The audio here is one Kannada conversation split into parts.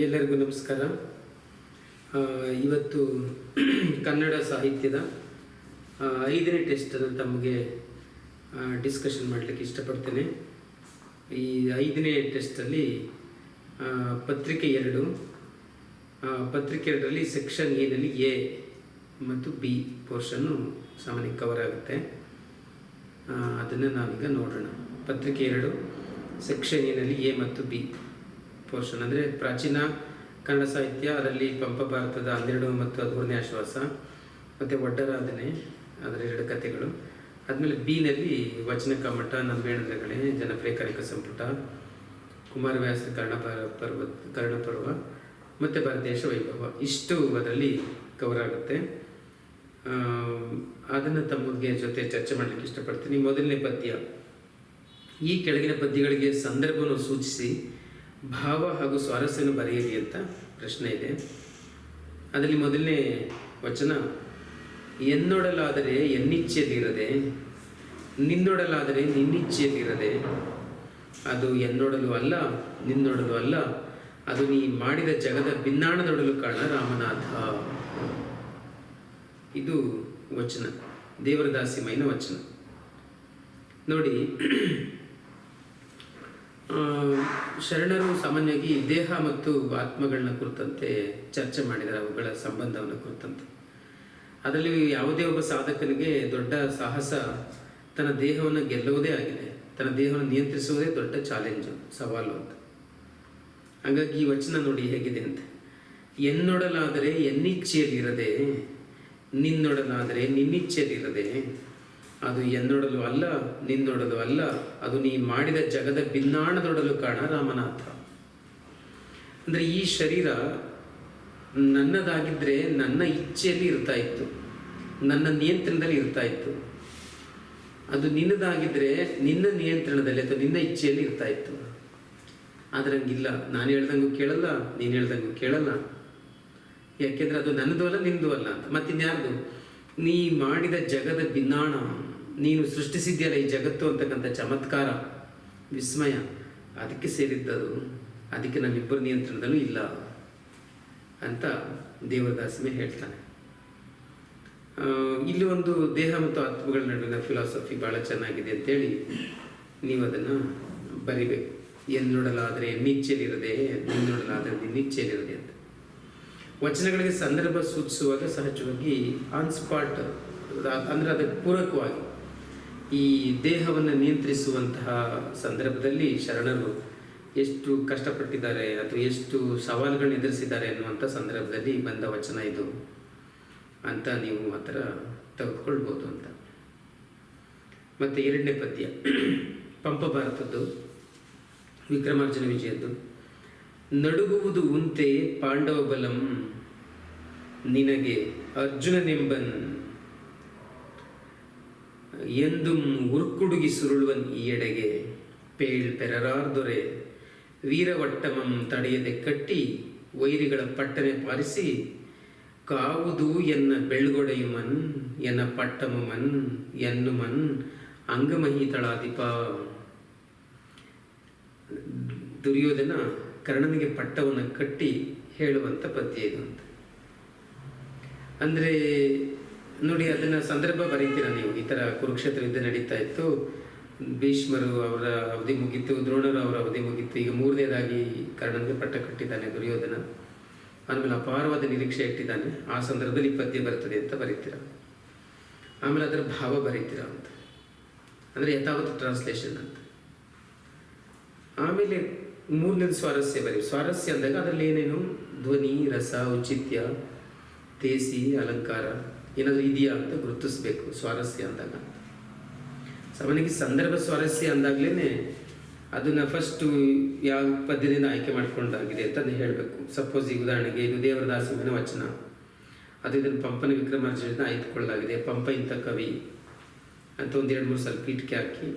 ಎಲ್ಲರಿಗೂ ನಮಸ್ಕಾರ. ಇವತ್ತು ಕನ್ನಡ ಸಾಹಿತ್ಯದ 5ನೇ ಟೆಸ್ಟನ್ನು ತಮಗೆ ಡಿಸ್ಕಷನ್ ಮಾಡಲಿಕ್ಕೆ ಇಷ್ಟಪಡ್ತೇನೆ. ಈ 5ನೇ ಟೆಸ್ಟಲ್ಲಿ ಪತ್ರಿಕೆ 2 ಪತ್ರಿಕೆ 2ರಲ್ಲಿ ಸೆಕ್ಷನ್ ಎನಲ್ಲಿ ಎ ಮತ್ತು ಬಿ ಪೋರ್ಷನ್ನು ಸಾಮಾನ್ಯ ಕವರ್ ಆಗುತ್ತೆ. ಅದನ್ನು ನಾವೀಗ ನೋಡೋಣ. ಪತ್ರಿಕೆ 2 ಸೆಕ್ಷನ್ ಎನಲ್ಲಿ ಎ ಮತ್ತು ಬಿ ಪೋರ್ಷನ್ ಅಂದರೆ ಪ್ರಾಚೀನ ಕನ್ನಡ ಸಾಹಿತ್ಯ, ಅದರಲ್ಲಿ ಪಂಪ ಭಾರತದ 12 ಮತ್ತು 13ನೇ ಆಶ್ವಾಸ ಮತ್ತು ಒಡ್ಡರಾಧನೆ, ಅದರ 2 ಕಥೆಗಳು. ಆದಮೇಲೆ ಬಿನಲ್ಲಿ ವಚನ ಕಮ್ಮಟ, ನಂಬೇಣದಗಳೇ, ಜನಪ್ರಿಯ ಕನಕ ಸಂಪುಟ, ಕುಮಾರವ್ಯಾಸರ ಕರ್ಣಪರ್ವ ಮತ್ತು ಭಾರತದೇಶ ವೈಭವ, ಇಷ್ಟು ಅದರಲ್ಲಿ ಕವರ್ ಆಗುತ್ತೆ. ಅದನ್ನು ತಮಗೆ ಜೊತೆ ಚರ್ಚೆ ಮಾಡಲಿಕ್ಕೆ ಇಷ್ಟಪಡ್ತೀನಿ. ಮೊದಲನೇ ಪದ್ಯ, ಈ ಕೆಳಗಿನ ಪದ್ಯಗಳಿಗೆ ಸಂದರ್ಭವನ್ನು ಸೂಚಿಸಿ ಭಾವ ಹಾಗೂ ಸ್ವಾರಸ್ಯವನ್ನು ಬರೆಯಿರಿ ಅಂತ ಪ್ರಶ್ನೆ ಇದೆ. ಅದರಲ್ಲಿ ಮೊದಲನೇ ವಚನ, ಎನ್ನೊಡಲಾದರೆ ಎನ್ನಿಚ್ಛೆಯಲ್ಲಿರದೆ, ನಿನ್ನೊಡಲಾದರೆ ನಿನ್ನಿಚ್ಛೆಯಲ್ಲಿರದೆ, ಅದು ಎನ್ನೊಡಲು ಅಲ್ಲ ನಿನ್ನೊಡಲು ಅಲ್ಲ, ಅದು ನೀ ಮಾಡಿದ ಜಗದ ಭಿನ್ನಾಣದೊಡಲು ಕಾರಣ ರಾಮನಾಥ. ಇದು ವಚನ, ದೇವರದಾಸಿಮಯ್ಯನ ವಚನ. ನೋಡಿ, ಶರಣರು ಸಾಮಾನ್ಯವಾಗಿ ದೇಹ ಮತ್ತು ಆತ್ಮಗಳನ್ನ ಕುರಿತಂತೆ ಚರ್ಚೆ ಮಾಡಿದ್ದಾರೆ, ಅವುಗಳ ಸಂಬಂಧವನ್ನು ಕುರಿತಂತೆ. ಅದರಲ್ಲಿ ಯಾವುದೇ ಒಬ್ಬ ಸಾಧಕನಿಗೆ ದೊಡ್ಡ ಸಾಹಸ ತನ್ನ ದೇಹವನ್ನು ಗೆಲ್ಲುವುದೇ ಆಗಿದೆ, ತನ್ನ ದೇಹವನ್ನು ನಿಯಂತ್ರಿಸುವುದೇ ದೊಡ್ಡ ಚಾಲೆಂಜು, ಸವಾಲು ಅಂತ. ಹಾಗಾಗಿ ಈ ವಚನ ನೋಡಿ ಹೇಗಿದೆ ಅಂತ, ಎನ್ನೊಡಲಾದರೆ ಎನ್ನಿಚ್ಛೆಯಲ್ಲಿರದೆ, ನಿನ್ನೊಡಲಾದರೆ ನಿನ್ನಿಚ್ಛೆಯಲ್ಲಿರದೆ, ಅದು ಎನ್ನೊಡಲು ಅಲ್ಲ ನಿನ್ನೊಡಲು ಅಲ್ಲ, ಅದು ನೀ ಮಾಡಿದ ಜಗದ ಭಿನ್ನಾಣದೊಡಲು ಕಾರಣ ರಾಮನಾಥ. ಅಂದರೆ ಈ ಶರೀರ ನನ್ನದಾಗಿದ್ದರೆ ನನ್ನ ಇಚ್ಛೆಯಲ್ಲಿ ಇರ್ತಾ ಇತ್ತು, ನನ್ನ ನಿಯಂತ್ರಣದಲ್ಲಿ ಇರ್ತಾ ಇತ್ತು. ಅದು ನಿನ್ನದಾಗಿದ್ದರೆ ನಿನ್ನ ನಿಯಂತ್ರಣದಲ್ಲಿ ಅಥವಾ ನಿನ್ನ ಇಚ್ಛೆಯಲ್ಲಿ ಇರ್ತಾ ಇತ್ತು. ಆದರೆ ಹಂಗಿಲ್ಲ, ನಾನು ಹೇಳ್ದಂಗೂ ಕೇಳಲ್ಲ, ನೀನು ಹೇಳ್ದಂಗೂ ಕೇಳಲ್ಲ. ಯಾಕೆಂದರೆ ಅದು ನನ್ನದು ಅಲ್ಲ ನಿಂದು ಅಲ್ಲ ಅಂತ. ಮತ್ತಿನ್ಯಾರ್ದು? ನೀ ಮಾಡಿದ ಜಗದ ಭಿನ್ನಾಣ, ನೀನು ಸೃಷ್ಟಿಸಿದ್ಯಲ್ಲ ಈ ಜಗತ್ತು ಅಂತಕ್ಕಂಥ ಚಮತ್ಕಾರ, ವಿಸ್ಮಯ, ಅದಕ್ಕೆ ಸೇರಿದ್ದದು. ಅದಕ್ಕೆ ನಮ್ಮಿಬ್ಬರ ನಿಯಂತ್ರಣದಲ್ಲೂ ಇಲ್ಲ ಅಂತ ದೇವರದಾಸಿಮೆ ಹೇಳ್ತಾನೆ. ಇಲ್ಲಿ ಒಂದು ದೇಹ ಮತ್ತು ಆತ್ಮಗಳ ನಡುವಿನ ಫಿಲಾಸಫಿ ಭಾಳ ಚೆನ್ನಾಗಿದೆ ಅಂತೇಳಿ ನೀವು ಅದನ್ನು ಬರಿಬೇಕು. ಎನ್ನೊಡಲಾದರೆ ಎನ್ನಿಚ್ಛೆಯಲ್ಲಿರದೆ, ನಿನ್ನೊಡಲಾದರೆ ನಿನ್ನಿಚ್ಛೆಯಲ್ಲಿರದೆ ಅಂತ. ವಚನಗಳಿಗೆ ಸಂದರ್ಭ ಸೂಚಿಸುವಾಗ ಸಹಜವಾಗಿ ಆನ್ ಸ್ಪಾಟ್, ಅಂದರೆ ಅದಕ್ಕೆ ಪೂರಕವಾಗಿ ಈ ದೇಹವನ್ನು ನಿಯಂತ್ರಿಸುವಂತಹ ಸಂದರ್ಭದಲ್ಲಿ ಶರಣರು ಎಷ್ಟು ಕಷ್ಟಪಟ್ಟಿದ್ದಾರೆ ಅಥವಾ ಎಷ್ಟು ಸವಾಲುಗಳನ್ನ ಎದುರಿಸಿದ್ದಾರೆ ಅನ್ನುವಂಥ ಸಂದರ್ಭದಲ್ಲಿ ಬಂದ ವಚನ ಇದು ಅಂತ ನೀವು ಆ ಥರ ತೆಗೆದುಕೊಳ್ಬೋದು ಅಂತ. ಮತ್ತು 2ನೇ ಪದ್ಯ ಪಂಪ ಭಾರತದ್ದು, ವಿಕ್ರಮಾರ್ಜುನ ವಿಜಯದ್ದು. ನಡುಗುವುದು ಉಂತೆ ಪಾಂಡವ ಬಲಂ ನಿನಗೆ ಅರ್ಜುನನೆಂಬನ್ ಎಂದುಂ ಉರ್ಕುಡುಗಿ ಸುರುಳುವನ್ ಈ ಎಡೆಗೆ ಪೇಳ್ ಪೆರರಾರ್ದೊರೆ ವೀರವಟ್ಟಮಂ ತಡೆಯದೆ ಕಟ್ಟಿ ವೈರಿಗಳ ಪಟ್ಟನೆ ಪಾರಿಸಿ ಕಾವುದು ಎನ್ನ ಬೆಳ್ಗೊಡೆಯುಮನ್ ಎನ್ನ ಪಟ್ಟಮಮನ್ ಎನ್ನುಮನ್ ಅಂಗಮಹಿತಳಾದಿಪ. ದುರ್ಯೋಧನ ಕರ್ಣನಿಗೆ ಪಟ್ಟವನ್ನು ಕಟ್ಟಿ ಹೇಳುವಂಥ ಪದ್ಯ ಇದು ಅಂತ. ಅಂದರೆ ನೋಡಿ, ಅದನ್ನು ಸಂದರ್ಭ ಬರೀತೀರ ನೀವು. ಈ ಥರ ಕುರುಕ್ಷೇತ್ರ ಯುದ್ಧ ನಡೀತಾ ಇತ್ತು, ಭೀಷ್ಮರು ಅವರ ಅವಧಿ ಮುಗೀತು, ದ್ರೋಣರು ಅವರ ಅವಧಿ ಮುಗೀತು, ಈಗ 3ನೇದಾಗಿ ಕರ್ಣನಿಗೆ ಪಟ್ಟ ಕಟ್ಟಿದ್ದಾನೆ ದುರ್ಯೋಧನ. ಆಮೇಲೆ ಅಪಾರವಾದ ನಿರೀಕ್ಷೆ ಇಟ್ಟಿದ್ದಾನೆ. ಆ ಸಂದರ್ಭದಲ್ಲಿ ಪದ್ಯ ಬರ್ತದೆ ಅಂತ ಬರೀತೀರ. ಆಮೇಲೆ ಅದರ ಭಾವ ಬರೀತೀರ ಅಂತ, ಅಂದರೆ ಯಥಾವತ್ ಟ್ರಾನ್ಸ್ಲೇಷನ್ ಅಂತ. ಆಮೇಲೆ 3ನೇದು ಸ್ವಾರಸ್ಯ ಬರೀ. ಸ್ವಾರಸ್ಯ ಅಂದಾಗ ಅದರಲ್ಲಿ ಏನೇನು ಧ್ವನಿ, ರಸ, ಔಚಿತ್ಯ, ತೇಸಿ, ಅಲಂಕಾರ ಏನಾದರೂ ಇದೆಯಾ ಅಂತ ಗುರುತಿಸ್ಬೇಕು ಸ್ವಾರಸ್ಯ ಅಂದಾಗ. ಸಾಮಾನ್ಯವಾಗಿ ಸಂದರ್ಭ ಸ್ವಾರಸ್ಯ ಅಂದಾಗಲೇ ಅದನ್ನು ಫಸ್ಟು ಯಾವ ಪದ್ಯದಿಂದ ಆಯ್ಕೆ ಮಾಡ್ಕೊಂಡಾಗಿದೆ ಅಂತ ಅದನ್ನು ಹೇಳಬೇಕು. ಸಪೋಸ್ ಈಗ ಉದಾಹರಣೆಗೆ ಇದು ದೇವರದಾಸಿಮಯ್ಯನ ವಚನ, ಅದು ಇದನ್ನು ಪಂಪನ ವಿಕ್ರಮಾರ್ಜುನದಿಂದ ಆಯ್ದುಕೊಳ್ಳಲಾಗಿದೆ. ಪಂಪ ಇಂಥ ಕವಿ ಅಂತ 1-2-3 ಸ್ವಲ್ಪ ಇಟ್ಕೆ ಹಾಕಿ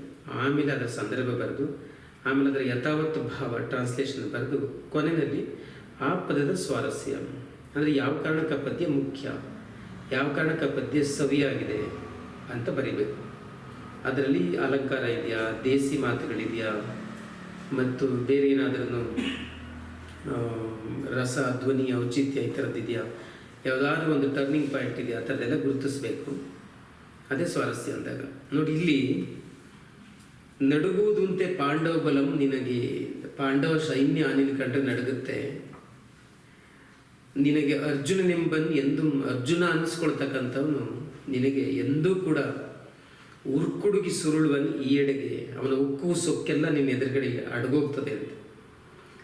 ಆಮೇಲೆ ಅದರ ಸಂದರ್ಭ ಬರೆದು ಆಮೇಲೆ ಅದರ ಯಥಾವತ್ತು ಭಾವ ಟ್ರಾನ್ಸ್ಲೇಷನ್ ಬರೆದು ಕೊನೆಯಲ್ಲಿ ಆ ಪದದ ಸ್ವಾರಸ್ಯ, ಅಂದರೆ ಯಾವ ಕಾರಣಕ್ಕೆ ಪದ್ಯ ಮುಖ್ಯ, ಯಾವ ಕಾರಣಕ್ಕೆ ಪದ್ಯ ಸವಿಯಾಗಿದೆ ಅಂತ ಬರೀಬೇಕು. ಅದರಲ್ಲಿ ಅಲಂಕಾರ ಇದೆಯಾ, ದೇಸಿ ಮಾತುಗಳಿದೆಯಾ, ಮತ್ತು ಬೇರೆ ಏನಾದರೂ ರಸ, ಧ್ವನಿ, ಔಚಿತ್ಯ ಈ ಥರದ್ದು ಇದೆಯಾ, ಯಾವುದಾದ್ರೂ ಒಂದು ಟರ್ನಿಂಗ್ ಪಾಯಿಂಟ್ ಇದೆಯಾ, ಆ ಥರದ್ದೆಲ್ಲ ಗುರುತಿಸ್ಬೇಕು. ಅದೇ ಸ್ವಾರಸ್ಯ ಅಂದಾಗ ನೋಡಿ. ಇಲ್ಲಿ ನಡುಗುವುದಂತೆ ಪಾಂಡವ ಬಲಂ ನಿನಗೆ, ಪಾಂಡವ ಸೈನ್ಯ ನಿನ್ನ ಕಂಡ್ರೆ ನಡುಗುತ್ತೆ. ನಿನಗೆ ಅರ್ಜುನನೆಂಬನ್ ಎಂದು ಅರ್ಜುನ ಅನ್ನಿಸ್ಕೊಳ್ತಕ್ಕಂಥವನು ನಿನಗೆ ಎಂದೂ ಕೂಡ ಉರ್ಕುಡುಗಿ ಸುರುಳುವನ್ ಈ ಎಡೆಗೆ, ಅವನ ಉಕ್ಕು ಸೊಕ್ಕೆಲ್ಲ ನಿನ್ನ ಎದುರುಗಡೆಗೆ ಅಡಗೋಗ್ತದೆ ಅಂತ.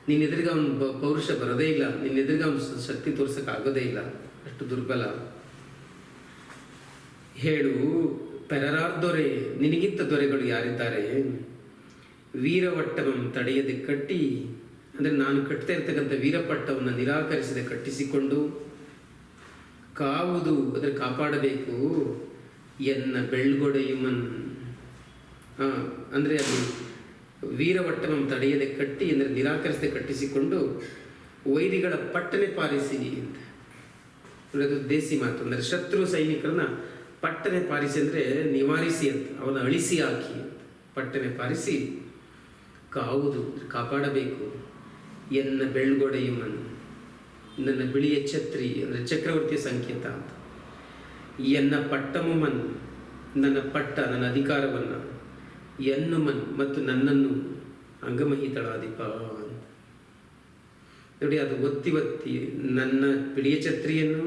ನಿನ್ನ ಎದುರಿಗೆ ಅವನ ಪೌರುಷ ಬರೋದೇ ಇಲ್ಲ, ನಿನ್ನ ಎದುರಿಗೆ ಅವನ ಶಕ್ತಿ ತೋರ್ಸೋಕ್ಕಾಗೋದೇ ಇಲ್ಲ, ಅಷ್ಟು ದುರ್ಬಲ. ಹೇಳು ಪೆರರಾರ್ದೊರೆ, ನಿನಗಿಂತ ದೊರೆಗಳು ಯಾರಿದ್ದಾರೆ? ವೀರವಟ್ಟವನ್ನು ತಡೆಯದೆ ಕಟ್ಟಿ, ಅಂದರೆ ನಾನು ಕಟ್ತಾ ಇರ್ತಕ್ಕಂಥ ವೀರಪಟ್ಟವನ್ನು ನಿರಾಕರಿಸದೆ ಕಟ್ಟಿಸಿಕೊಂಡು, ಕಾವುದು ಅಂದರೆ ಕಾಪಾಡಬೇಕು, ಎನ್ನ ಬೆಳ್ಗೊಡೆಯುಮನ್, ಅಂದರೆ ಅದು ವೀರವಟ್ಟವನ್ನು ತಡೆಯದೆ ಕಟ್ಟಿ ಅಂದರೆ ನಿರಾಕರಿಸದೆ ಕಟ್ಟಿಸಿಕೊಂಡು, ವೈರಿಗಳ ಪಟ್ಟನೆ ಪಾರಿಸಿ ಅಂತ. ಅಂದರೆ ಅದು ದೇಸಿ ಮಾತು. ಅಂದರೆ ಶತ್ರು ಸೈನಿಕರನ್ನ ಪಟ್ಟನೆ ಪಾರಿಸಿ ಅಂದರೆ ನಿವಾರಿಸಿ ಅಂತ, ಅವನ ಅಳಿಸಿ ಹಾಕಿ ಅಂತ. ಪಟ್ಟನೆ ಪಾರಿಸಿ, ಕಾವುದು ಕಾಪಾಡಬೇಕು, ಎನ್ನ ಬೆಳ್ಗೊಡೆಯುಮನ್, ನನ್ನ ಬಿಳಿಯ ಛತ್ರಿ ಅಂದರೆ ಚಕ್ರವರ್ತಿಯ ಸಂಕೇತ ಅಂತ. ಎನ್ನ ಪಟ್ಟಮುಮನ್, ನನ್ನ ಪಟ್ಟ ನನ್ನ ಅಧಿಕಾರವನ್ನು, ಎನ್ನುಮನ್ ಮತ್ತು ನನ್ನನ್ನು ಅಂಗಮಹಿತಳಾದಿಪ ಅಂತ. ನೋಡಿ, ಅದು ಒತ್ತಿ ಒತ್ತಿ ನನ್ನ ಬಿಳಿಯ ಛತ್ರಿಯನ್ನು,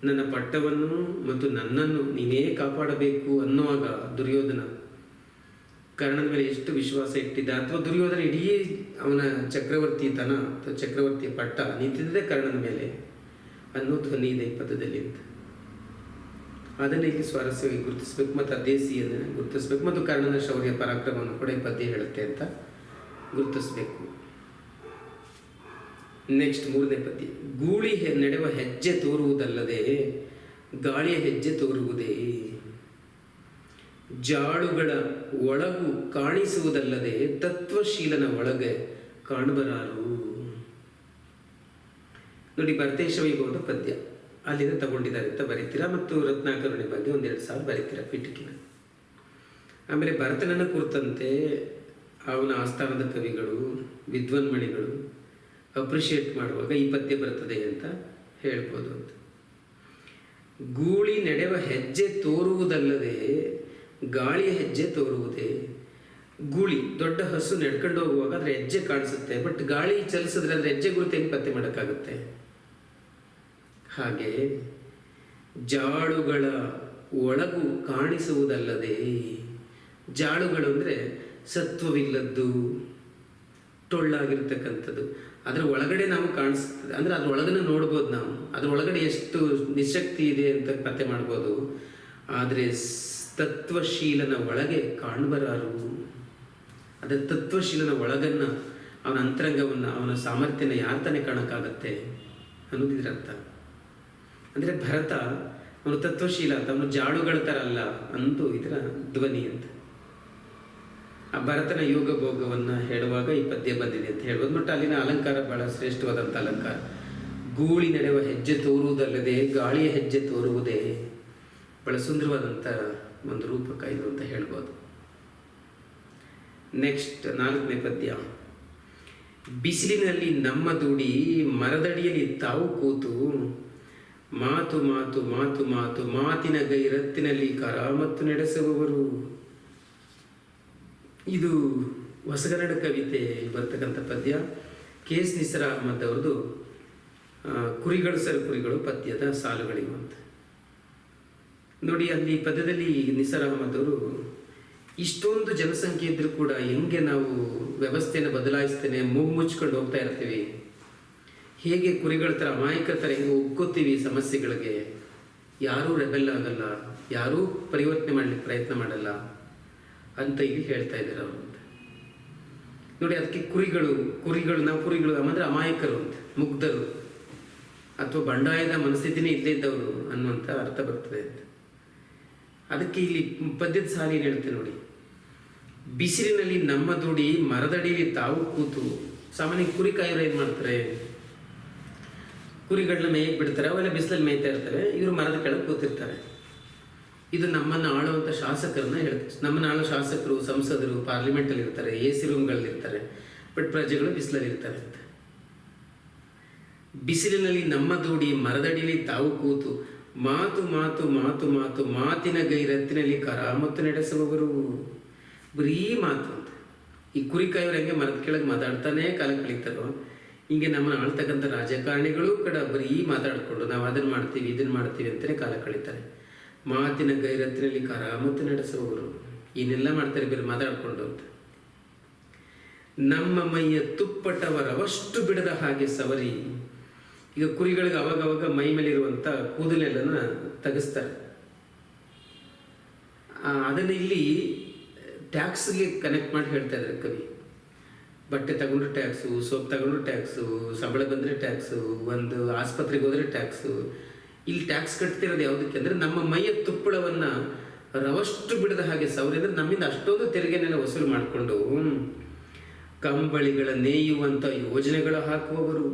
ನನ್ನ ಪಟ್ಟವನ್ನು ಮತ್ತು ನನ್ನನ್ನು ನೀನೇ ಕಾಪಾಡಬೇಕು ಅನ್ನುವಾಗ ದುರ್ಯೋಧನ ಕರ್ಣನ ಮೇಲೆ ಎಷ್ಟು ವಿಶ್ವಾಸ ಇಟ್ಟಿದ್ದ, ಅಥವಾ ದುರ್ಯೋಧನ ಇಡೀ ಅವನ ಚಕ್ರವರ್ತಿತನ ಅಥವಾ ಚಕ್ರವರ್ತಿಯ ಪಟ್ಟ ನಿಂತಿದ್ದೇ ಕರ್ಣನ ಮೇಲೆ ಅನ್ನೋ ಧ್ವನಿ ಇದೆ ಈ ಪದದಲ್ಲಿ ಅಂತ. ಅದನ್ನು ಇಲ್ಲಿ ಸ್ವಾರಸ್ಯವಾಗಿ ಗುರುತಿಸ್ಬೇಕು ಮತ್ತು ಆ ದೇಸಿಯನ್ನು ಗುರುತಿಸ್ಬೇಕು ಮತ್ತು ಕರ್ಣನ ಶೌರ್ಯ ಪರಾಕ್ರಮವನ್ನು ಕೂಡ ಈ ಪದ್ಯ ಹೇಳುತ್ತೆ ಅಂತ ಗುರುತಿಸ್ಬೇಕು. ನೆಕ್ಸ್ಟ್ 3ನೇ ಪದ್ಯ. ಗೂಳಿ ನಡೆವ ಹೆಜ್ಜೆ ತೋರುವುದಲ್ಲದೆ ಗಾಳಿಯ ಹೆಜ್ಜೆ ತೋರುವುದೇ, ಜಾಳುಗಳ ಒಳಗು ಕಾಣಿಸುವುದಲ್ಲದೆ ತತ್ವಶೀಲನ ಒಳಗೆ ಕಾಣಬರಾರು. ನೋಡಿ, ಭರತೇಶ ವೈಭವದ ಪದ್ಯ ಅಲ್ಲಿಂದ ತಗೊಂಡಿದ್ದಾರೆ ಅಂತ ಬರೀತೀರಾ, ಮತ್ತು ರತ್ನಾಕರುಣಿ ಬಗ್ಗೆ 1-2 ಸಾಲು ಬರೀತೀರಾ ಪೀಠಿಕಿನ. ಆಮೇಲೆ ಭರತನನ್ನು ಕುರಿತಂತೆ ಅವನ ಆಸ್ಥಾನದ ಕವಿಗಳು, ವಿದ್ವನ್ಮಣಿಗಳು ಅಪ್ರಿಷಿಯೇಟ್ ಮಾಡುವಾಗ ಈ ಪದ್ಯ ಬರ್ತದೆ ಅಂತ ಹೇಳ್ಬೋದು ಅಂತ. ಗೂಳಿ ನಡೆವ ಹೆಜ್ಜೆ ತೋರುವುದಲ್ಲದೆ ಗಾಳಿಯ ಹೆಜ್ಜೆ ತೋರುವುದೇ. ಗೂಳಿ ದೊಡ್ಡ ಹಸು ನಡ್ಕೊಂಡು ಹೋಗುವಾಗ ಅದರ ಹೆಜ್ಜೆ ಕಾಣಿಸುತ್ತೆ, ಬಟ್ ಗಾಳಿ ಚಲಿಸಿದ್ರೆ ಅದರ ಹೆಜ್ಜೆ ಗುರುತು ಹೆಂಗೆ ಪತ್ತೆ ಮಾಡೋಕ್ಕಾಗುತ್ತೆ? ಹಾಗೆ ಜಾಳುಗಳ ಒಳಗು ಕಾಣಿಸುವುದಲ್ಲದೆ, ಜಾಳುಗಳು ಅಂದರೆ ಸತ್ವವಿಲ್ಲದ್ದು, ಟೊಳ್ಳಾಗಿರ್ತಕ್ಕಂಥದ್ದು, ಅದರ ಒಳಗಡೆ ನಾವು ಕಾಣಿಸ್ತದೆ, ಅಂದರೆ ಅದ್ರ ಒಳಗಡೆ ನೋಡ್ಬೋದು ನಾವು, ಅದ್ರ ಒಳಗಡೆ ಎಷ್ಟು ನಿಶಕ್ತಿ ಇದೆ ಅಂತ ಪತ್ತೆ ಮಾಡ್ಬೋದು. ಆದರೆ ತತ್ವಶೀಲನ ಒಳಗೆ ಕಾಣಬರಾರು. ಅದರ ತತ್ವಶೀಲನ ಒಳಗನ್ನು, ಅವನ ಅಂತರಂಗವನ್ನು, ಅವನ ಸಾಮರ್ಥ್ಯನ ಯಾರು ತಾನೇ ಕಾಣೋಕ್ಕಾಗತ್ತೆ ಅನ್ನೋದಿದ್ರ ಅರ್ಥ. ಅಂದರೆ ಭರತ ಅವನು ತತ್ವಶೀಲ ಅಂತ, ಅವನು ಜಾಡುಗಳ ಥರ ಅಲ್ಲ ಅಂದು ಇದರ ಧ್ವನಿ ಅಂತ. ಆ ಭರತನ ಯೋಗ ಭೋಗವನ್ನು ಹೇಳುವಾಗ ಈ ಪದ್ಯ ಬಂದಿದೆ ಅಂತ ಹೇಳ್ಬೋದು. ಬಟ್ ಅಲ್ಲಿನ ಅಲಂಕಾರ ಬಹಳ ಶ್ರೇಷ್ಠವಾದಂಥ ಅಲಂಕಾರ. ಗೂಳಿ ನಡೆಯುವ ಹೆಜ್ಜೆ ತೋರುವುದಲ್ಲದೆ ಗಾಳಿಯ ಹೆಜ್ಜೆ ತೋರುವುದೇ, ಬಹಳ ಸುಂದರವಾದಂಥ ಒಂದು ರೂಪಕ ಇದು ಅಂತ ಹೇಳ್ಬೋದು. ನೆಕ್ಸ್ಟ್ 4ನೇ ಪದ್ಯ. ಬಿಸಿಲಿನಲ್ಲಿ ನಮ್ಮ ದುಡಿ ಮರದಡಿಯಲ್ಲಿ ತಾವು ಕೂತು, ಮಾತು ಮಾತು ಮಾತು ಮಾತು ಮಾತಿನ ಗೈರತ್ತಿನಲ್ಲಿ ಕರಾಮತ್ತು ನಡೆಸುವವರು. ಇದು ಹೊಸಗನ್ನಡ ಕವಿತೆ ಬರ್ತಕ್ಕಂಥ ಪದ್ಯ. KS ನಿಸಾರ್ ಅಹಮದ್ ಅವ್ರದ್ದು ಕುರಿಗಳು ಸರ್ ಕುರಿಗಳು ಪದ್ಯದ ಸಾಲುಗಳಿವು ಅಂತ. ನೋಡಿ, ಅಲ್ಲಿ ಪದ್ಯದಲ್ಲಿ ನಿಸಾರ್ ಅಹಮದ್ ಅವರು ಇಷ್ಟೊಂದು ಜನಸಂಖ್ಯೆ ಇದ್ರೂ ಕೂಡ ಹೆಂಗೆ ನಾವು ವ್ಯವಸ್ಥೆಯನ್ನು ಬದಲಾಯಿಸ್ತೇನೆ, ಮೂಗು ಮುಚ್ಕೊಂಡು ಹೋಗ್ತಾ ಇರ್ತೀವಿ, ಹೇಗೆ ಕುರಿಗಳ ಥರ ಅಮಾಯಕ ಥರ ಹೆಂಗೆ ಒಗ್ಗೋತೀವಿ ಸಮಸ್ಯೆಗಳಿಗೆ, ಯಾರೂ ರೆಬೆಲ್ ಆಗಲ್ಲ, ಯಾರೂ ಪರಿವರ್ತನೆ ಮಾಡಲಿಕ್ಕೆ ಪ್ರಯತ್ನ ಮಾಡಲ್ಲ ಅಂತ ಇಲ್ಲಿ ಹೇಳ್ತಾ ಇದ್ದಾರೆ ಅವರು ಅಂತ. ನೋಡಿ, ಅದಕ್ಕೆ ಕುರಿಗಳು ನಾವು ಕುರಿಗಳು ಅಂದರೆ ಅಮಾಯಕರು ಅಂತ, ಮುಗ್ಧರು ಅಥವಾ ಬಂಡಾಯದ ಮನಸ್ಥಿತಿನೇ ಇಲ್ಲದೇ ಇದ್ದವರು ಅನ್ನುವಂಥ ಅರ್ಥ ಬರ್ತದೆ ಅಂತ. ಅದಕ್ಕೆ ಇಲ್ಲಿ ಪದ್ಯದ ಸಾಲಿ ಏನು ಹೇಳ್ತೇನೆ ನೋಡಿ. ಬಿಸಿಲಿನಲ್ಲಿ ನಮ್ಮ ದುಡಿ ಮರದಡಿಯಲ್ಲಿ ತಾವು ಕೂತು. ಸಾಮಾನ್ಯ ಕುರಿ ಕಾಯೋರು ಏನು ಮಾಡ್ತಾರೆ, ಕುರಿಗಳನ್ನ ಮೇಯಕ್ಕೆ ಬಿಡ್ತಾರೆ, ಅವೆಲ್ಲ ಬಿಸಿಲಲ್ಲಿ ಮೇಯ್ತಾ ಇರ್ತಾರೆ, ಇವರು ಮರದ ಕೆಳಗೆ ಕೂತಿರ್ತಾರೆ. ಇದು ನಮ್ಮನ್ನು ಆಳುವಂಥ ಶಾಸಕರನ್ನ ಹೇಳ್ತಾರೆ. ನಮ್ಮನ್ನು ಆಳೋ ಶಾಸಕರು, ಸಂಸದರು ಪಾರ್ಲಿಮೆಂಟಲ್ಲಿ ಇರ್ತಾರೆ, AC ರೂಮ್ಗಳಲ್ಲಿ ಇರ್ತಾರೆ, ಬಟ್ ಪ್ರಜೆಗಳು ಬಿಸಿಲಲ್ಲಿ ಇರ್ತಾರೆ ಅಂತ. ಬಿಸಿಲಿನಲ್ಲಿ ನಮ್ಮ ದೂಡಿ ಮರದಡಿಲಿ ತಾವು ಕೂತು ಮಾತು ಮಾತು ಮಾತು ಮಾತು ಮಾತಿನ ಗೈರತ್ತಿನಲ್ಲಿ ಕರಾಮತ್ತು ನಡೆಸುವವರು. ಬರೀ ಮಾತು ಅಂತ. ಈ ಕುರಿಕಾಯವ್ರು ಹೆಂಗೆ ಮರದ ಕೆಳಗೆ ಮಾತಾಡ್ತಾನೆ ಕಾಲ ಕಳೀತಾರೋ, ಹಿಂಗೆ ನಮ್ಮನ್ನು ಆಳ್ತಕ್ಕಂಥ ರಾಜಕಾರಣಿಗಳು ಬರೀ ಮಾತಾಡಿಕೊಂಡು ನಾವು ಅದನ್ನು ಮಾಡ್ತೀವಿ ಇದನ್ನು ಮಾಡ್ತೀವಿ ಅಂತಲೇ ಕಾಲ ಕಳೀತಾರೆ. ಮಾತಿನ ಗೈರತ್ತಿನಲ್ಲಿ ಕರಾಮತ್ತು ನಡೆಸುವವರು ಇನ್ನೆಲ್ಲ ಮಾಡ್ತಾರೆ ಬೇರೆ ಮಾತಾಡಿಕೊಂಡು ಅಂತ. ನಮ್ಮ ಮೈಯ ತುಪ್ಪಟವರವಷ್ಟು ಬಿಡದ ಹಾಗೆ ಸವರಿ. ಈಗ ಕುರಿಗಳಿಗೆ ಅವಾಗವಾಗ ಮೈ ಮೇಲಿರುವಂಥ ಕೂದಲೆಲ್ಲನ ತೆಗೆಸ್ತಾರೆ. ಅದನ್ನು ಇಲ್ಲಿ ಟ್ಯಾಕ್ಸ್ಗೆ ಕನೆಕ್ಟ್ ಮಾಡಿ ಹೇಳ್ತಾ ಇದ್ದಾರೆ ಕವಿ. ಬಟ್ಟೆ ತಗೊಂಡ್ರೆ ಟ್ಯಾಕ್ಸು, ಸೋಪ್ ತಗೊಂಡ್ರೆ ಟ್ಯಾಕ್ಸು, ಸಂಬಳ ಬಂದರೆ ಟ್ಯಾಕ್ಸು, ಒಂದು ಆಸ್ಪತ್ರೆಗೆ ಹೋದರೆ ಟ್ಯಾಕ್ಸು. ಇಲ್ಲಿ ಟ್ಯಾಕ್ಸ್ ಕಟ್ತಿರೋದು ಯಾವುದಕ್ಕೆ ಅಂದರೆ ನಮ್ಮ ಮೈಯ ತುಪ್ಪಳವನ್ನು ರವಷ್ಟು ಬಿಡದ ಹಾಗೆ ಸವರಿ, ಅಂದರೆ ನಮ್ಮಿಂದ ಅಷ್ಟೊಂದು ತೆರಿಗೆನೆಲ್ಲ ವಸೂಲು ಮಾಡಿಕೊಂಡು ಕಂಬಳಿಗಳ ನೇಯುವಂಥ ಯೋಜನೆಗಳ ಹಾಕುವವರು.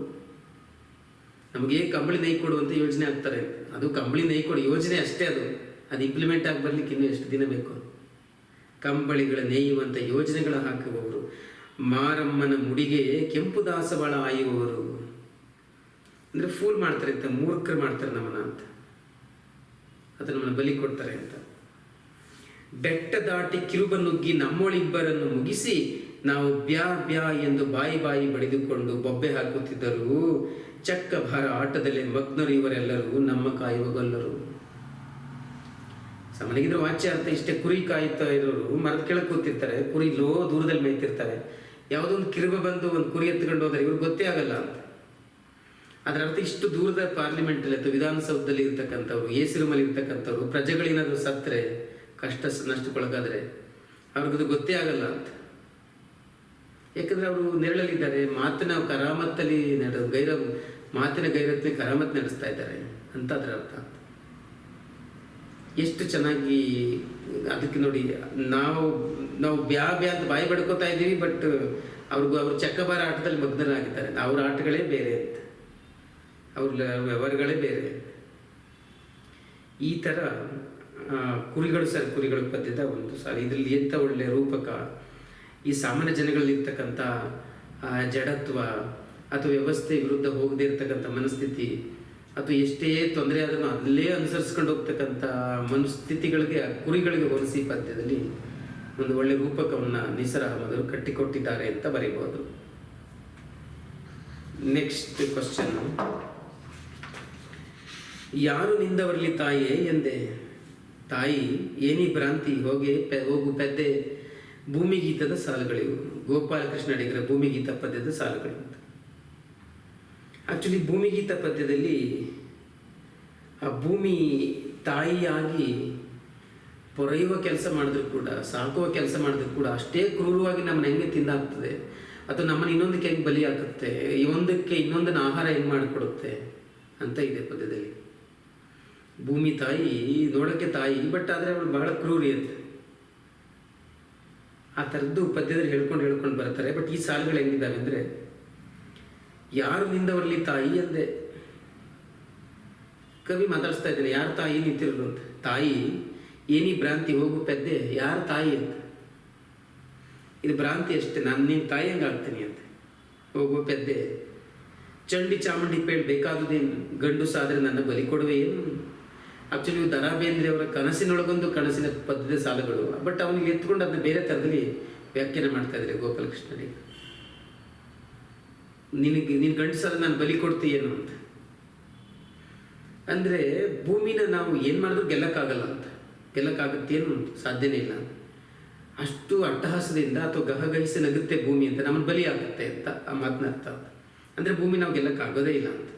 ನಮಗೆ ಕಂಬಳಿ ನೇಯ್ದು ಕೊಡುವಂಥ ಯೋಜನೆ ಹಾಕ್ತಾರೆ. ಅದು ಕಂಬಳಿ ನೇಯ್ದು ಕೊಡೋ ಯೋಜನೆ ಅಷ್ಟೇ, ಅದು ಇಂಪ್ಲಿಮೆಂಟ್ ಆಗಿ ಬರ್ಲಿಕ್ಕೆ ಇನ್ನೂ ಎಷ್ಟು ದಿನ ಬೇಕು. ಕಂಬಳಿಗಳ ನೇಯುವಂಥ ಯೋಜನೆಗಳ ಹಾಕುವವರು, ಮಾರಮ್ಮನ ಮುಡಿಗೆ ಕೆಂಪು ದಾಸವಾಳ ಆಯುವವರು. ಅಂದರೆ ಫೂಲ್ ಮಾಡ್ತಾರೆ ಅಂತ, ಮೂರ್ಖರು ಮಾಡ್ತಾರೆ ನಮ್ಮನ್ನ ಅಂತ, ಅದು ನಮ್ಮನ್ನು ಬಲಿ ಕೊಡ್ತಾರೆ ಅಂತ. ಬೆಟ್ಟ ದಾಟಿ ಕಿರುಬನುಗ್ಗಿ ನಮ್ಮೊಳಿಬ್ಬರನ್ನು ಮುಗಿಸಿ ನಾವು ಬ್ಯಾ ಬ್ಯಾ ಎಂದು ಬಾಯಿ ಬಾಯಿ ಬಡಿದುಕೊಂಡು ಬೊಬ್ಬೆ ಹಾಕುತ್ತಿದ್ದರು. ಚಕ್ಕ ಭಾರ ಆಟದಲ್ಲಿ ಮಗ್ನರು ಇವರೆಲ್ಲರೂ ನಮ್ಮ ಕಾಯುವಗೊಲ್ಲರು. ಸಾಮಾನ್ಯಗಿದ್ರೆ ವಾಚ್ಯ ಅರ್ಥ ಇಷ್ಟೇ. ಕುರಿ ಕಾಯ್ತಾ ಇರೋರು ಮರದ ಕೆಳಗೆ ಕೂತಿರ್ತಾರೆ, ಕುರಿ ಲೋ ದೂರದಲ್ಲಿ ಮೇಯ್ತಿರ್ತವೆ. ಯಾವುದೋ ಒಂದು ಕಿರುಬ ಬಂದು ಒಂದು ಕುರಿ ಎತ್ಕೊಂಡು ಹೋದರೆ ಇವ್ರಿಗೆ ಗೊತ್ತೇ ಆಗಲ್ಲ ಅಂತ. ಅದರ ಅರ್ಥ ಇಷ್ಟು ದೂರದ ಪಾರ್ಲಿಮೆಂಟಲ್ಲಿ ಅಥವಾ ವಿಧಾನಸೌಧದಲ್ಲಿ ಇರ್ತಕ್ಕಂಥವ್ರು, ಎಸಿ ರೂಮಲ್ಲಿ ಇರ್ತಕ್ಕಂಥವ್ರು ಪ್ರಜೆಗಳೇನಾದರೂ ಸತ್ತರೆ, ಕಷ್ಟ ನಷ್ಟಕ್ಕೊಳಗಾದರೆ ಅವ್ರಿಗದು ಗೊತ್ತೇ ಆಗಲ್ಲ ಅಂತ. ಯಾಕಂದರೆ ಅವರು ನೆರಳಲ್ಲಿದ್ದಾರೆ, ಮಾತಿನ ಕರಾಮತ್ತಲ್ಲಿ ಮಾತಿನ ಗೈರತ್ನ ಕರಾಮತ್ ನಡೆಸ್ತಾ ಇದ್ದಾರೆ ಅಂತ ಅದರ ಅರ್ಥ. ಎಷ್ಟು ಚೆನ್ನಾಗಿ ಅದಕ್ಕೆ ನೋಡಿ, ನಾವು ಬ್ಯಾ ಬ್ಯಾ ಅಂತ ಬಾಯಿ ಬಡ್ಕೋತಾ ಇದ್ದೀವಿ, ಬಟ್ ಅವ್ರ ಚಕ್ಕಬಾರ ಆಟದಲ್ಲಿ ಮಗ್ನರಾಗಿದ್ದಾರೆ. ಅವ್ರ ಆಟಗಳೇ ಬೇರೆ ಅಂತ, ಅವ್ರ ವ್ಯವಹಾರಗಳೇ ಬೇರೆ. ಈ ಥರ ಕುರಿಗಳು ಪದ್ಯದ ಒಂದು ಸಾರಿ. ಇದರಲ್ಲಿ ಎಂಥ ಒಳ್ಳೆಯ ರೂಪಕ. ಈ ಸಾಮಾನ್ಯ ಜನಗಳಲ್ಲಿ ಇರ್ತಕ್ಕಂಥ ಜಡತ್ವ ಅಥವಾ ವ್ಯವಸ್ಥೆ ವಿರುದ್ಧ ಹೋಗದೇ ಇರ್ತಕ್ಕಂಥ ಮನಸ್ಥಿತಿ, ಅಥವಾ ಎಷ್ಟೇ ತೊಂದರೆ ಅದನ್ನು ಅಲ್ಲೇ ಅನುಸರಿಸ್ಕೊಂಡು ಹೋಗ್ತಕ್ಕಂಥ ಮನಸ್ಥಿತಿಗಳಿಗೆ ಕುರಿಗಳಿಗೆ ಹೋಲಿಸಿ ಪದ್ಯದಲ್ಲಿ ಒಂದು ಒಳ್ಳೆಯ ರೂಪಕವನ್ನು ನಿಸಾರ್ ಅಹಮದ್ ಕಟ್ಟಿಕೊಟ್ಟಿದ್ದಾರೆ ಅಂತ ಬರೀಬಹುದು. Next question. ಯಾರು ನಿಂದವರಲಿ ತಾಯೇ ಎಂದೆ, ತಾಯಿ ಏನಿ ಭ್ರಾಂತಿ ಹೋಗು ಪೆದ್ದೆ. ಭೂಮಿಗೀತದ ಸಾಲುಗಳಿವು. ಗೋಪಾಲಕೃಷ್ಣ ಅಡಿಗರ ಭೂಮಿಗೀತ ಪದ್ಯದ ಸಾಲುಗಳು. ಆಕ್ಚುಲಿ ಭೂಮಿಗೀತ ಪದ್ಯದಲ್ಲಿ ಆ ಭೂಮಿ ತಾಯಿಯಾಗಿ ಪೊರೆಯುವ ಕೆಲಸ ಮಾಡಿದ್ರು ಕೂಡ, ಸಾಕುವ ಕೆಲಸ ಮಾಡಿದ್ರು ಕೂಡ ಅಷ್ಟೇ ಕ್ರೂರವಾಗಿ ನಮ್ಮನ್ನ ಹೆಂಗೆ ತಿಂದಾಗ್ತದೆ, ಅಥವಾ ನಮ್ಮನ್ನು ಇನ್ನೊಂದಕ್ಕೆ ಹೆಂಗೆ ಬಲಿ ಹಾಕುತ್ತೆ, ಒಂದಕ್ಕೆ ಇನ್ನೊಂದನ್ನು ಆಹಾರ ಹೆಂಗೆ ಮಾಡಿಕೊಡುತ್ತೆ ಅಂತ ಇದೆ ಪದ್ಯದಲ್ಲಿ. ಭೂಮಿ ತಾಯಿ ನೋಡೋಕ್ಕೆ ತಾಯಿ, ಬಟ್ ಆದರೆ ಅವಳು ಬಹಳ ಕ್ರೂರಿ ಅಂತ. ಆ ಥರದ್ದು ಪದ್ಯದಲ್ಲಿ ಹೇಳ್ಕೊಂಡು ಬರ್ತಾರೆ. ಬಟ್ ಈ ಸಾಲುಗಳು ಹೆಂಗಿದ್ದಾವೆ ಅಂದರೆ, ಯಾರು ನಿಂದವರಲಿ ತಾಯಿ ಅಂದೆ. ಕವಿ ಮಾತಾಡಿಸ್ತಾ ಇದ್ದಾನೆ, ಯಾರು ತಾಯಿ ನಿಂತಿರೋದು ಅಂತ. ತಾಯಿ ಏನಿ ಭ್ರಾಂತಿ ಹೋಗು ಪೆದ್ದೆ, ಯಾರು ತಾಯಿ ಅಂತ. ಇದು ಭ್ರಾಂತಿ ಅಷ್ಟೇ, ನಾನು ನಿನ್ನ ತಾಯಿ ಹಂಗೆ ಆಗ್ತೀನಿ ಅಂತ. ಹೋಗು ಪೆದ್ದೆ, ಚಂಡಿ ಚಾಮುಂಡಿ ಪೇಳ್ ಬೇಕಾದುದೇನು, ಗಂಡು ಸಾದರೆ ನನ್ನ ಬಲಿ ಕೊಡುವೆ ಏನು. ಆಕ್ಚುಲಿ ದ ರಾ ಬೇಂದ್ರೆ ಅವರ ಕನಸಿನೊಳಗೊಂದು ಕನಸಿನ ಪದ್ಯದ ಸಾಲುಗಳು. ಬಟ್ ಅವನಿಗೆ ಎತ್ಕೊಂಡು ಅದನ್ನ ಬೇರೆ ಥರದಲ್ಲಿ ವ್ಯಾಖ್ಯಾನ ಮಾಡ್ತಾ ಇದ್ದಾರೆ ಗೋಪಾಲಕೃಷ್ಣನಿಗೆ. ನೀನು ಗಂಡು ಸಾಲ ನಾನು ಬಲಿ ಕೊಡ್ತೀಯೇನು ಅಂತ. ಅಂದರೆ ಭೂಮಿನ ನಾವು ಏನು ಮಾಡಿದ್ರು ಗೆಲ್ಲಕ್ಕಾಗಲ್ಲ ಅಂತ. ಗೆಲ್ಲಕ್ಕಾಗತ್ತೇನು, ಸಾಧ್ಯನೇ ಇಲ್ಲ. ಅಷ್ಟು ಅಟ್ಟಹಾಸದಿಂದ ಅಥವಾ ಗಹಗಹಿಸಿ ನಗುತ್ತೆ ಭೂಮಿ ಅಂತ, ನಮ್ಮನ್ನು ಬಲಿ ಆಗುತ್ತೆ ಅಂತ ಆ ಮಾತನ್ನ ಅರ್ಥ. ಅಂದರೆ ಭೂಮಿ ನಾವು ಗೆಲ್ಲಕ್ಕಾಗೋದೇ ಇಲ್ಲ ಅಂತ.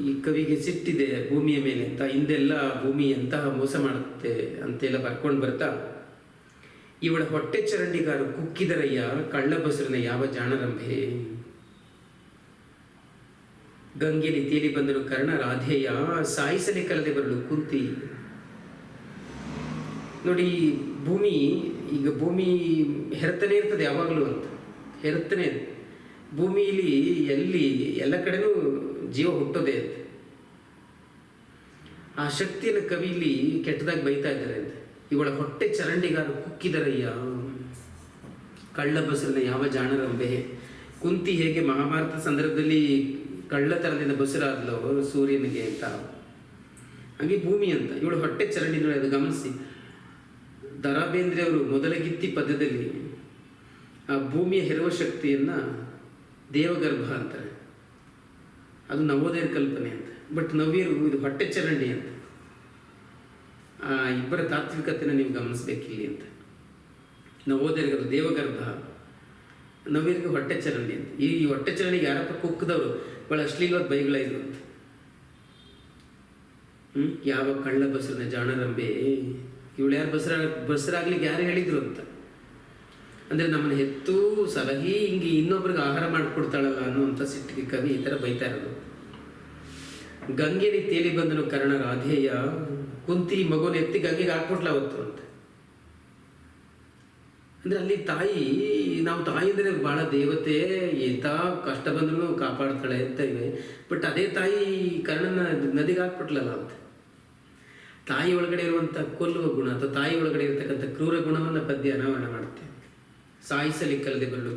ಈ ಕವಿಗೆ ಸಿಟ್ಟಿದೆ ಭೂಮಿಯ ಮೇಲೆ ಅಂತ. ಹಿಂದೆಲ್ಲ ಭೂಮಿ ಎಂತಹ ಮೋಸ ಮಾಡುತ್ತೆ ಅಂತೆಲ್ಲ ಬರ್ಕೊಂಡು ಬರ್ತಾ, ಇವಳ ಹೊಟ್ಟೆ ಚರಂಡಿಗಾರು ಕುಕ್ಕಿದರಯ್ಯ ಕಳ್ಳ ಬಸರಿನ ಯಾವ ಜಾಣರಂಭೆ. ಗಂಗೆಲಿ ತೇಲಿ ಬಂದರು ಕರ್ಣ ರಾಧೇಯ ಸಾಯಿಸಲಿ ಕಲದೆ ಬರಲು ಕುಂತಿ. ನೋಡಿ, ಭೂಮಿ ಈಗ ಭೂಮಿ ಹೆರ್ತನೇ ಇರ್ತದೆ ಯಾವಾಗಲೂ ಅಂತ. ಹೆರ್ತನೇ ಭೂಮಿಯಲ್ಲಿ ಎಲ್ಲಿ ಎಲ್ಲ ಕಡೆನೂ ಜೀವ ಹುಟ್ಟೋದೇ ಅಂತ. ಆ ಶಕ್ತಿಯನ್ನು ಕವಿಲಿ ಕೆಟ್ಟದಾಗಿ ಬೈತಾ ಇದ್ದಾರೆ ಅಂತ. ಇವಳ ಹೊಟ್ಟೆ ಚರಂಡಿಗಾರು ಕುಕ್ಕಿದರಯ್ಯ ಕಳ್ಳ ಬಸರಿನ ಯಾವ ಜಾಣರಂಬೆ. ಕುಂತಿ ಹೇಗೆ ಮಹಾಭಾರತ ಸಂದರ್ಭದಲ್ಲಿ ಕಳ್ಳತನದಿಂದ ಬಸರಾದ್ಲು ಸೂರ್ಯನಿಗೆ ಅಂತ, ಹಾಗೆ ಭೂಮಿ ಅಂತ ಇವಳು ಹೊಟ್ಟೆ ಚರಂಡಿಗಳು. ಅದು ಗಮನಿಸಿ, ದ.ರಾ ಬೇಂದ್ರೆ ಅವರು ಮೊದಲ ಗಿತ್ತಿ ಪದ್ಯದಲ್ಲಿ ಆ ಭೂಮಿಯ ಹೆರುವ ಶಕ್ತಿಯನ್ನು ದೇವಗರ್ಭ ಅಂತಾರೆ. ಅದು ನವೋದಯರ ಕಲ್ಪನೆ ಅಂತ. ಬಟ್ ನವ್ಯರು ಇದು ಹೊಟ್ಟೆ ಚರಂಡಿ ಅಂತ. ಆ ಇಬ್ಬರ ತಾತ್ವಿಕತೆನ ನೀವು ಗಮನಿಸ್ಬೇಕಿಲ್ಲಿ ಅಂತ. ನವೋದಯರಿಗೆ ಅದು ದೇವಗರ್ಭ, ನವ್ಯರಿಗೆ ಹೊಟ್ಟೆ ಚರಂಡಿ ಅಂತ. ಈ ಹೊಟ್ಟೆ ಚರಂಡಿಗೆ ಯಾರಪ್ಪ ಕುಕ್ಕದವರು ಭಾಳ ಅಶ್ಲೀಲವಾದ ಬೈಗಳಿದ್ರು ಅಂತ. ಯಾವ ಕಳ್ಳ ಬಸರನ ಜಾಣರಂಬೆ, ಇವಳು ಯಾರು ಬಸರಾಗ್ಲಿಕ್ಕೆ ಯಾರು ಹೇಳಿದ್ರು ಅಂತ. ಅಂದರೆ ನಮ್ಮನ್ನು ಹೆತ್ತು ಸಲಹಿ ಹಿಂಗೆ ಇನ್ನೊಬ್ರಿಗೆ ಆಹಾರ ಮಾಡಿಕೊಡ್ತಾಳಲ್ಲ ಅನ್ನುವಂಥ ಸಿಟ್ಟಿಗೆ ಕವಿ ಈ ಥರ ಬೈತಾ ಇರೋದು. ಗಂಗೆಗೆ ತೇಲಿ ಬಂದನು ಕರ್ಣ ರಾಧೇಯ, ಕುಂತಿ ಮಗುನ ಎತ್ತಿ ಗಂಗೆಗೆ ಹಾಕ್ಬಿಟ್ಲ ಅವತ್ತು ಅಂತ. ಅಂದರೆ ಅಲ್ಲಿ ತಾಯಿ, ನಾವು ತಾಯಿ ಅಂದರೆ ಭಾಳ ದೇವತೆ, ಎಂಥ ಕಷ್ಟ ಬಂದ್ರೂ ಕಾಪಾಡ್ತಾಳೆ ಅಂತ ಇವೆ. ಬಟ್ ಅದೇ ತಾಯಿ ಕರ್ಣನ ನದಿಗೆ ಹಾಕ್ಬಿಟ್ಲಲ್ಲ ಅಂತ. ತಾಯಿ ಒಳಗಡೆ ಇರುವಂಥ ಕೊಲ್ಲುವ ಗುಣ ಅಥವಾ ತಾಯಿ ಒಳಗಡೆ ಇರತಕ್ಕಂಥ ಕ್ರೂರ ಗುಣವನ್ನು ಪದ್ಯ ಅನಾವರಣ ಮಾಡುತ್ತೆ. ಸಾಯಿಸಲಿಕ್ಕಲ್ಲದೆ ಬರಲು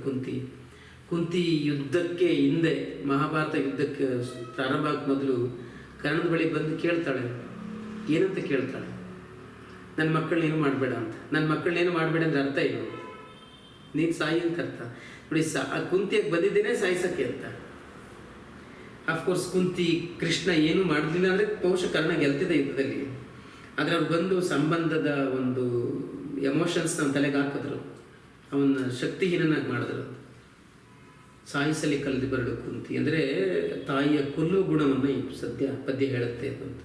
ಕುಂತಿ ಯುದ್ಧಕ್ಕೆ ಹಿಂದೆ, ಮಹಾಭಾರತ ಯುದ್ಧಕ್ಕೆ ಪ್ರಾರಂಭ ಆಗ ಮೊದಲು ಕರ್ಣನ ಬಳಿ ಬಂದು ಕೇಳ್ತಾಳೆ. ಏನಂತ ಕೇಳ್ತಾಳೆ? ನನ್ನ ಮಕ್ಕಳನ್ನೇನು ಮಾಡಬೇಡ ಅಂತ. ನನ್ನ ಮಕ್ಕಳನ್ನೇನು ಮಾಡಬೇಡ ಅಂದ್ರೆ ಅರ್ಥ ಏನು? ನೀನು ಸಾಯಿ ಅಂತ ಅರ್ಥ. ನೋಡಿ, ಕುಂತಿಯಾಗಿ ಬಂದಿದ್ದೇನೆ ಸಾಯಿಸಕ್ಕೆ ಅಂತ. ಅಫ್ಕೋರ್ಸ್ ಕುಂತಿ ಕೃಷ್ಣ ಏನು ಮಾಡಲಿಲ್ಲ ಅಂದರೆ ಬಹುಶಃ ಕರ್ಣ ಗೆಲ್ತಿದ್ದ ಯುದ್ಧದಲ್ಲಿ. ಆದರೆ ಅವ್ರು ಬಂದು ಸಂಬಂಧದ ಒಂದು ಎಮೋಷನ್ಸ್ ನಮ್ಮ ತಲೆಗೆ ಹಾಕಿದ್ರು, ಅವನ್ನ ಶಕ್ತಿಹೀನನಾಗಿ ಮಾಡಿದ್ರು. ಸಾಯಿಸಲಿ ಕಲ್ದು ಬರಡು ಕುಂತಿ ಅಂದರೆ ತಾಯಿಯ ಕೊಲ್ಲುವ ಗುಣವನ್ನು ಈ ಪದ್ಯ ಹೇಳುತ್ತೆ ಅಂತ.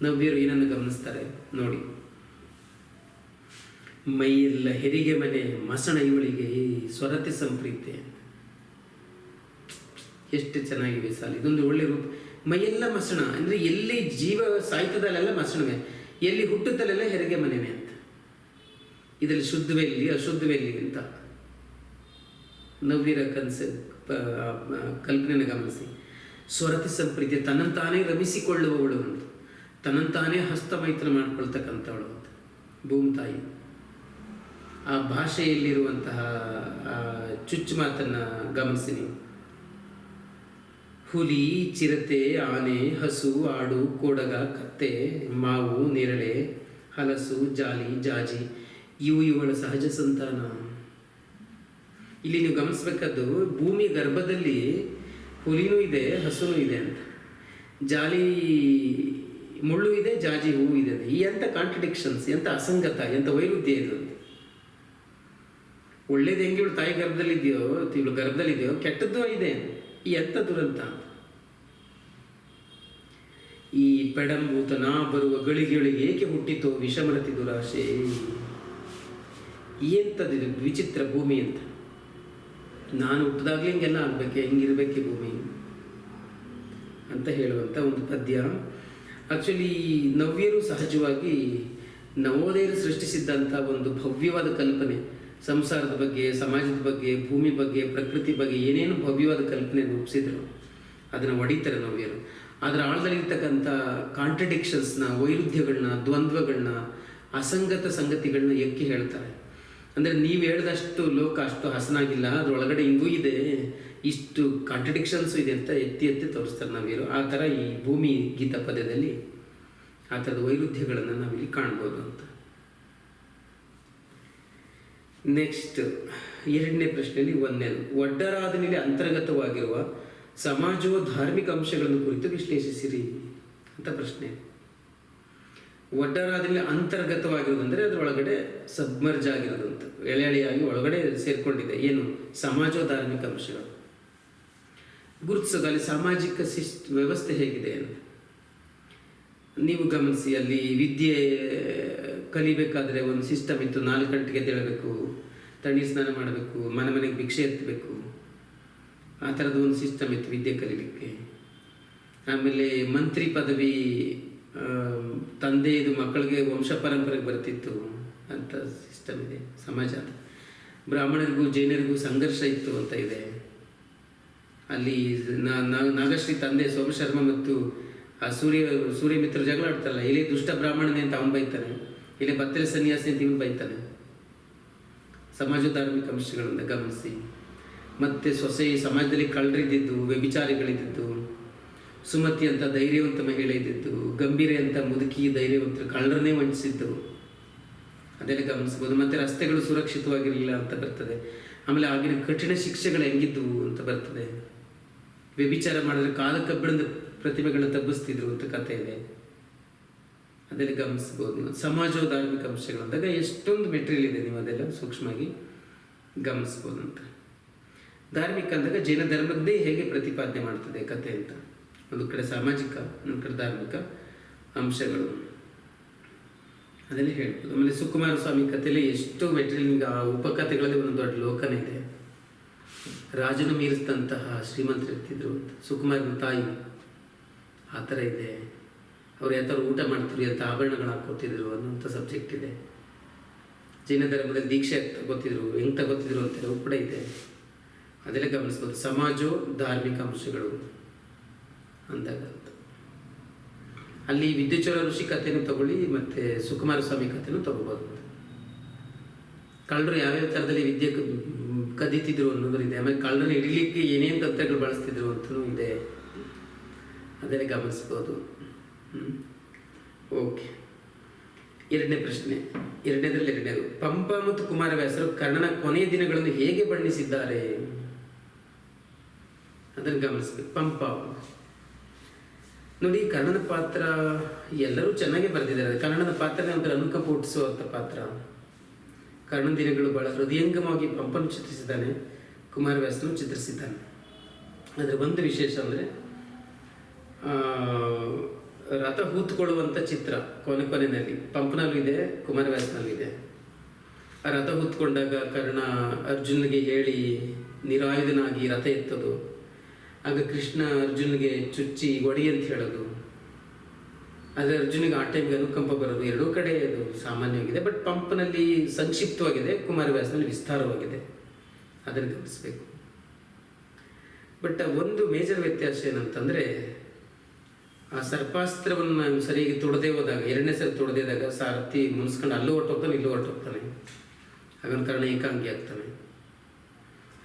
ನವ್ಯರು ಏನನ್ನು ಗಮನಿಸ್ತಾರೆ ನೋಡಿ. ಮೈಯೆಲ್ಲ ಹೆರಿಗೆ ಮನೆ ಮಸಣ ಇವಳಿಗೆ ಸ್ವರತಿ ಸಂಪ್ರೀತೆ. ಎಷ್ಟು ಚೆನ್ನಾಗಿವೆ ಸಾಲ. ಇದೊಂದು ಒಳ್ಳೆ ರೂಪ. ಮೈಯೆಲ್ಲ ಮಸಣ ಅಂದರೆ ಎಲ್ಲಿ ಜೀವ ಸಾಯ್ತದಲ್ಲೆಲ್ಲ ಮಸಣವೇ, ಎಲ್ಲಿ ಹುಟ್ಟುತ್ತಲ್ಲೆಲ್ಲ ಹೆರಿಗೆ ಮನೆನೇ ಅಂತ. ಇದರಲ್ಲಿ ಶುದ್ಧವೆಲ್ಲಿ ಅಶುದ್ಧವೆಲ್ಲಿ ಅಂತ ನವ್ಯರ ಕಲ್ಪನೆಯನ್ನು ಗಮನಿಸಿ. ಸ್ವರತಿ ಸಂಪ್ರೀತಿ, ತನ್ನಂತಾನೇ ರಮಿಸಿಕೊಳ್ಳುವವಳು ಅಂತ, ತನ್ನಂತಾನೇ ಹಸ್ತಮೈತ್ರ ಮಾಡಿಕೊಳ್ತಕ್ಕಂಥವಳು ಅಂತ ಭೂಮಿ ತಾಯಿ. ಆ ಭಾಷೆಯಲ್ಲಿರುವಂತಹ ಚುಚ್ಚು ಮಾತನ್ನು ಗಮನಿಸಿ ನೀವು. ಹುಲಿ, ಚಿರತೆ, ಆನೆ, ಹಸು, ಆಡು, ಕೋಡಗ, ಕತ್ತೆ, ಮಾವು, ನೇರಳೆ, ಹಲಸು, ಜಾಲಿ, ಜಾಜಿ ಇವು ಇವಳ ಸಹಜ ಸಂತಾನ. ಇಲ್ಲಿ ನೀವು ಗಮನಿಸ್ಬೇಕಾದ್ದು, ಭೂಮಿಯ ಗರ್ಭದಲ್ಲಿ ಹುಲಿನೂ ಇದೆ, ಹಸುನೂ ಇದೆ ಅಂತ. ಜಾಲಿ ಮುಳ್ಳು ಇದೆ, ಜಾಜಿ ಹೂವು ಇದೆ. ಈ ಎಂಥ ಕಾಂಟ್ರಡಿಕ್ಷನ್ಸ್, ಎಂಥ ಅಸಂಗತ, ಎಂಥ ವೈರುಧ್ಯ ಇದು. ಒಳ್ಳೇದು ಹೆಂಗೆ ಇವಳು ತಾಯಿ ಗರ್ಭದಲ್ಲಿದೆಯೋ, ಇವಳು ಗರ್ಭದಲ್ಲಿದೆಯೋ, ಕೆಟ್ಟದ್ದು ಇದೆ. ಈ ಎಂಥ ದುರಂತ. ಈ ಪೆಡಂಬೂತನ ಬರುವ ಗಳಿಗೆಗಳಿಗೆ ಏಕೆ ಹುಟ್ಟಿತೋ ವಿಷಮರತಿ ದುರಾಶೆ. ಎಂಥದ್ದು ವಿಚಿತ್ರ ಭೂಮಿ ಅಂತ. ನಾನು ಹುಟ್ಟಿದಾಗಲೇ ಹಿಂಗೆಲ್ಲ ಆಗಬೇಕೆ, ಹಿಂಗಿರ್ಬೇಕೆ ಭೂಮಿ ಅಂತ ಹೇಳುವಂಥ ಒಂದು ಪದ್ಯ. ಆ್ಯಕ್ಚುಲಿ ನವ್ಯರು ಸಹಜವಾಗಿ ನವೋದಯರು ಸೃಷ್ಟಿಸಿದ್ದಂಥ ಒಂದು ಭವ್ಯವಾದ ಕಲ್ಪನೆ, ಸಂಸಾರದ ಬಗ್ಗೆ, ಸಮಾಜದ ಬಗ್ಗೆ, ಭೂಮಿ ಬಗ್ಗೆ, ಪ್ರಕೃತಿ ಬಗ್ಗೆ ಏನೇನು ಭವ್ಯವಾದ ಕಲ್ಪನೆ ರೂಪಿಸಿದ್ರು ಅದನ್ನು ಒಡಿತಾರೆ ನವ್ಯರು. ಅದರ ಆಳದಲ್ಲಿರ್ತಕ್ಕಂಥ ಕಾಂಟ್ರಡಿಕ್ಷನ್ಸ್ನ, ವೈರುಧ್ಯಗಳನ್ನ, ದ್ವಂದ್ವಗಳನ್ನ, ಅಸಂಗತ ಸಂಗತಿಗಳನ್ನ ಎಕ್ಕಿ ಹೇಳ್ತಾರೆ. ಅಂದರೆ ನೀವು ಹೇಳಿದಷ್ಟು ಲೋಕ ಅಷ್ಟು ಹಸನಾಗಿಲ್ಲ, ಅದರೊಳಗಡೆ ಹಿಂಗೂ ಇದೆ, ಇಷ್ಟು ಕಾಂಟ್ರಡಿಕ್ಷನ್ಸು ಇದೆ ಅಂತ ಎತ್ತಿ ಎತ್ತಿ ತೋರಿಸ್ತಾರೆ ನವ್ಯರು. ಆ ಥರ ಈ ಭೂಮಿ ಗೀತ ಪದ್ಯದಲ್ಲಿ ಆ ಥರದ ವೈರುಧ್ಯಗಳನ್ನು ನಾವಿಲ್ಲಿ ಕಾಣ್ಬೋದು ಅಂತ. ನೆಕ್ಸ್ಟ್ ಎರಡನೇ ಪ್ರಶ್ನೆಯಲ್ಲಿ ಒಂದನೇದು, ಒಡ್ಡರಾದನಲ್ಲಿ ಅಂತರ್ಗತವಾಗಿರುವ ಸಮಾಜವು ಧಾರ್ಮಿಕ ಅಂಶಗಳನ್ನು ಕುರಿತು ವಿಶ್ಲೇಷಿಸಿರಿ ಅಂತ ಪ್ರಶ್ನೆ. ಒಡ್ಡರಾದಲ್ಲಿ ಅಂತರ್ಗತವಾಗಿರೋದಂದರೆ ಅದರೊಳಗಡೆ ಸಬ್ಮರ್ಜ್ ಆಗಿರೋದು ಅಂತ, ಎಳೆ ಎಳೆಯಾಗಿ ಒಳಗಡೆ ಸೇರಿಕೊಂಡಿದೆ. ಏನು? ಸಮಾಜೋ ಧಾರ್ಮಿಕ ಅಂಶಗಳು ಗುರುತಿಸೋದು. ಅಲ್ಲಿ ಸಾಮಾಜಿಕ ವ್ಯವಸ್ಥೆ ಹೇಗಿದೆ ಅಂತ ನೀವು ಗಮನಿಸಿ. ಅಲ್ಲಿ ವಿದ್ಯೆ ಕಲಿಬೇಕಾದ್ರೆ ಒಂದು ಸಿಸ್ಟಮ್ ಇತ್ತು. 4 ಗಂಟೆಗೆ ಎದ್ದೇಳಬೇಕು, ತಣ್ಣೀರು ಸ್ನಾನ ಮಾಡಬೇಕು, ಮನೆಗೆ ಭಿಕ್ಷೆ ಎತ್ತಬೇಕು, ಆ ಥರದ ಒಂದು ಸಿಸ್ಟಮ್ ಇತ್ತು ವಿದ್ಯೆ ಕಲಿಲಿಕ್ಕೆ. ಆಮೇಲೆ ಮಂತ್ರಿ ಪದವಿ ತಂದೆಯದು ಮಕ್ಕಳಿಗೆ ವಂಶ ಪರಂಪರೆಗೆ ಬರ್ತಿತ್ತು ಅಂತ ಸಿಸ್ಟಮ್ ಇದೆ ಸಮಾಜ. ಬ್ರಾಹ್ಮಣರಿಗೂ ಜೈನರಿಗೂ ಸಂಘರ್ಷ ಇತ್ತು ಅಂತ ಇದೆ. ಅಲ್ಲಿ ನಾಗಶ್ರೀ ತಂದೆ ಸೋಮಶರ್ಮ ಮತ್ತು ಆ ಸೂರ್ಯಮಿತ್ರ ಜಗಳ ಆಡ್ತಾರಲ್ಲ, ಇಲ್ಲಿ ದುಷ್ಟ ಬ್ರಾಹ್ಮಣನೇ ಅಂತ ಅವನು ಬೈತಾನೆ, ಇಲ್ಲಿ ಬತ್ತಲೆ ಸನ್ಯಾಸಿ ಅಂತ ಇವನು ಬೈತಾನೆ. ಸಮಾಜ ಧಾರ್ಮಿಕ ಅಂಶಗಳನ್ನು ಗಮನಿಸಿ. ಮತ್ತು ಸೊಸೆ ಸಮಾಜದಲ್ಲಿ ಕಳ್ಳರಿದ್ದಿದ್ದು, ವ್ಯಭಿಚಾರಿಗಳಿದ್ದಿದ್ದು, ಸುಮತಿ ಅಂತ ಧೈರ್ಯವಂತ ಮಹಿಳೆ ಇದ್ದಿದ್ದು, ಗಂಭೀರೆ ಅಂತ ಮುದುಕಿ ಧೈರ್ಯವಂತರು ಕಳ್ಳರನ್ನೇ ವಂಚಿಸಿದ್ದು, ಅದೆಲ್ಲ ಗಮನಿಸ್ಬೋದು. ಮತ್ತು ರಸ್ತೆಗಳು ಸುರಕ್ಷಿತವಾಗಿರಲಿಲ್ಲ ಅಂತ ಬರ್ತದೆ. ಆಮೇಲೆ ಆಗಿನ ಕಠಿಣ ಶಿಕ್ಷೆಗಳು ಹೆಂಗಿದ್ದವು ಅಂತ ಬರ್ತದೆ. ವ್ಯಭಿಚಾರ ಮಾಡಿದ್ರೆ ಕಾಲ ಕಬ್ಬಿಣದ ಪ್ರತಿಮೆಗಳನ್ನ ತಬ್ಬಿಸ್ತಿದ್ರು ಅಂತ ಕಥೆ ಇದೆ, ಅದೆಲ್ಲ ಗಮನಿಸ್ಬೋದು. ಸಮಾಜವು ಧಾರ್ಮಿಕ ಅಂಶಗಳು ಅಂದಾಗ ಎಷ್ಟೊಂದು ಮೆಟೀರಿಯಲ್ ಇದೆ, ನೀವು ಅದೆಲ್ಲ ಸೂಕ್ಷ್ಮವಾಗಿ ಗಮನಿಸ್ಬೋದು ಅಂತ. ಧಾರ್ಮಿಕ ಅಂದಾಗ ಜೈನ ಧರ್ಮದ್ದೇ ಹೇಗೆ ಪ್ರತಿಪಾದನೆ ಮಾಡ್ತದೆ ಕಥೆ ಅಂತ, ಒಂದು ಕಡೆ ಸಾಮಾಜಿಕ, ಒಂದು ಕಡೆ ಧಾರ್ಮಿಕ ಅಂಶಗಳು, ಅದನ್ನೇ ಹೇಳ್ಬೋದು. ಆಮೇಲೆ ಸುಕುಮಾರ ಸ್ವಾಮಿ ಕಥೆಯಲ್ಲಿ ಎಷ್ಟು ಮೆಟೀರಿಯಲ್, ಆ ಉಪಕಥೆಗಳಲ್ಲಿ ಒಂದು ದೊಡ್ಡ ಲೋಕನೇ ಇದೆ. ರಾಜನು ಮೀರಿಸಿದಂತಹ ಶ್ರೀಮಂತರು ಇರ್ತಿದ್ರು ಅಂತ, ಸುಕುಮಾರನ ತಾಯಿ ಆ ಥರ ಇದೆ. ಅವ್ರು ಯಾವ ಥರ ಊಟ ಮಾಡ್ತಿದ್ರು, ಅಂತ ಆಭರಣಗಳು ಹಾಕೋತಿದ್ರು ಅನ್ನೋಂಥ ಸಬ್ಜೆಕ್ಟ್ ಇದೆ. ಜೈನ ಧರ್ಮದಲ್ಲಿ ದೀಕ್ಷೆ ತಗೋತಿದ್ರು, ಹೆಂಗೆ ತಗೋತಿದ್ರು ಅಂತೆಲ್ಲ ಕೂಡ ಇದೆ, ಅದೆಲ್ಲ ಗಮನಿಸ್ಬೋದು. ಸಮಾಜ ಧಾರ್ಮಿಕ ಅಂಶಗಳು ಅಂದಾಗ ಅಲ್ಲಿ ವಿದ್ಯುಚ್ಛರ ಋಷಿ ಕಥೆನೂ ತಗೊಳ್ಳಿ, ಮತ್ತು ಸುಕುಮಾರ ಸ್ವಾಮಿ ಕಥೆನೂ ತಗೋಬೋದು. ಕಳ್ಳರು ಯಾವ್ಯಾವ ಥರದಲ್ಲಿ ವಿದ್ಯೆ ಕದೀತಿದ್ರು ಅನ್ನೋದ್ರಿದೆ. ಆಮೇಲೆ ಕಳ್ಳರನ್ನ ಹಿಡಿಲಿಕ್ಕೆ ಏನೇನು ತಂತ್ರಗಳು ಬಳಸ್ತಿದ್ರು ಅಂತಲೂ ಇದೆ, ಅದನ್ನೇ ಗಮನಿಸ್ಬೋದು. ಓಕೆ, ಎರಡನೇ ಪ್ರಶ್ನೆ, ಎರಡನೇದು, ಪಂಪ ಮತ್ತು ಕುಮಾರವ್ಯಾಸರು ಕರ್ಣನ ಕೊನೆಯ ದಿನಗಳನ್ನು ಹೇಗೆ ಬಣ್ಣಿಸಿದ್ದಾರೆ ಅದನ್ನು ಗಮನಿಸ್ಬೇಕು. ಪಂಪ ನೋಡಿ, ಕರ್ಣನ ಪಾತ್ರ ಎಲ್ಲರೂ ಚೆನ್ನಾಗೇ ಬರೆದಿದ್ದಾರೆ. ಕರ್ಣನ ಪಾತ್ರನೇ ಒಂಥರ ಅನುಕಂಪ ಹುಟ್ಟಿಸುವಂಥ ಪಾತ್ರ. ಕರ್ಣನ ದಿನಗಳು ಬಹಳ ಹೃದಯಂಗಮವಾಗಿ ಪಂಪನು ಚಿತ್ರಿಸಿದ್ದಾನೆ, ಕುಮಾರವ್ಯಾಸನು ಚಿತ್ರಿಸಿದ್ದಾನೆ. ಅದರ ಒಂದು ವಿಶೇಷ ಅಂದರೆ ರಥ ಹೂತ್ಕೊಳ್ಳುವಂಥ ಚಿತ್ರ ಕೊನೆಯಲ್ಲಿ ಪಂಪನಲ್ಲೂ ಇದೆ, ಕುಮಾರವ್ಯಾಸನಲ್ಲೂ ಇದೆ. ಆ ರಥ ಹೂತ್ಕೊಂಡಾಗ ಕರ್ಣ ಅರ್ಜುನ್ಗೆ ಹೇಳಿ ನಿರಾಯುಧನಾಗಿ ರಥ ಎತ್ತೋದು, ಆಗ ಕೃಷ್ಣ ಅರ್ಜುನ್ಗೆ ಚುಚ್ಚಿ ಒಡಿ ಅಂತ ಹೇಳೋದು, ಆದರೆ ಅರ್ಜುನಿಗೆ ಆ ಟೈಮ್ಗೆ ಅನುಕಂಪ ಬರೋದು, ಎರಡೂ ಕಡೆ ಅದು ಸಾಮಾನ್ಯವಾಗಿದೆ. ಬಟ್ ಪಂಪನಲ್ಲಿ ಸಂಕ್ಷಿಪ್ತವಾಗಿದೆ, ಕುಮಾರವ್ಯಾಸನಲ್ಲಿ ವಿಸ್ತಾರವಾಗಿದೆ, ಅದನ್ನು ಗಮನಿಸಬೇಕು. ಬಟ್ ಒಂದು ಮೇಜರ್ ವ್ಯತ್ಯಾಸ ಏನಂತಂದರೆ, ಆ ಸರ್ಪಾಸ್ತ್ರವನ್ನು ಸರಿಯಾಗಿ ತೊಡದೇ ಹೋದಾಗ, ಎರಡನೇ ಸರಿ ತೊಡದೇ ಹೋದಾಗ ಸಾರಥಿ ಮುನ್ಸ್ಕೊಂಡು ಅಲ್ಲೂ ಹೊರಟೋಗ್ತಾನೆ, ಇಲ್ಲೂ ಹೊರಟೋಗ್ತಾನೆ, ಹಾಗಂತ ಕಾರಣ ಏಕಾಂಗಿ ಆಗ್ತಾನೆ.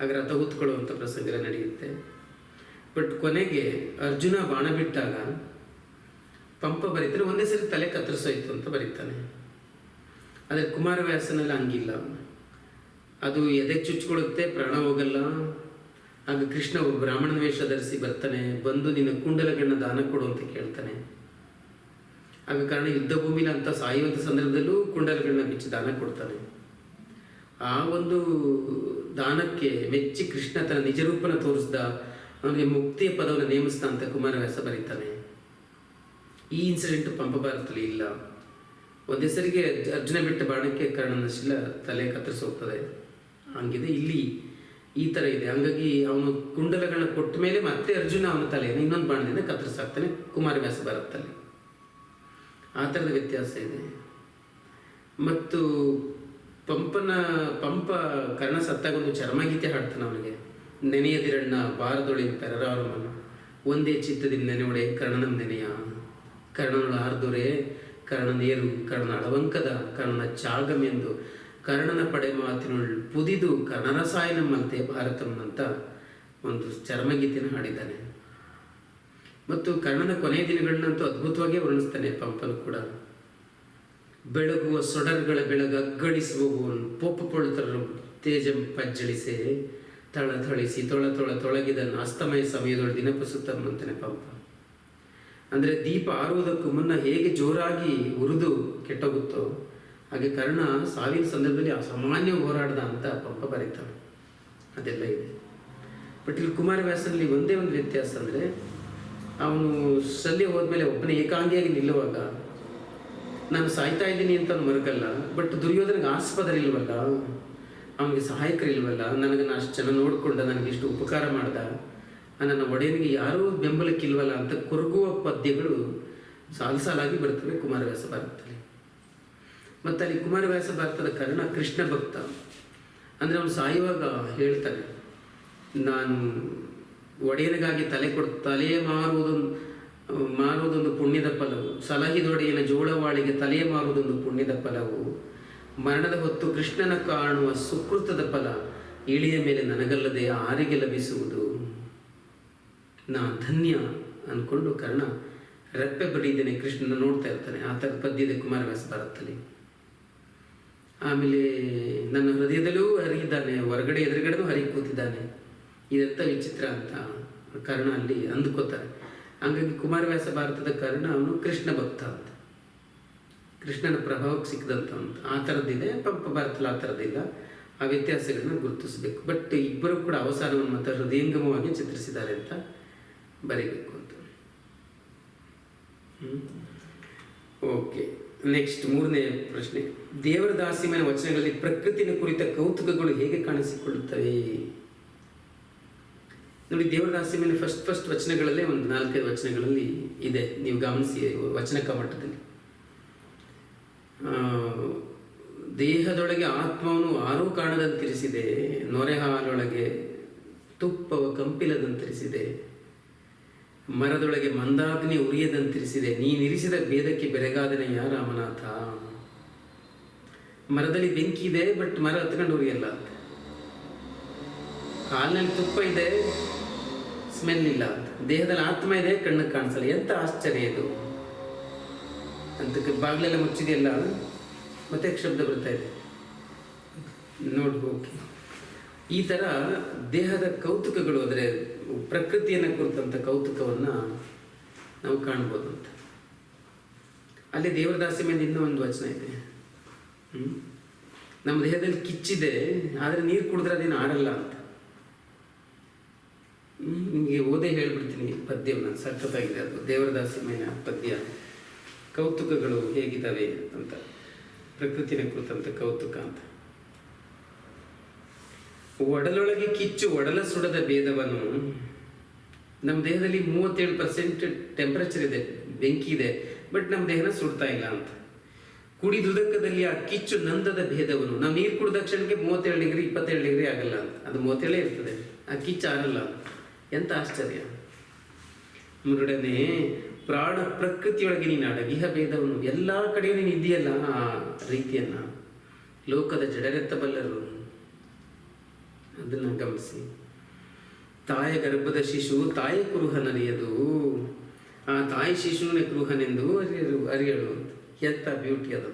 ಆಗ ರಥ ಹೊತ್ಕೊಳ್ಳುವಂಥ ಪ್ರಸಂಗ ನಡೆಯುತ್ತೆ. ಬಟ್ ಕೊನೆಗೆ ಅರ್ಜುನ ಬಾಣ ಬಿಟ್ಟಾಗ ಪಂಪ ಬರೀತಾರೆ, ಒಂದೇ ಸರಿ ತಲೆ ಕತ್ತರಿಸೋಯ್ತು ಅಂತ ಬರೀತಾನೆ. ಆದರೆ ಕುಮಾರವ್ಯಾಸನಲ್ಲಿ ಹಂಗಿಲ್ಲ, ಅದು ಎದೆ ಚುಚ್ಕೊಳ್ಳುತ್ತೆ, ಪ್ರಾಣ ಹೋಗಲ್ಲ. ಆಗ ಕೃಷ್ಣ ಬ್ರಾಹ್ಮಣನ ವೇಷ ಧರಿಸಿ ಬರ್ತಾನೆ, ಬಂದು ನಿನ್ನ ಕುಂಡಲಗಳನ್ನ ದಾನ ಕೊಡು ಅಂತ ಕೇಳ್ತಾನೆ. ಆಗ ಕಾರಣ ಯುದ್ಧ ಭೂಮಿಲಿ ಅಂತ ಸಾಯುವಂಥ ಸಂದರ್ಭದಲ್ಲೂ ಕುಂಡಲಗಳನ್ನ ಬಿಚ್ಚಿ ದಾನ ಕೊಡ್ತಾನೆ. ಆ ಒಂದು ದಾನಕ್ಕೆ ಮೆಚ್ಚಿ ಕೃಷ್ಣ ತನ್ನ ನಿಜರೂಪನ ತೋರಿಸ್ದ, ಅವನಿಗೆ ಮುಕ್ತಿಯ ಪದವನ್ನು ನೇಮಿಸ್ತಾ ಅಂತ ಕುಮಾರವ್ಯಾಸ ಬರೀತಾನೆ. ಈ ಇನ್ಸಿಡೆಂಟ್ ಪಂಪ ಭಾರತದಲ್ಲಿ ಇಲ್ಲ. ಒಂದೇ ಸರಿಗೆ ಅರ್ಜುನ ಬಿಟ್ಟ ಬಾಣಕ್ಕೆ ಕರ್ಣನ ಶಿಲ ತಲೆ ಕತ್ತರಿಸೋಗ್ತದೆ, ಹಂಗಿದೆ. ಇಲ್ಲಿ ಈ ಥರ ಇದೆ. ಹಂಗಾಗಿ ಅವನು ಕುಂಡಲಗಳನ್ನ ಕೊಟ್ಟ ಮೇಲೆ ಮತ್ತೆ ಅರ್ಜುನ ಅವನ ತಲೆಯನ್ನು ಇನ್ನೊಂದು ಬಾಣದಿಂದ ಕತ್ತರಿಸಾಕ್ತಾನೆ ಕುಮಾರವ್ಯಾಸ ಭಾರತದಲ್ಲಿ. ಆ ಥರದ ವ್ಯತ್ಯಾಸ ಇದೆ. ಮತ್ತು ಪಂಪ ಕರ್ಣ ಸತ್ತಾಗ ಒಂದು ಚರ್ಮಗೀತೆ ಹಾಡ್ತಾನೆ ಅವನಿಗೆ, ನೆನೆಯದಿರಣ್ಣ ಬಾರದೊಳೆ ಪೆರರಾರಮನ ಒಂದೇ ಚಿತ್ತದಿಂದ ನೆನೆಯೊಡೆ ಕರ್ಣನ ನೆನೆಯ, ಕರ್ಣನ ಆರ್ದೊರೆ ಕರ್ಣನೇರು ಕರ್ಣ ಅಳವಂಕದ ಕರ್ಣನ ಚಾಗಮೆಂದು ಕರ್ಣನ ಪಡೆ ಮಾತಿನೊಳ್ ಪುದಿದು ಕರ್ಣರಸಾಯನಮ್ಮಂತೆ ಭಾರತಮ್ಮಂತ ಒಂದು ಚರ್ಮಗೀತೆಯನ್ನು ಹಾಡಿದ್ದಾನೆ. ಮತ್ತು ಕರ್ಣನ ಕೊನೆಯ ದಿನಗಳನ್ನಂತೂ ಅದ್ಭುತವಾಗಿ ವರ್ಣಿಸ್ತಾನೆ ಪಂಪನು ಕೂಡ. ಬೆಳಗುವ ಸೊಡರ್ಗಳ ಬೆಳಗಗ್ಗಳಿಸುವವನು ಪೋಪ ಪೊಳ್ತರು ತೇಜಂ ಪಜ್ಜಳಿಸೆ ಥಳಿಸಿ ತೊಳಗಿದನ್ನು ಅಸ್ತಮಯ ಸಮಯದೊಳಗೆ ದಿನಪಸುತ್ತಮ್ಮಂತಾನೆ ಪಂಪ. ಅಂದರೆ ದೀಪ ಆರುವುದಕ್ಕೂ ಮುನ್ನ ಹೇಗೆ ಜೋರಾಗಿ ಉರಿದು ಕೆಟ್ಟೋಗುತ್ತೋ ಹಾಗೆ ಕರ್ಣ ಸಾವಿನ ಸಂದರ್ಭದಲ್ಲಿ ಅಸಾಮಾನ್ಯ ಹೋರಾಡ್ದ ಅಂತ ಪಂಪ ಬರೀತಾನೆ. ಅದೆಲ್ಲ ಇದೆ. ಬಟ್ ಇಲ್ಲಿ ಕುಮಾರವ್ಯಾಸನಲ್ಲಿ ಒಂದೇ ಒಂದು ವ್ಯತ್ಯಾಸ ಅಂದರೆ, ಅವನು ಶಲ್ಯ ಹೋದ್ಮೇಲೆ ಒಬ್ಬನೇ ಏಕಾಂಗಿಯಾಗಿ ನಿಲ್ಲುವಾಗ ನಾನು ಸಾಯ್ತಾ ಇದ್ದೀನಿ ಅಂತ ಅವನು ಮರಗಲ್ಲ. ಬಟ್ ದುರ್ಯೋಧನಿಗೆ ಆಸ್ಪದರಿಲ್ವಲ್ಲ, ಅವನಿಗೆ ಸಹಾಯಕರಿಲ್ವಲ್ಲ, ನನಗೆ ಅಷ್ಟು ಜನ ನೋಡಿಕೊಂಡ, ನನಗೆ ಇಷ್ಟು ಉಪಕಾರ ಮಾಡ್ದ, ನನ್ನ ಒಡೆಯನಿಗೆ ಯಾರೂ ಬೆಂಬಲಕ್ಕಿಲ್ವಲ್ಲ ಅಂತ ಕೊರಗುವ ಪದ್ಯಗಳು ಸಾಲಾಗಿ ಬರ್ತವೆ ಕುಮಾರವ್ಯಾಸ ಭಾರತದಲ್ಲಿ. ಮತ್ತು ಅಲ್ಲಿ ಕುಮಾರವ್ಯಾಸ ಭಾರತದ ಕರ್ಣ ಕೃಷ್ಣ ಭಕ್ತ. ಅಂದರೆ ಅವನು ಸಾಯುವಾಗ ಹೇಳ್ತಾನೆ, ನಾನು ಒಡೆಯನಿಗಾಗಿ ತಲೆಯೇ ಮಾರುವುದೊಂದು ಪುಣ್ಯದ ಫಲವು, ಸಲಹಿದೊಡೆಯನ ಜೋಳವಾಳಿಗೆ ತಲೆಯೇ ಮಾರುವುದೊಂದು ಪುಣ್ಯದ ಫಲವು, ಮರಣದ ಹೊತ್ತು ಕೃಷ್ಣನ ಕಾಣುವ ಸುಕೃತದ ಫಲ, ಇಳಿಯ ಮೇಲೆ ನನಗಲ್ಲದೆ ಆರಿಗೆ ಲಭಿಸುವುದು, ನಾ ಧನ್ಯ ಅಂದ್ಕೊಂಡು ಕರ್ಣ ರೆಪ್ಪೆ ಬಡಿದ್ದೇನೆ ಕೃಷ್ಣನ ನೋಡ್ತಾ ಇರ್ತಾನೆ. ಆ ಥರದ ಪದ್ಯ ಇದೆ ಕುಮಾರವ್ಯಾಸ ಭಾರತದಲ್ಲಿ. ಆಮೇಲೆ ನನ್ನ ಹೃದಯದಲ್ಲೂ ಹರಿಯಿದ್ದಾನೆ, ಹೊರಗಡೆ ಎದುರುಗಡೆನೂ ಹರಿ ಕೂತಿದ್ದಾನೆ, ಇದೆಂಥ ವಿಚಿತ್ರ ಅಂತ ಕರ್ಣ ಅಲ್ಲಿ ಅಂದ್ಕೋತಾರೆ. ಹಂಗಾಗಿ ಕುಮಾರವ್ಯಾಸ ಭಾರತದ ಕರ್ಣ ಅವನು ಕೃಷ್ಣ ಭಕ್ತ ಅಂತ, ಕೃಷ್ಣನ ಪ್ರಭಾವಕ್ಕೆ ಸಿಕ್ಕದಂತ ಅಂತ. ಆ ಥರದ್ದಿದೆ. ಪಂಪ ಭಾರತದಲ್ಲಿ ಆ ಥರದ್ದಿಲ್ಲ. ಆ ವ್ಯತ್ಯಾಸಗಳನ್ನ ಗುರುತಿಸಬೇಕು. ಬಟ್ ಇಬ್ಬರು ಕೂಡ ಅವಸಾನವನ್ನು ಮತ್ತು ಹೃದಯಂಗಮವಾಗಿ ಚಿತ್ರಿಸಿದ್ದಾರೆ ಅಂತ ಬರೀಬೇಕು ಅಂತ. ಓಕೆ, ನೆಕ್ಸ್ಟ್ 3ನೇ ಪ್ರಶ್ನೆ. ದೇವರ ದಾಸಿಮನ ವಚನಗಳಲ್ಲಿ ಪ್ರಕೃತಿನ ಕುರಿತ ಕೌತುಕಗಳು ಹೇಗೆ ಕಾಣಿಸಿಕೊಳ್ಳುತ್ತವೆ? ನೋಡಿ, ದೇವರ ದಾಸಿಮನ ಫಸ್ಟ್ ವಚನಗಳಲ್ಲೇ ಒಂದು 4-5 ವಚನಗಳಲ್ಲಿ ಇದೆ, ನೀವು ಗಮನಿಸಿ. ವಚನ ಕಮಟದಲ್ಲಿ ದೇಹದೊಳಗೆ ಆತ್ಮವನ್ನು ಆರೂ ಕಾಣದಂತಿರಿಸಿದೆ, ನೊರೆ ಹಾಲೊಳಗೆ ತುಪ್ಪವ ಕಂಪಿಲದಂತಿರಿಸಿದೆ, ಮರದೊಳಗೆ ಮಂದಾಗ್ನಿ ಉರಿಯದಂತಿರಿಸಿದೆ, ನೀನಿರಿಸಿದ ಭೇದಕ್ಕೆ ಬೆರಗಾದನೆಯ ರಾಮನಾಥ. ಮರದಲ್ಲಿ ಬೆಂಕಿ ಇದೆ, ಬಟ್ ಮರ ಹತ್ಕೊಂಡು ಉರಿಯಲ್ಲ. ಹಾಲಿನಲ್ಲಿ ತುಪ್ಪ ಇದೆ, ಸ್ಮೆಲ್ ಇಲ್ಲ. ದೇಹದಲ್ಲಿ ಆತ್ಮ ಇದೆ, ಕಣ್ಣಿಗೆ ಕಾಣಿಸಲ್ಲ. ಎಂತ ಆಶ್ಚರ್ಯ ಇದು ಅಂತ. ಬಾಗಿಲೆಲ್ಲ ಮುಚ್ಚಿದೆಯಲ್ಲ, ಮತ್ತೆ ಶಬ್ದ ಬರ್ತಾ ಇದೆ ನೋಡಿ. ಓಕೆ, ಈ ಥರ ದೇಹದ ಕೌತುಕಗಳು, ಅಂದರೆ ಪ್ರಕೃತಿಯನ್ನು ಕುರಿತಂಥ ಕೌತುಕವನ್ನು ನಾವು ಕಾಣ್ಬೋದು ಅಂತ. ಅಲ್ಲಿ ದೇವರದಾಸಿ ಮೇಲೆ ಇನ್ನೂ ಒಂದು ವಚನ ಇದೆ. ನಮ್ಮ ದೇಹದಲ್ಲಿ ಕಿಚ್ಚಿದೆ, ಆದರೆ ನೀರು ಕುಡಿದ್ರೆ ಅದೇನು ಆರಲ್ಲ ಅಂತ. ನಿಮಗೆ ಓದೇ ಹೇಳ್ಬಿಡ್ತೀನಿ ಪದ್ಯವನ್ನು, ಸಖತ್ತಾಗಿದೆ ಅದು. ದೇವರದಾಸಿ ಮೇಲೆ ಪದ್ಯ, ಕೌತುಕಗಳು ಹೇಗಿದ್ದಾವೆ ಅಂತ, ಪ್ರಕೃತಿನ ಕುರಿತಂಥ ಕೌತುಕ ಅಂತ. ಒಡಲೊಳಗೆ ಕಿಚ್ಚು ಒಡಲ ಸುಡದ ಭೇದವನ್ನು, ನಮ್ಮ ದೇಹದಲ್ಲಿ 37% ಟೆಂಪರೇಚರ್ ಇದೆ, ಬೆಂಕಿ ಇದೆ, ಬಟ್ ನಮ್ಮ ದೇಹನ ಸುಡ್ತಾ ಇಲ್ಲ ಅಂತ. ಕುಡಿದುದಕ್ಕದಲ್ಲಿ ಆ ಕಿಚ್ಚು ನಂದದ ಭೇದವನ್ನು, ನಾವು ನೀರು ಕುಡಿದ ಕ್ಷಣಕ್ಕೆ 37 ಡಿಗ್ರಿ 27 ಡಿಗ್ರಿ ಆಗಲ್ಲ ಅಂತ, ಅದು 37 ಇರ್ತದೆ, ಆ ಕಿಚ್ಚು ಆರಲ್ಲ. ಎಂತ ಆಶ್ಚರ್ಯ. ಮುರುಡನೆ ಪ್ರಾಣ ಪ್ರಕೃತಿಯೊಳಗೆ ನೀನು ಅಡಗಿಹ ಭೇದವನ್ನು, ಎಲ್ಲ ಕಡೆಯೂ ನೀನು ಇದೆಯಲ್ಲ ಆ ರೀತಿಯನ್ನ ಲೋಕದ ಜಡರೆತ್ತಬಲ್ಲರು, ಅದನ್ನು ಗಮನಿಸಿ. ತಾಯ ಗರ್ಭದ ಶಿಶು ತಾಯಿ ಕುರುಹನರಿಯದು, ಆ ತಾಯಿ ಶಿಶುವಿನ ಕುರುಹನೆಂದು ಅರಿಯಳು ಅಂತ. ಎಂಥ ಬ್ಯೂಟಿ ಅದು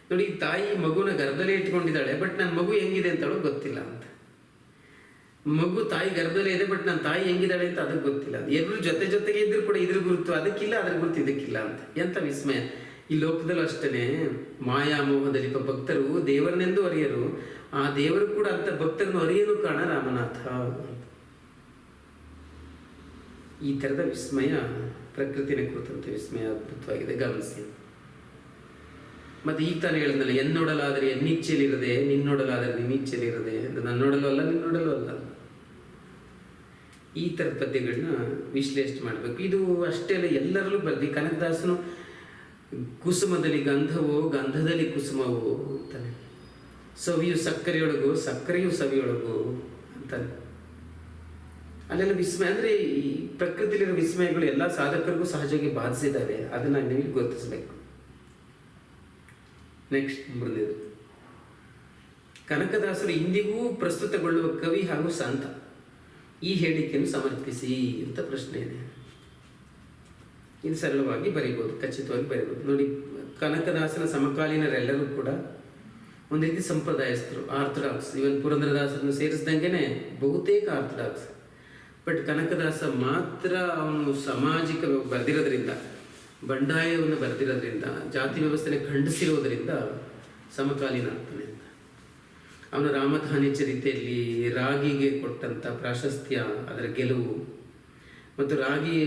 ನೋಡಿ. ತಾಯಿ ಮಗುನ ಗರ್ಭದಲ್ಲೇ ಇಟ್ಕೊಂಡಿದ್ದಾಳೆ, ಬಟ್ ನನ್ನ ಮಗು ಹೆಂಗಿದೆ ಅಂತ ಅವಳು ಗೊತ್ತಿಲ್ಲ ಅಂತ. ಮಗು ತಾಯಿ ಗರ್ಭದಲ್ಲೇ ಇದೆ, ಬಟ್ ನನ್ನ ತಾಯಿ ಹೆಂಗಿದ್ದಾಳೆ ಅಂತ ಅದಕ್ಕೆ ಗೊತ್ತಿಲ್ಲ. ಎಲ್ಲರೂ ಜೊತೆಗೆ ಇದ್ರು ಕೂಡ ಇದ್ರ ಗುರುತು ಅದಕ್ಕಿಲ್ಲ, ಅದ್ರ ಗುರುತು ಇದಕ್ಕಿಲ್ಲ ಅಂತ. ಎಂಥ ವಿಸ್ಮಯ. ಈ ಲೋಕದಲ್ಲೂ ಅಷ್ಟೇ ಮಾಯಾಮೋಹದಲ್ಲಿ ಭಕ್ತರು ದೇವರನೆಂದು ಅರಿಯರು, ಆ ದೇವರು ಕೂಡ ಅಂತ ಭಕ್ತರನ್ನು ಅರಿಯಲು ಕಾಣ ರಾಮನಾಥ. ಈ ಥರದ ವಿಸ್ಮಯ, ಪ್ರಕೃತಿನ ಕುರಿತಂತೆ ವಿಸ್ಮಯ ಅದ್ಭುತವಾಗಿದೆ, ಗಮನಿಸಿ. ಮತ್ತೆ ಈಗ ತಾನೇ ಹೇಳಿದ್ನಲ್ಲ, ಎನ್ನೊಡಲಾದರೆ ಎನ್ನಿಚ್ಛೆಲಿರದೆ, ನಿನ್ನೊಡಲಾದರೆ ನಿನ್ನಿಚ್ಛೆಲಿರದೆ, ನನ್ನೊಡಲು ಅಲ್ಲ ನಿನ್ನೊಡಲು ಅಲ್ಲ. ಈ ಥರದ ಪದ್ಯಗಳನ್ನ ವಿಶ್ಲೇಷಣೆ ಮಾಡಬೇಕು. ಇದು ಅಷ್ಟೇ ಅಲ್ಲ, ಎಲ್ಲರಲ್ಲೂ ಬರ್ದಿ. ಕನಕದಾಸನು ಕುಸುಮದಲ್ಲಿ ಗಂಧವೋ ಗಂಧದಲ್ಲಿ ಕುಸುಮವೋ ಅಂತಾನೆ, ಸವಿಯು ಸಕ್ಕರೆಯೊಳಗು ಸಕ್ಕರೆಯು ಸವಿಯೊಳಗು ಅಂತಾನೆ. ಅಲ್ಲೆಲ್ಲ ವಿಸ್ಮಯ ಅಂದರೆ ಈ ಪ್ರಕೃತಿಯಲ್ಲಿರೋ ವಿಸ್ಮಯಗಳು ಎಲ್ಲ ಸಾಧಕರಿಗೂ ಸಹಜವಾಗಿ ಬಾಧಿಸಿದ್ದಾವೆ, ಅದನ್ನು ನೀವು ಗುರುತಿಸಬೇಕು. ನೆಕ್ಸ್ಟ್ 3ನೇದು, ಕನಕದಾಸರು ಇಂದಿಗೂ ಪ್ರಸ್ತುತಗೊಳ್ಳುವ ಕವಿ ಹಾಗೂ ಸಂತ, ಈ ಹೇಳಿಕೆಯನ್ನು ಸಮರ್ಥಿಸಿ ಅಂತ ಪ್ರಶ್ನೆ ಇದೆ. ಇದು ಸರಳವಾಗಿ ಬರೀಬೋದು, ಖಚಿತವಾಗಿ ಬರೀಬೋದು. ನೋಡಿ, ಕನಕದಾಸನ ಸಮಕಾಲೀನರೆಲ್ಲರೂ ಕೂಡ ಒಂದು ರೀತಿ ಸಂಪ್ರದಾಯಸ್ಥರು, ಆರ್ಥೋಡಾಕ್ಸ್. ಇವನ್ ಪುರಂದರದಾಸರನ್ನು ಸೇರಿಸಿದಂಗೆನೆ ಬಹುತೇಕ ಆರ್ಥೋಡಾಕ್ಸ್. ಬಟ್ ಕನಕದಾಸ ಮಾತ್ರ ಅವನು ಸಾಮಾಜಿಕ ಬರೆದಿರೋದ್ರಿಂದ, ಬಂಡಾಯವನ್ನು ಬರೆದಿರೋದ್ರಿಂದ, ಜಾತಿ ವ್ಯವಸ್ಥೆನ ಖಂಡಿಸಿರೋದ್ರಿಂದ ಸಮಕಾಲೀನ ಆಗ್ತಾನೆ ಅಂತ. ಅವನ ರಾಮಧಾನಿ ಚರಿತೆಯಲ್ಲಿ ರಾಗಿಗೆ ಕೊಟ್ಟಂಥ ಪ್ರಾಶಸ್ತ್ಯ, ಅದರ ಗೆಲುವು, ಮತ್ತು ರಾಗಿ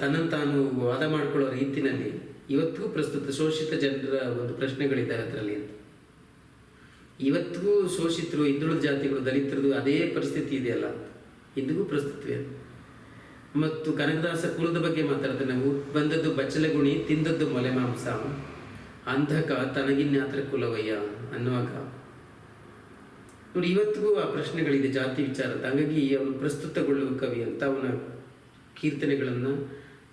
ತನ್ನನ್ನು ತಾನು ವಾದ ಮಾಡಿಕೊಳ್ಳೋ ರೀತಿಯಲ್ಲಿ ಇವತ್ತಿಗೂ ಪ್ರಸ್ತುತ. ಶೋಷಿತ ಜನರ ಒಂದು ಪ್ರಶ್ನೆಗಳಿದ್ದಾವೆ ಅದರಲ್ಲಿ ಅಂತ. ಇವತ್ತಿಗೂ ಶೋಷಿತರು, ಹಿಂದುಳಿದ ಜಾತಿಗಳು, ದಲಿತರದು ಅದೇ ಪರಿಸ್ಥಿತಿ ಇದೆಯಲ್ಲ, ಇಂದಿಗೂ ಪ್ರಸ್ತುತವೇ. ಮತ್ತು ಕನಕದಾಸ ಕುಲದ ಬಗ್ಗೆ ಮಾತಾಡ್ತಾರೆ. ನಾವು ಬಂದದ್ದು ಬಚ್ಚಲಗುಣಿ, ತಿಂದದ್ದು ಮೊಲೆ ಮಾಂಸ, ಅಂಧಕ ತನಗಿನ್ಯಾತ್ರ ಕುಲವಯ್ಯ ಅನ್ನುವಾಗ ನೋಡಿ, ಇವತ್ತಿಗೂ ಆ ಪ್ರಶ್ನೆಗಳಿದೆ ಜಾತಿ ವಿಚಾರದ. ಹಾಗಾಗಿ ಅವನು ಪ್ರಸ್ತುತಗೊಳ್ಳುವ ಕವಿ ಅಂತ ಅವನ ಕೀರ್ತನೆಗಳನ್ನು,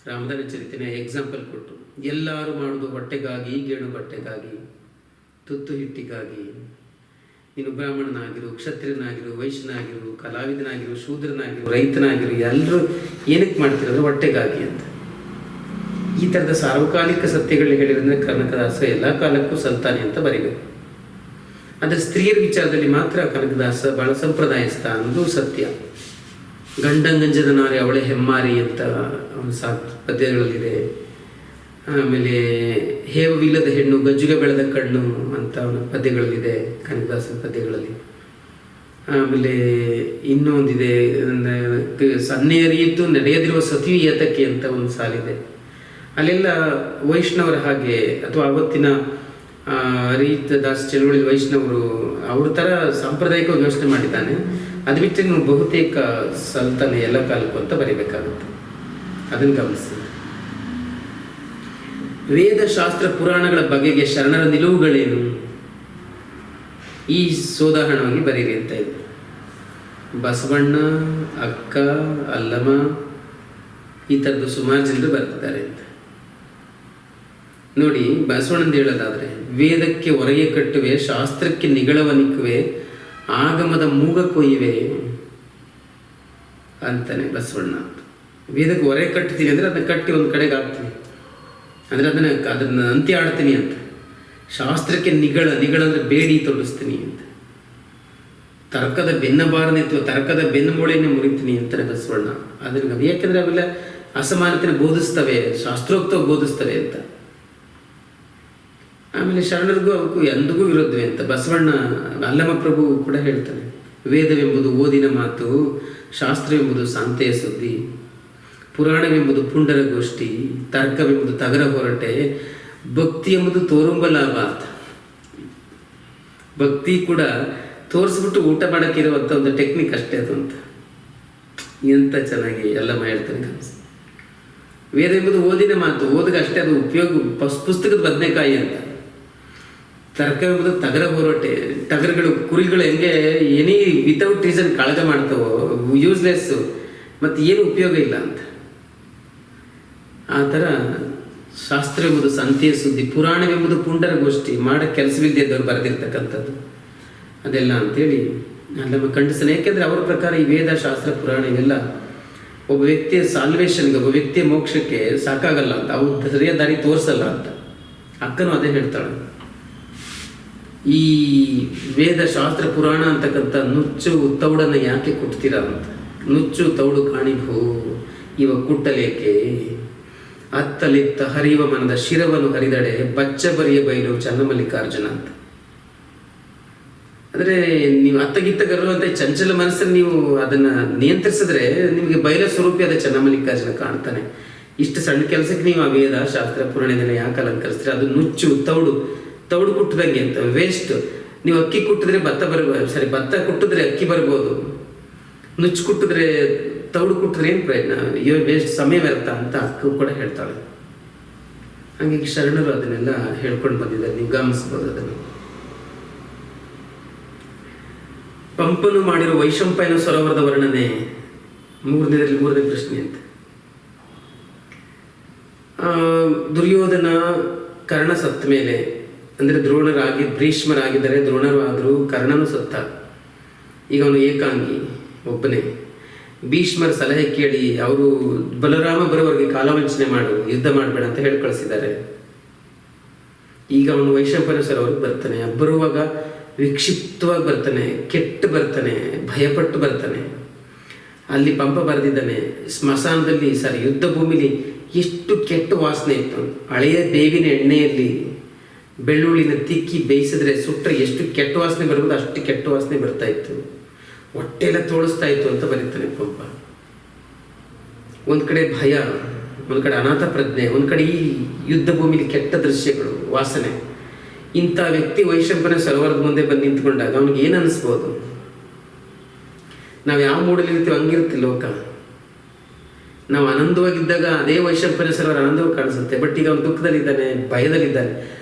ರಾಮದಾನ ಚರಿತೆನ ಎಕ್ಸಾಂಪಲ್ ಕೊಟ್ಟು, ಎಲ್ಲರೂ ಮಾಡೋದು ಹೊಟ್ಟೆಗಾಗಿ, ಗೇಣು ಬಟ್ಟೆಗಾಗಿ, ತುತ್ತು ಹಿಟ್ಟಿಗಾಗಿ, ನೀನು ಬ್ರಾಹ್ಮಣನಾಗಿರು, ಕ್ಷತ್ರಿಯನಾಗಿರು, ವೈಶ್ಯನಾಗಿರು, ಕಲಾವಿದನಾಗಿರು, ಶೂದ್ರನಾಗಿರು, ರೈತನಾಗಿರು, ಎಲ್ಲರೂ ಏನಕ್ಕೆ ಮಾಡ್ತಿರೋದು? ಹೊಟ್ಟೆಗಾಗಿ ಅಂತ. ಈ ಥರದ ಸಾರ್ವಕಾಲಿಕ ಸತ್ಯಗಳನ್ನ ಹೇಳಿದ್ರೆ ಕನಕದಾಸ ಎಲ್ಲ ಕಾಲಕ್ಕೂ ಸಲ್ತಾನೆ ಅಂತ ಬರೀಬೇಕು. ಆದರೆ ಸ್ತ್ರೀಯರ ವಿಚಾರದಲ್ಲಿ ಮಾತ್ರ ಕನಕದಾಸ ಬಹಳ ಸಂಪ್ರದಾಯಸ್ಥ ಅನ್ನೋದು ಸತ್ಯ. ಗಂಡಂಗಂಜದ ನಾರಿ ಅವಳೆ ಹೆಮ್ಮಾರಿ ಅಂತ ಅವನ ಪದ್ಯಗಳಲ್ಲಿದೆ. ಆಮೇಲೆ ಹೇವವಿಲ್ಲದ ಹೆಣ್ಣು ಗಜ್ಜುಗೆ ಬೆಳೆದ ಕಣ್ಣು ಅಂತ ಅವನ ಪದ್ಯಗಳಲ್ಲಿದೆ, ಕನಕದಾಸನ ಪದ್ಯಗಳಲ್ಲಿ. ಆಮೇಲೆ ಇನ್ನೊಂದಿದೆ, ಸನ್ನೆ ಅರಿಯಿತು ನಡೆಯದಿರುವ ಸತಿಯು ಏತಕ್ಕೆ ಅಂತ ಒಂದು ಸಾಲಿದೆ. ಅಲ್ಲೆಲ್ಲ ವೈಷ್ಣವರ ಹಾಗೆ ಅಥವಾ ಅವತ್ತಿನ ಹರಿದಾಸ ಚಳುವಳಿ ವೈಷ್ಣವರು ಅವ್ರ ಥರ ಸಾಂಪ್ರದಾಯಿಕವಾಗಿ ಯೋಚನೆ ಮಾಡಿದ್ದಾನೆ. ಅದು ಬಿಟ್ಟು ನೀವು ಬಹುತೇಕ ಸಲ್ತಾನೆ ಎಲ್ಲ ಕಾಲಕ್ಕೂ ಅಂತ ಬರೀಬೇಕಾಗುತ್ತೆ. ಅದನ್ನು ಗಮನಿಸಿ. ವೇದ ಶಾಸ್ತ್ರ ಪುರಾಣಗಳ ಬಗೆಗೆ ಶರಣರ ನಿಲುವುಗಳೇನು, ಈ ಸೋದಾಹರಣವಾಗಿ ಬರೀರಿ ಅಂತ ಇದೆ. ಬಸವಣ್ಣ, ಅಕ್ಕ, ಅಲ್ಲಮ್ಮ, ಈ ಥರದ್ದು ಸುಮಾರು ಜನರು ಬರ್ತಿದ್ದಾರೆ ಅಂತ ನೋಡಿ. ಬಸವಣ್ಣಂದು ಹೇಳೋದಾದ್ರೆ, ವೇದಕ್ಕೆ ಹೊರಗೆ ಕಟ್ಟುವೆ, ಶಾಸ್ತ್ರಕ್ಕೆ ನಿಗಳವನಿಕ್ಕುವೆ, ಆಗಮದ ಮೂಗ ಕೊಯ್ಯುವೆ ಅಂತಾನೆ ಬಸವಣ್ಣ. ವೇದಕ್ಕೆ ಹೊರಗೆ ಕಟ್ತೀವಿ ಅಂದರೆ ಅದನ್ನ ಕಟ್ಟಿ ಒಂದು ಕಡೆಗೆ ಹಾಕ್ತೀವಿ, ಅಂದರೆ ಅದನ್ನ ಅಂತ್ಯ ಆಡ್ತೀನಿ ಅಂತ. ಶಾಸ್ತ್ರಕ್ಕೆ ನಿಗಳಂದ್ರೆ ಬೇಡಿ ತೊಡಸ್ತೀನಿ ಅಂತ. ತರ್ಕದ ಬೆನ್ನಬಾರನೆ ಅಥವಾ ತರ್ಕದ ಬೆನ್ನುಮೂಳೆಯನ್ನೇ ಮುರಿತೀನಿ ಅಂತಾನೆ ಬಸವಣ್ಣ. ಅದನ್ನ ಯಾಕೆಂದ್ರೆ ಅವೆಲ್ಲ ಅಸಮಾನತೆನ ಬೋಧಿಸ್ತವೆ, ಶಾಸ್ತ್ರೋಕ್ತವಾಗಿ ಬೋಧಿಸ್ತವೆ ಅಂತ. ಆಮೇಲೆ ಶರಣರಿಗೂ ಅವಕ್ಕೂ ಎಂದಿಗೂ ವಿರೋಧವೇ ಅಂತ ಬಸವಣ್ಣ ಅಲ್ಲಮ ಪ್ರಭು ಕೂಡ ಹೇಳ್ತಾನೆ. ವೇದವೆಂಬುದು ಓದಿನ ಮಾತು, ಶಾಸ್ತ್ರವೆಂಬುದು ಶಾಂತೆಯ ಸುದ್ದಿ, ಪುರಾಣವೆಂಬುದು ಪುಂಡರ ಗೋಷ್ಠಿ, ತರ್ಕವೆಂಬುದು ತಗರ ಹೊರಟೆ, ಭಕ್ತಿ ಎಂಬುದು ತೋರುಂಬ ಲಾಭ ಅಂತ. ಭಕ್ತಿ ಕೂಡ ತೋರಿಸ್ಬಿಟ್ಟು ಊಟ ಮಾಡೋಕ್ಕಿರುವಂಥ ಒಂದು ಟೆಕ್ನಿಕ್ ಅಷ್ಟೇ ಅದು ಅಂತ. ಎಂತ ಚೆನ್ನಾಗಿ ಎಲ್ಲಮ್ಮ ಹೇಳ್ತಾನೆ. ವೇದ ಎಂಬುದು ಓದಿನ ಮಾತು, ಓದಿಗೆ ಅಷ್ಟೇ ಅದು ಉಪಯೋಗ, ಪುಸ್ತಕದ ಬದನೆಕಾಯಿ ಅಂತ. ತರ್ಕವೆಂಬುದು ತಗರ ಹೋರಾಟೆ, ಟಗರುಗಳು ಕುರಿಗಳು ಹೆಂಗೆ ಎನಿ ವಿತೌಟ್ ರೀಸನ್ ಕಾಳಗ ಮಾಡ್ತಾವೋ, ಯೂಸ್ಲೆಸ್ಸು, ಮತ್ತು ಏನು ಉಪಯೋಗ ಇಲ್ಲ ಅಂತ. ಆ ಥರ ಶಾಸ್ತ್ರವೆಂಬುದು ಸಂತೆಯ ಸುದ್ದಿ, ಪುರಾಣವೆಂಬುದು ಪುಂಡರ ಗೋಷ್ಠಿ, ಮಾಡಕ್ಕೆ ಕೆಲಸವಿಲ್ಲದವ್ರು ಬರೆದಿರ್ತಕ್ಕಂಥದ್ದು ಅದೆಲ್ಲ ಅಂತೇಳಿ ಅಲ್ಲಮ್ಮ ಖಂಡಿಸನೆ. ಯಾಕೆಂದರೆ ಅವ್ರ ಪ್ರಕಾರ ಈ ವೇದ ಶಾಸ್ತ್ರ ಪುರಾಣ ಇವೆಲ್ಲ ಒಬ್ಬ ವ್ಯಕ್ತಿಯ ಸಾಲ್ವೇಷನ್ಗೆ, ಒಬ್ಬ ವ್ಯಕ್ತಿಯ ಮೋಕ್ಷಕ್ಕೆ ಸಾಕಾಗಲ್ಲ ಅಂತ, ಅವು ಸರಿಯಾದ ದಾರಿ ತೋರಿಸಲ್ಲ ಅಂತ. ಅಕ್ಕನೂ ಅದೇ ಹೇಳ್ತಾಳೆ. ಈ ವೇದ ಶಾಸ್ತ್ರ ಪುರಾಣ ಅಂತಕ್ಕಂಥ ನುಚ್ಚು ತೌಡನ್ನು ಯಾಕೆ ಕೊಡ್ತೀರಾ ಅಂತ. ನುಚ್ಚು ತೌಡು ಕಾಣಿಭೂ ಇವ ಕುಟ್ಟಲೇಕೆ, ಅತ್ತಲಿತ್ತ ಹರಿಯುವ ಮನದ ಶಿರವನ್ನು ಹರಿದಡೆ ಬಚ್ಚ ಬರಿಯ ಬೈಲು ಚನ್ನಮಲ್ಲಿಕಾರ್ಜುನ ಅಂತ. ಅಂದರೆ ನೀವು ಅತ್ತಗಿತ್ತಗರುವಂಥ ಚಂಚಲ ಮನಸ್ಸನ್ನು ನೀವು ಅದನ್ನು ನಿಯಂತ್ರಿಸಿದ್ರೆ ನಿಮಗೆ ಬೈಲ ಸ್ವರೂಪಿಯಾದ ಚನ್ನಮಲ್ಲಿಕಾರ್ಜುನ ಕಾಣ್ತಾನೆ. ಇಷ್ಟು ಸಣ್ಣ ಕೆಲಸಕ್ಕೆ ನೀವು ಆ ವೇದ ಶಾಸ್ತ್ರ ಪುರಾಣದನ್ನ ಯಾಕೆ ಅಲಂಕರಿಸ್ತೀರ? ಅದು ನುಚ್ಚು ತೌಡು ಕುಟ್ಟದಂಗೆ ಅಂತ, ವೇಸ್ಟ್. ನೀವು ಅಕ್ಕಿ ಕುಟ್ಟಿದ್ರೆ ಭತ್ತ ಕುಟ್ಟಿದ್ರೆ ಅಕ್ಕಿ ಬರ್ಬೋದು, ನುಚ್ಚು ಕುಟ್ಟಿದ್ರೆ ತೌಡು ಕುಟ್ಟಿದ್ರೆ ಏನು ಪ್ರಯತ್ನ, ವೇಸ್ಟ್, ಸಮಯ ವ್ಯರ್ಥ ಅಂತ ಅಕ್ಕ ಕೂಡ ಹೇಳ್ತಾಳೆ. ಹಾಗಾಗಿ ಶರಣರು ಅದನ್ನೆಲ್ಲ ಹೇಳ್ಕೊಂಡು ಬಂದಿದ್ದಾರೆ, ನೀವು ಗಮನಿಸ್ಬೋದು ಅದನ್ನು. ಪಂಪನು ಮಾಡಿರೋ ವೈಶಂಪಾಯನ ಸರೋವರದ ವರ್ಣನೆ ಮೂರನೇ ಪ್ರಶ್ನೆ ಅಂತ. ದುರ್ಯೋಧನ ಕರ್ಣ ಸತ್ತ ಮೇಲೆ, ಅಂದರೆ ಭೀಷ್ಮರಾಗಿದ್ದರೆ ದ್ರೋಣರು ಆದರೂ ಕರ್ಣನು ಸತ್ತ. ಈಗ ಅವನು ಏಕಾಂಗಿ, ಒಬ್ಬನೇ. ಭೀಷ್ಮರ ಸಲಹೆ ಕೇಳಿ ಅವರು ಬಲರಾಮ ಬರೋವರೆಗೆ ಕಾಲವಂಚನೆ ಮಾಡು, ಯುದ್ಧ ಮಾಡಬೇಡ ಅಂತ ಹೇಳಿ ಕಳಿಸಿದ್ದಾರೆ. ಈಗ ಅವನು ವೈಶಂಪಾಯನ ಸರೋವರಕ್ಕೆ ಬರ್ತಾನೆ. ಬರುವಾಗ ವಿಕ್ಷಿಪ್ತವಾಗಿ ಬರ್ತಾನೆ, ಕೆಟ್ಟು ಬರ್ತಾನೆ, ಭಯಪಟ್ಟು ಬರ್ತಾನೆ. ಅಲ್ಲಿ ಪಂಪ ಬರೆದಿದ್ದಾನೆ, ಸ್ಮಶಾನದಲ್ಲಿ ಯುದ್ಧ ಭೂಮಿಲಿ ಎಷ್ಟು ಕೆಟ್ಟ ವಾಸನೆ ಇತ್ತು. ಹಳೆಯ ಬೇವಿನ ಎಣ್ಣೆಯಲ್ಲಿ ಬೆಳ್ಳುಳ್ಳಿನ ತಿಕ್ಕಿ ಬೇಯಿಸಿದ್ರೆ ಸುಟ್ಟರೆ ಎಷ್ಟು ಕೆಟ್ಟ ವಾಸನೆ ಬರ್ಬೋದು, ಅಷ್ಟು ಕೆಟ್ಟ ವಾಸನೆ ಬರ್ತಾ ಇತ್ತು. ಹೊಟ್ಟೆಲ್ಲ ತೋಳಿಸ್ತಾ ಇತ್ತು ಅಂತ ಬರೀತಾನೆ ಪಂಪ. ಒಂದು ಕಡೆ ಭಯ, ಒಂದು ಕಡೆ ಅನಾಥ ಪ್ರಜ್ಞೆ, ಒಂದು ಕಡೆ ಈ ಯುದ್ಧ ಭೂಮಿಲಿ ಕೆಟ್ಟ ದೃಶ್ಯಗಳು, ವಾಸನೆ. ಇಂಥ ವ್ಯಕ್ತಿ ವೈಶಂಪಾಯನ ಸರೋವರದ ಮುಂದೆ ಬಂದು ನಿಂತ್ಕೊಂಡಾಗ ಅವನಿಗೆ ಏನು ಅನಿಸ್ಬೋದು? ನಾವು ಯಾವ ಮೂಡಲ್ಲಿ ಇರ್ತೀವಿ ಹಂಗಿರುತ್ತೆ ಲೋಕ. ನಾವು ಆನಂದವಾಗಿದ್ದಾಗ ಅದೇ ವೈಶಂಪಾಯನ ಸರೋವರ ಆನಂದವಾಗಿ ಕಾಣಿಸುತ್ತೆ. ಬಟ್ ಈಗ ಅವನು ದುಃಖದಲ್ಲಿದ್ದಾನೆ, ಭಯದಲ್ಲಿದ್ದಾನೆ.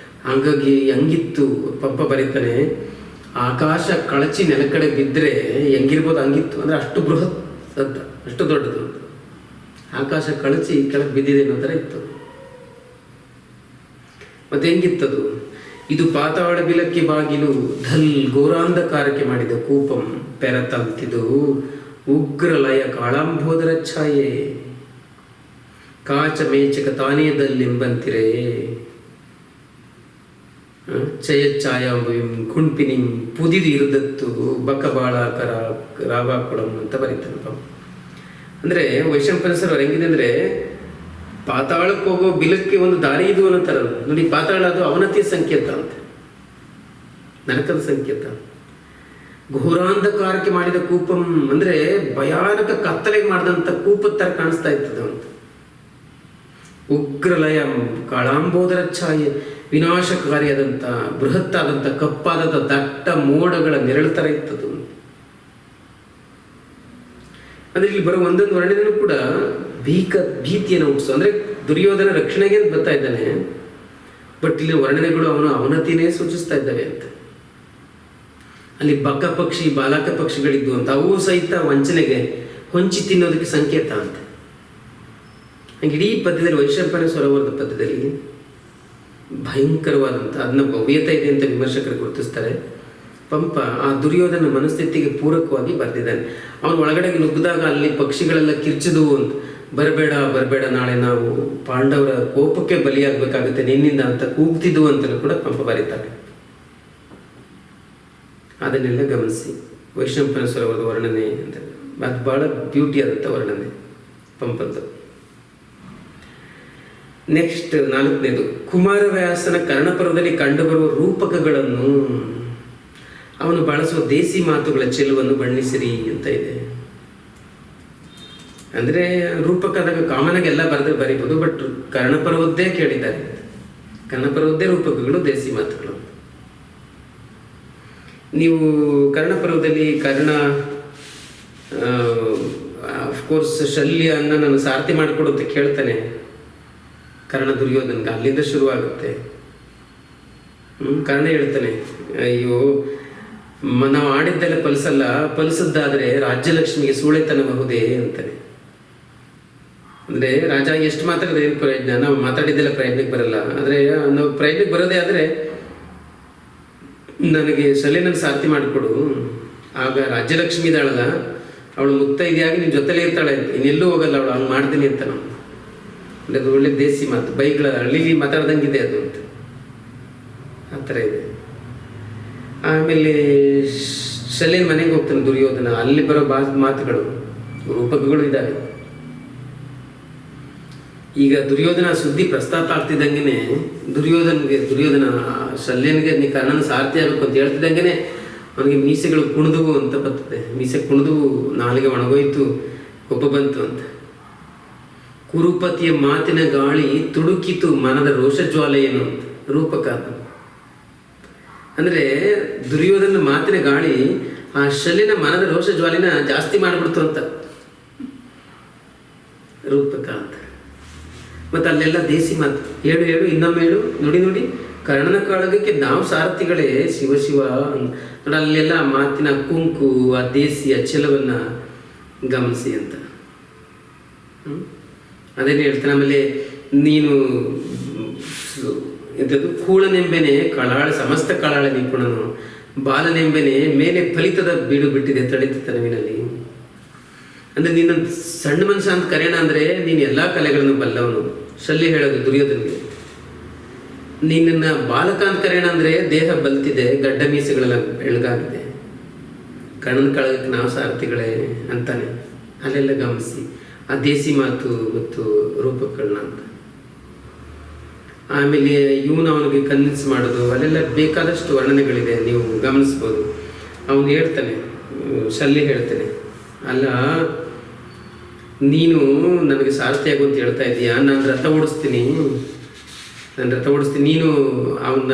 ಹಂಗಾಗಿ ಹಂಗಿತ್ತು ಪಂಪ ಬರೀತಾನೆ, ಆಕಾಶ ಕಳಚಿ ನೆಲ ಕಡೆ ಬಿದ್ದರೆ ಹೆಂಗಿರ್ಬೋದು ಹಂಗಿತ್ತು. ಅಂದರೆ ಅಷ್ಟು ಬೃಹತ್ ಅಂತ, ಅಷ್ಟು ದೊಡ್ಡದು ಅಂತ. ಆಕಾಶ ಕಳಚಿ ಕೆಳಗೆ ಬಿದ್ದಿದೆ ಅನ್ನೋ ಥರ ಇತ್ತು. ಮತ್ತೆ ಹೆಂಗಿತ್ತದು? ಇದು ಪಾತಾಳ ಬಿಲಕ್ಕೆ ಬಾಗಿಲು ಧಲ್ ಘೋರಾಂಧಕಾರಕ್ಕೆ ಮಾಡಿದ ಕೂಪಂ ಪೆರತಂತಿದು ಉಗ್ರಲಯ ಕಾಳಾಂಬೋದರ ಛಾಯೆ ಕಾಚ ಮೇಚಕ ತಾನೇದಲ್ಲೆಂಬಂತಿರೇ ಚಯಚ್ಛಾಯಾಂಬುವಿಂ ಕುಣ್ಪಿನಿಂ ಪುದಿದು ಇರದತ್ತು ಬಕಬಾಳಕರ ರಾವಾಕೊಡಂ ಅಂತ ಬರೀತಾನಪ್ಪ. ಅಂದರೆ ವೈಶಂಪಾಯನಸರು ಅವ್ರು ಹೆಂಗಿದೆ ಅಂದರೆ ಪಾತಾಳಕ್ಕೆ ಹೋಗೋ ಬಿಲಕ್ಕೆ ಒಂದು ದಾರಿ ಇದು ಅನ್ನೋತರ ನೋಡಿ. ಪಾತಾಳ ಅದು ಅವನತಿಯ ಸಂಕೇತ ಅಂತ, ನರಕದ ಸಂಕೇತ. ಘೋರಾಂಧಕಾರಕ್ಕೆ ಮಾಡಿದ ಕೂಪಂ ಅಂದರೆ ಭಯಾನಕ ಕತ್ತಲೆಗೆ ಮಾಡಿದಂಥ ಕೂಪದ ಥರ ಕಾಣಿಸ್ತಾ ಇರ್ತದೆ ಅಂತ. ಉಗ್ರಲಯ ಕಾಳಾಂಬೋದರ ಛಾಯೆ ವಿನಾಶಕಾರಿಯಾದಂಥ ಬೃಹತ್ತಾದಂಥ ಕಪ್ಪಾದಂಥ ದಟ್ಟ ಮೋಡಗಳ ನೆರಳು ಥರ ಇರ್ತದೆ. ಅಂದ್ರೆ ಇಲ್ಲಿ ಬರೋ ಒಂದೊಂದು ವರ್ಣನೆಯೂ ಕೂಡ ಭೀತಿಯನ್ನು ಹುಟ್ಟಿಸು. ಅಂದರೆ ದುರ್ಯೋಧನ ರಕ್ಷಣೆಗೆ ಅಂತ ಬರ್ತಾ ಇದ್ದಾನೆ, ಬಟ್ ಇಲ್ಲಿ ವರ್ಣನೆಗಳು ಅವನು ಅವನತಿನೇ ಸೂಚಿಸ್ತಾ ಇದ್ದಾವೆ ಅಂತ. ಅಲ್ಲಿ ಬಕ ಪಕ್ಷಿ ಬಾಲಕ ಪಕ್ಷಿಗಳಿದ್ದು ಅಂತ, ಅವು ಸಹಿತ ವಂಚನೆಗೆ ಹೊಂಚಿ ತಿನ್ನೋದಕ್ಕೆ ಸಂಕೇತ ಅಂತ. ಹಂಗೆ ಇಡೀ ಪದ್ಯದಲ್ಲಿ ವೈಶಂಪಾಯನ ಸರೋವರದ ಪದ್ಯದಲ್ಲಿ ಭಯಂಕರವಾದಂಥ ಅದನ್ನ ಭವ್ಯತೆ ಇದೆ ಅಂತ ವಿಮರ್ಶಕರು ಗುರುತಿಸ್ತಾರೆ. ಪಂಪ ಆ ದುರ್ಯೋಧನ ಮನಸ್ಥಿತಿಗೆ ಪೂರಕವಾಗಿ ಬರೆದಿದ್ದಾನೆ. ಅವನು ಒಳಗಡೆ ನುಗ್ಗಿದಾಗ ಅಲ್ಲಿ ಪಕ್ಷಿಗಳೆಲ್ಲ ಕಿರ್ಚಿದವು ಅಂತ, ಬರಬೇಡ ಬರಬೇಡ, ನಾಳೆ ನಾವು ಪಾಂಡವರ ಕೋಪಕ್ಕೆ ಬಲಿಯಾಗಬೇಕಾಗುತ್ತೆ ನಿನ್ನಿಂದ ಅಂತ ಕೂಗ್ತಿದ್ವು ಅಂತಲೂ ಕೂಡ ಪಂಪ ಬರೀತಾರೆ. ಅದನ್ನೆಲ್ಲ ಗಮನಿಸಿ. ವೈಶಂಪಾಯನ ಸರೋವರದ ವರ್ಣನೆ ಅಂತ ಅದು ಭಾಳ ಬ್ಯೂಟಿ ಆದಂಥ ವರ್ಣನೆ ಪಂಪದ್ದು. ನೆಕ್ಸ್ಟ್ 4ನೇದು, ಕುಮಾರವ್ಯಾಸನ ಕರ್ಣಪರ್ವದಲ್ಲಿ ಕಂಡುಬರುವ ರೂಪಕಗಳನ್ನು ಅವನು ಬಳಸುವ ದೇಸಿ ಮಾತುಗಳ ಚೆಲುವನ್ನು ಬಣ್ಣಿಸಿರಿ ಅಂತ ಇದೆ. ಅಂದರೆ ರೂಪಕದಾಗ ಕಾಮನಾಗಿ ಎಲ್ಲ ಬರೀಬೋದು, ಬಟ್ ಕರ್ಣಪರ್ವದ್ದೇ ಕೇಳಿದ್ದಾರೆ. ಕರ್ಣಪರ್ವದ್ದೇ ರೂಪಕಗಳು, ದೇಸಿ ಮಾತುಗಳು. ನೀವು ಕರ್ಣಪರ್ವದಲ್ಲಿ ಕರ್ಣ ಅಫ್ಕೋರ್ಸ್ ಶಲ್ಯನ್ನ ನಾನು ಸಾರಥಿ ಮಾಡಿಕೊಡು ಅಂತ ಕೇಳ್ತಾನೆ ಕರ್ಣ ದುರ್ಯೋಧನ್ಗೆ. ಅಲ್ಲಿಂದ ಶುರುವಾಗುತ್ತೆ. ಕರ್ಣ ಹೇಳ್ತಾನೆ, ಅಯ್ಯೋ ನಾವು ಆಡಿದ್ದೆಲ್ಲ ಫಲಿಸಲ್ಲ, ಫಲಿಸದ್ದಾದ್ರೆ ರಾಜ್ಯಲಕ್ಷ್ಮಿಗೆ ಸೂಳೆತನಬಹುದೇ ಅಂತಾನೆ. ಅಂದರೆ ರಾಜ ಎಷ್ಟು ಮಾತಾಡಿದ್ರೆ ಏನು ಪ್ರಯೋಜನ, ನಾವು ಮಾತಾಡಿದ್ದೆಲ್ಲ ಪ್ರಯತ್ನಕ್ಕೆ ಬರಲ್ಲ. ಆದರೆ ನಾವು ಪ್ರಯತ್ನಕ್ಕೆ ಬರೋದೇ ಆದರೆ ನನಗೆ ಶಲ್ಯನ ಸಾರಥಿ ಮಾಡಿಕೊಡು, ಆಗ ರಾಜ್ಯಲಕ್ಷ್ಮಿ ಇದ್ದಾಳಲ್ಲ ಅವಳು ಮುತ್ತೈದೆಯಾಗಿ ನಿನ್ನ ಜೊತೆಲೇ ಇರ್ತಾಳೆ, ಇನ್ನೆಲ್ಲೂ ಹೋಗಲ್ಲ ಅವಳು, ಹಂಗೆ ಮಾಡ್ತೀನಿ ಅಂತ. ನಾವು ಅಂದರೆ ಅದು ಒಳ್ಳೆ ದೇಸಿ ಮಾತು, ಬೈಕ್ಗಳ ಹಳ್ಳಿಲಿ ಮಾತಾಡ್ದಂಗಿದೆ ಅದು ಅಂತ, ಆ ಥರ ಇದೆ. ಆಮೇಲೆ ಶಲ್ಯನ ಮನೆಗೆ ಹೋಗ್ತಾನೆ ದುರ್ಯೋಧನ, ಅಲ್ಲಿ ಬರೋ ಮಾತುಗಳು ರೂಪಕಗಳು ಇದ್ದಾವೆ. ಈಗ ದುರ್ಯೋಧನ ಸುದ್ದಿ ಪ್ರಸ್ತಾಪ ಆಗ್ತಿದ್ದಂಗೆ ದುರ್ಯೋಧನ ಶಲ್ಯನಿಗೆ ನೀ ಕರ್ಣನ ಸಾರಥಿ ಆಗಬೇಕು ಅಂತ ಹೇಳ್ತಿದ್ದಂಗೆ ಅವನಿಗೆ ಮೀಸೆಗಳು ಕುಣಿದುವು ಅಂತ ಬರ್ತದೆ. ಮೀಸೆ ಕುಣಿದುವು, ನಾಲಿಗೆ ಒಣಗೋಯ್ತು, ಕೋಪ ಬಂತು ಅಂತ. ಕುರುಪತಿಯ ಮಾತಿನ ಗಾಳಿ ತುಡುಕಿತು ಮನದ ರೋಷಜ್ವಾಲೆಯೇನು ಅಂತ ರೂಪಕ. ಅಂದರೆ ದುರ್ಯೋಧನ ಮಾತಿನ ಗಾಳಿ ಆ ಶಲ್ಯನ ಮನದ ರೋಷಜ್ವಾಲಿನ ಜಾಸ್ತಿ ಮಾಡಿಬಿಡ್ತು ಅಂತ ರೂಪಕ ಅಂತ. ಮತ್ತು ಅಲ್ಲೆಲ್ಲ ದೇಸಿ ಮಾತು, ಹೇಳು ಹೇಳು ಇನ್ನೊಮ್ಮೆ ಹೇಳು, ನುಡಿ ಕರ್ಣನ ಕಾಳಗಕ್ಕೆ ನಾವು ಸಾರಥಿಗಳೇ, ಶಿವ ನೋಡಿ ಅಲ್ಲೆಲ್ಲ ಮಾತಿನ ಕುಂಕು, ಆ ದೇಸಿಯ ಛಲವನ್ನು ಗಮನಿಸಿ ಅಂತ. ಅದೇನು ಹೇಳ್ತಾನೆ. ಆಮೇಲೆ ನೀನು ಎಂಥದ್ದು ಕೂಳನೆಂಬೆನೆ ಸಮಸ್ತ ಕಳಾಳ ನಿಪುಣನು, ಬಾಲನೆಂಬೆನೆ ಮೇಲೆ ಫಲಿತದ ಬೀಡು ಬಿಟ್ಟಿದೆ ತಳಿತ ತನವಿನಲ್ಲಿ. ಅಂದರೆ ನೀನು ಸಣ್ಣ ಮನುಷ್ಯ ಅಂತ ಕರೆಯೋಣ ಅಂದರೆ ನೀನು ಎಲ್ಲ ಕಲೆಗಳನ್ನು ಬಲ್ಲವನು. ಶಲ್ಯ ಹೇಳೋದು ದುರ್ಯೋಧನಿಗೆ. ನಿನ್ನ ಬಾಲಕ ಅಂತ ಕರೆಯೋಣ ಅಂದರೆ ದೇಹ ಬಲ್ತಿದೆ, ಗಡ್ಡ ಮೀಸೆಗಳೆಲ್ಲ ಬೆಳಗಾಗಿದೆ, ಕಣ್ಣನ ಕಳಗಕ್ಕೆ ನಾವು ಸಾರಥಿಗಳೇ ಅಂತಾನೆ. ಅಲ್ಲೆಲ್ಲ ಗಮನಿಸಿ ಆ ದೇಸಿ ಮಾತು ಮತ್ತು ರೂಪಗಳನ್ನ ಅಂತ. ಆಮೇಲೆ ಇವನು ಅವನಿಗೆ ಕನ್ವಿನ್ಸ್ ಮಾಡೋದು, ಅಲ್ಲೆಲ್ಲ ಬೇಕಾದಷ್ಟು ವರ್ಣನೆಗಳಿದೆ, ನೀವು ಗಮನಿಸ್ಬೋದು. ಅವನು ಹೇಳ್ತಾನೆ, ಶಲ್ಯ ಹೇಳ್ತಾನೆ, ಅಲ್ಲ ನೀನು ನನಗೆ ಸಾರಥಿ ಆಗು ಅಂತ ಹೇಳ್ತಾ ಇದೀಯಾ, ನಾನು ರಥ ಓಡಿಸ್ತೀನಿ, ನೀನು ಅವನ್ನ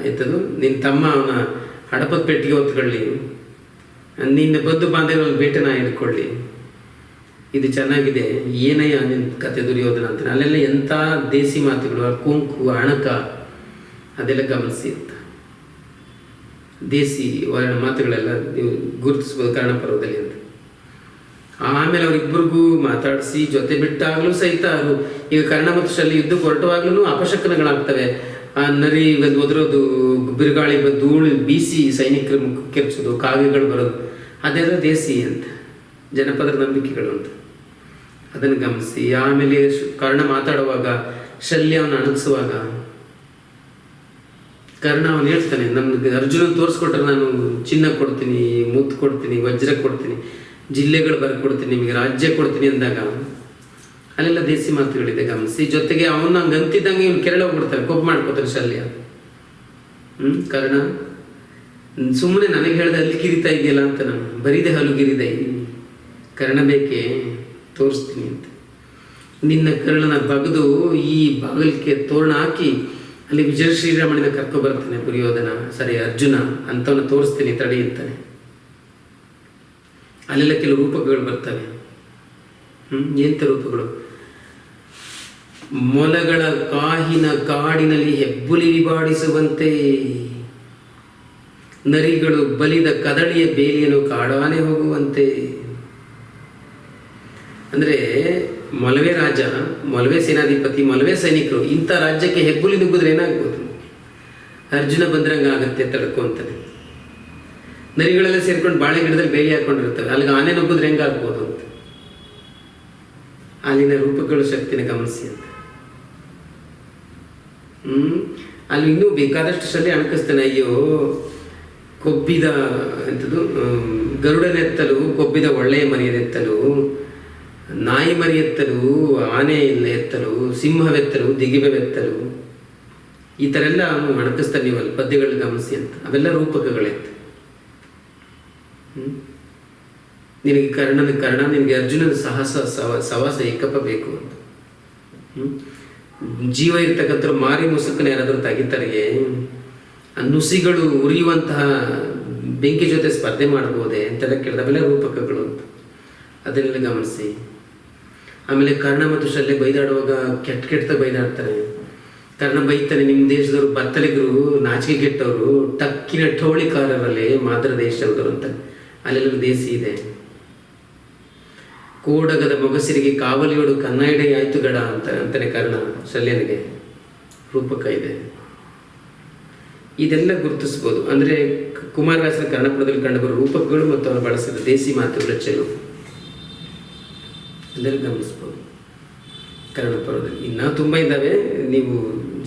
ಎತ್ತದು ನಿನ್ನ ತಮ್ಮ ಅವನ ಹಡಪದ ಪೆಟ್ಟಿಗೆ ಹೊತ್ಕೊಳ್ಳಿ, ನಿನ್ನ ಬದ್ದು ಬಾಂಧವ್ಯ ಬೇಟೆನ ಹಿಡ್ಕೊಳ್ಳಿ, ಇದು ಚೆನ್ನಾಗಿದೆ, ಏನಯ್ಯ ನಿನ್ನ ಕತೆ ದುರ್ಯೋಧನ ಅಂತಾನೆ. ಅಲ್ಲೆಲ್ಲ ಎಂಥ ದೇಸಿ ಮಾತುಗಳು, ಕುಂಕು ಅಣಕ ಅದೆಲ್ಲ ಗಮನಿಸಿ ಅಂತ. ದೇಸಿ ಮಾತುಗಳೆಲ್ಲ ನೀವು ಗುರುತಿಸ್ಬೋದು ಕರ್ಣಪರ್ವದಲ್ಲಿ ಅಂತ. ಆಮೇಲೆ ಅವರಿಬ್ಬರಿಗೂ ಮಾತಾಡಿಸಿ ಜೊತೆ ಬಿಟ್ಟಾಗಲೂ ಸಹಿತ ಈಗ ಕರ್ಣ ಮತ್ತು ಶಲ್ಯ ಯುದ್ಧಕ್ಕೆ ಹೊರಟುವಾಗ್ಲೂ ಅಪಶಕನಗಳಾಗ್ತವೆ. ಆ ನರಿ ಒದರೋದು, ಬಿರುಗಾಳಿ ಧೂಳು ಬೀಸಿ ಸೈನಿಕರ ಮುಖ ಕೆರ್ಚೋದು, ಕಾಗೆಗಳು ಬರೋದು, ಅದೆಲ್ಲ ದೇಸಿ ಅಂತ, ಜನಪದರ ನಂಬಿಕೆಗಳು ಅಂತ. ಅದನ್ನು ಗಮನಿಸಿ. ಆಮೇಲೆ ಕರ್ಣ ಮಾತಾಡುವಾಗ ಶಲ್ಯ ಅವನು ಅಣಗಿಸುವಾಗ ಕರ್ಣ ಅವನು ಹೇಳ್ತಾನೆ, ನಮ್ಗೆ ಅರ್ಜುನ ತೋರಿಸ್ಕೊಟ್ರೆ ನಾನು ಚಿನ್ನ ಕೊಡ್ತೀನಿ, ಮುತ್ತು ಕೊಡ್ತೀನಿ, ವಜ್ರ ಕೊಡ್ತೀನಿ, ಜಿಲ್ಲೆಗಳು ಬರ್ಕೊಡ್ತೀನಿ, ನಿಮಗೆ ರಾಜ್ಯ ಕೊಡ್ತೀನಿ ಅಂದಾಗ ಅಲ್ಲೆಲ್ಲ ದೇಸಿ ಮಾತುಗಳಿದೆ ಗಮನಿಸಿ. ಜೊತೆಗೆ ಅವನು ಹಂಗೆ ಅಂತಿದ್ದಂಗೆ ಇವ್ನು ಕೆರಳ ಹೋಗ್ಬಿಡ್ತಾನೆ, ಕೊಬ್ಬು ಮಾಡ್ಕೋತಾನೆ ಶಲ್ಯ. ಕರ್ಣ ಸುಮ್ಮನೆ ನನಗೆ ಹೇಳ್ದೆ ಅಲ್ಲಿ ಕಿರಿತಾ ಇದೆಯಲ್ಲ ಅಂತ, ನಾನು ಬರೀದೆ ಹಲುಗಿರಿದೆ, ಕರ್ಣ ಬೇಕೇ ತೋರಿಸ್ತೀನಿ ಅಂತ. ನಿನ್ನ ಕರ್ಣನ ಬಗೆದು ಈ ಬಾಗಿಲಿಗೆ ತೋರಣ ಹಾಕಿ ಅಲ್ಲಿ ವಿಜಯ ಶ್ರೀರಾಮನಿನ ಕರ್ಕೊಬರ್ತಾನೆ ಅರ್ಜುನ ಅಂಥವನ್ನ ತೋರಿಸ್ತೀನಿ ತಡಿ ಅಂತಾನೆ. ಅಲ್ಲೆಲ್ಲ ಕೆಲವು ರೂಪಗಳು ಬರ್ತವೆ. ಎಂಥ ರೂಪಗಳು? ಮೊಲಗಳ ಕಾಹಿನ ಕಾಡಿನಲ್ಲಿ ಹೆಬ್ಬುಲಿ ವಿಭಾಡಿಸುವಂತೆ, ನರಿಗಳು ಬಲಿದ ಕದಳಿಯ ಬೇಲಿಯನ್ನು ಕಾಡಾನೆ ಹೋಗುವಂತೆ. ಅಂದ್ರೆ ಮೊಲವೇ ರಾಜ, ಮೊಲವೇ ಸೇನಾಧಿಪತಿ, ಮೊಲವೇ ಸೈನಿಕರು, ಇಂಥ ರಾಜ್ಯಕ್ಕೆ ಹೆಬ್ಬುಲಿ ನುಗ್ಗಿದ್ರೆ ಏನಾಗ್ಬೋದು? ಅರ್ಜುನ ಬಂದ್ರಂಗ ಆಗತ್ತೆ ತಡ್ಕೊಂತಾನೆ. ನರಿಗಳೆಲ್ಲ ಸೇರ್ಕೊಂಡು ಬಾಳೆ ಗಿಡದಲ್ಲಿ ಬೇಲಿ ಹಾಕೊಂಡಿರ್ತವೆ, ಅಲ್ಲಿಗೆ ಆನೆ ನುಗ್ಗಿದ್ರೆ ಹೆಂಗಾಗ್ಬೋದು ಅಂತ. ಅಲ್ಲಿನ ರೂಪಗಳು ಶಕ್ತಿನ ಗಮನಿಸಿ ಅಂತ. ಅಲ್ಲಿ ಇನ್ನೂ ಬೇಕಾದಷ್ಟು ಶಲ್ಯ ಅಣಕಿಸ್ತಾನೆ. ಅಯ್ಯೋ, ಕೊಬ್ಬಿದ ಎಂಥದ್ದು ಗರುಡನೆತ್ತಲು, ಕೊಬ್ಬಿದ ಒಳ್ಳೆಯ ಮರಿಯದೆತ್ತಲು, ನಾಯಿ ಮರಿ ಎತ್ತಲು, ಆನೆ ಎತ್ತಲು, ಸಿಂಹವೆತ್ತಲು, ದಿಗಿಬೆವೆತ್ತಲು, ಈ ಥರ ಎಲ್ಲ ಅವನು ಅಣಕಿಸ್ತಾನೆ. ನೀವಲ್ಲಿ ಪದ್ಯಗಳು ಗಮನಿಸಿ ಅಂತ. ಅವೆಲ್ಲ ರೂಪಕಗಳೆತ್ತು. ನಿನಗೆ ಕರ್ಣ, ನಿನಗೆ ಅರ್ಜುನನ ಸವಾಸ ಏಕಪ್ಪ ಬೇಕು ಅಂತ. ಜೀವ ಇರ್ತಕ್ಕಂಥ ಮಾರಿ ಮುಸುಕನ ಯಾರಾದರೂ ತೆಗಿತಾರೆ, ಆ ನುಸಿಗಳು ಉರಿಯುವಂತಹ ಬೆಂಕಿ ಜೊತೆ ಸ್ಪರ್ಧೆ ಮಾಡ್ಬೋದೆ ಅಂತೆಲ್ಲ ಕೇಳಿದ. ಅವೆಲ್ಲ ರೂಪಕಗಳು ಅಂತ. ಅದನ್ನೆಲ್ಲ ಗಮನಿಸಿ. ಆಮೇಲೆ ಕರ್ಣ ಮತ್ತು ಶಲ್ಯ ಬೈದಾಡುವಾಗ ಕೆಟ್ಟ ಬೈದಾಡ್ತಾರೆ. ಕರ್ಣ ಬೈತಾನೆ, ನಿಮ್ಮ ದೇಶದವರು ಬತ್ತಲಿಗರು, ನಾಚಿಕೆ ಕೆಟ್ಟವರು, ಟಕ್ಕಿನ ಟೋಳಿಕಾರರಲ್ಲಿ ಮಾದ್ರ ದೇಶದವರು ಅಂತ. ಅಲ್ಲೆಲ್ಲ ದೇಸಿ ಇದೆ. ಕೋಡಗದ ಮೊಗಸಿರಿಗೆ ಕಾವಲಿಯೋಡು ಕನ್ನಡ ಆಯ್ತು ಗಡ ಅಂತಾನೆ ಕರ್ಣ ಶಲ್ಯನಿಗೆ. ರೂಪಕ ಇದೆ. ಇದೆಲ್ಲ ಗುರುತಿಸ್ಬೋದು. ಅಂದರೆ ಕುಮಾರವ್ಯಾಸನ ಕರ್ಣಪುರದಲ್ಲಿ ಕಂಡುಬರುವ ರೂಪಕಗಳು ಮತ್ತು ಅವರು ಬಳಸಿದ ದೇಸಿ ಮಾತುಗಳ ಚೆಲುವು ಎಲ್ಲರೂ ಗಮನಿಸ್ಬೋದು ಕರ್ಣಪುರದಲ್ಲಿ. ಇನ್ನೂ ತುಂಬ ಇದ್ದಾವೆ, ನೀವು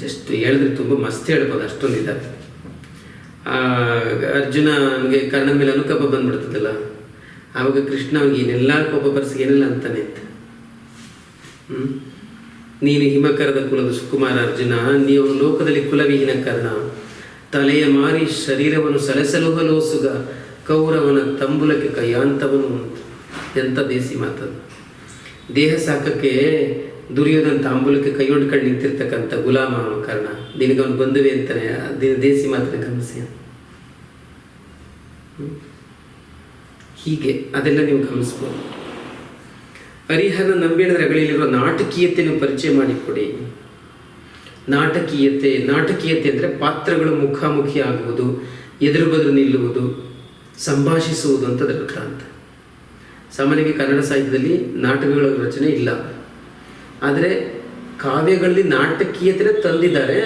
ಜಸ್ಟ್ ಹೇಳಿದ್ರೆ ತುಂಬ ಮಸ್ತ್ ಹೇಳ್ಬೋದು, ಅಷ್ಟೊಂದು ಇದ್ದಾವೆ. ಅರ್ಜುನನಿಗೆ ಕರ್ಣನ ಮೇಲೆ ಅನುಕಂಪ ಬಂದ್ಬಿಡ್ತದಲ್ಲ, ಆವಾಗ ಕೃಷ್ಣ ಅವ್ನಿಗೆ ಏನೆಲ್ಲ ಕೋಪ ಬರ್ಸಿ ಏನೆಲ್ಲ ಅಂತಾನೆ ಅಂತ. ನೀನು ಹಿಮಕರದ ಕುಲದ ಸುಕುಮಾರ ಅರ್ಜುನ, ನೀವು ಲೋಕದಲ್ಲಿ ಕುಲವಿಹೀನ ಕರ್ಣ, ತಲೆಯ ಮಾರಿ ಶರೀರವನ್ನು ಸಲಸಲುಹಲೋಸುಗ ಕೌರವನ ತಂಬುಲಕ್ಕೆ ಕೈಯಾಂತವನು. ಎಂಥ ದೇಸಿ ಮಾತದು. ದೇಹ ಸಾಕಕ್ಕೆ ದುರ್ಯೋಧನ ತಾಂಬೂಲಕ್ಕೆ ಕೈಯೊಡ್ಕೊಂಡು ನಿಂತಿರ್ತಕ್ಕಂಥ ಗುಲಾಮ ಕರ್ಣ, ನಿನಗವನು ಬಂದುವೆ ಅಂತಾನೆ. ದೇಸಿ ಮಾತನ್ನ ಗಮನಿಸಿ. ಹೀಗೆ ಅದೆಲ್ಲ ನೀವು ಗಮನಿಸ್ಬೋದು. ಹರಿಹರನ ನಂಬಿಣದ ರಗಳಿಲಿರುವ ನಾಟಕೀಯತೆಯನ್ನು ಪರಿಚಯ ಮಾಡಿಕೊಡಿ. ನಾಟಕೀಯತೆ ಅಂದರೆ ಪಾತ್ರಗಳು ಮುಖಾಮುಖಿ ಆಗುವುದು, ಎದುರು ಬದುರು ನಿಲ್ಲುವುದು, ಸಂಭಾಷಿಸುವುದು ಅಂತ ಅದರ ಅಂತ. ಸಾಮಾನ್ಯವಾಗಿ ಕನ್ನಡ ಸಾಹಿತ್ಯದಲ್ಲಿ ನಾಟಕಗಳ ರಚನೆ ಇಲ್ಲ, ಆದರೆ ಕಾವ್ಯಗಳಲ್ಲಿ ನಾಟಕೀಯತೆ ತಂದಿದ್ದಾರೆ.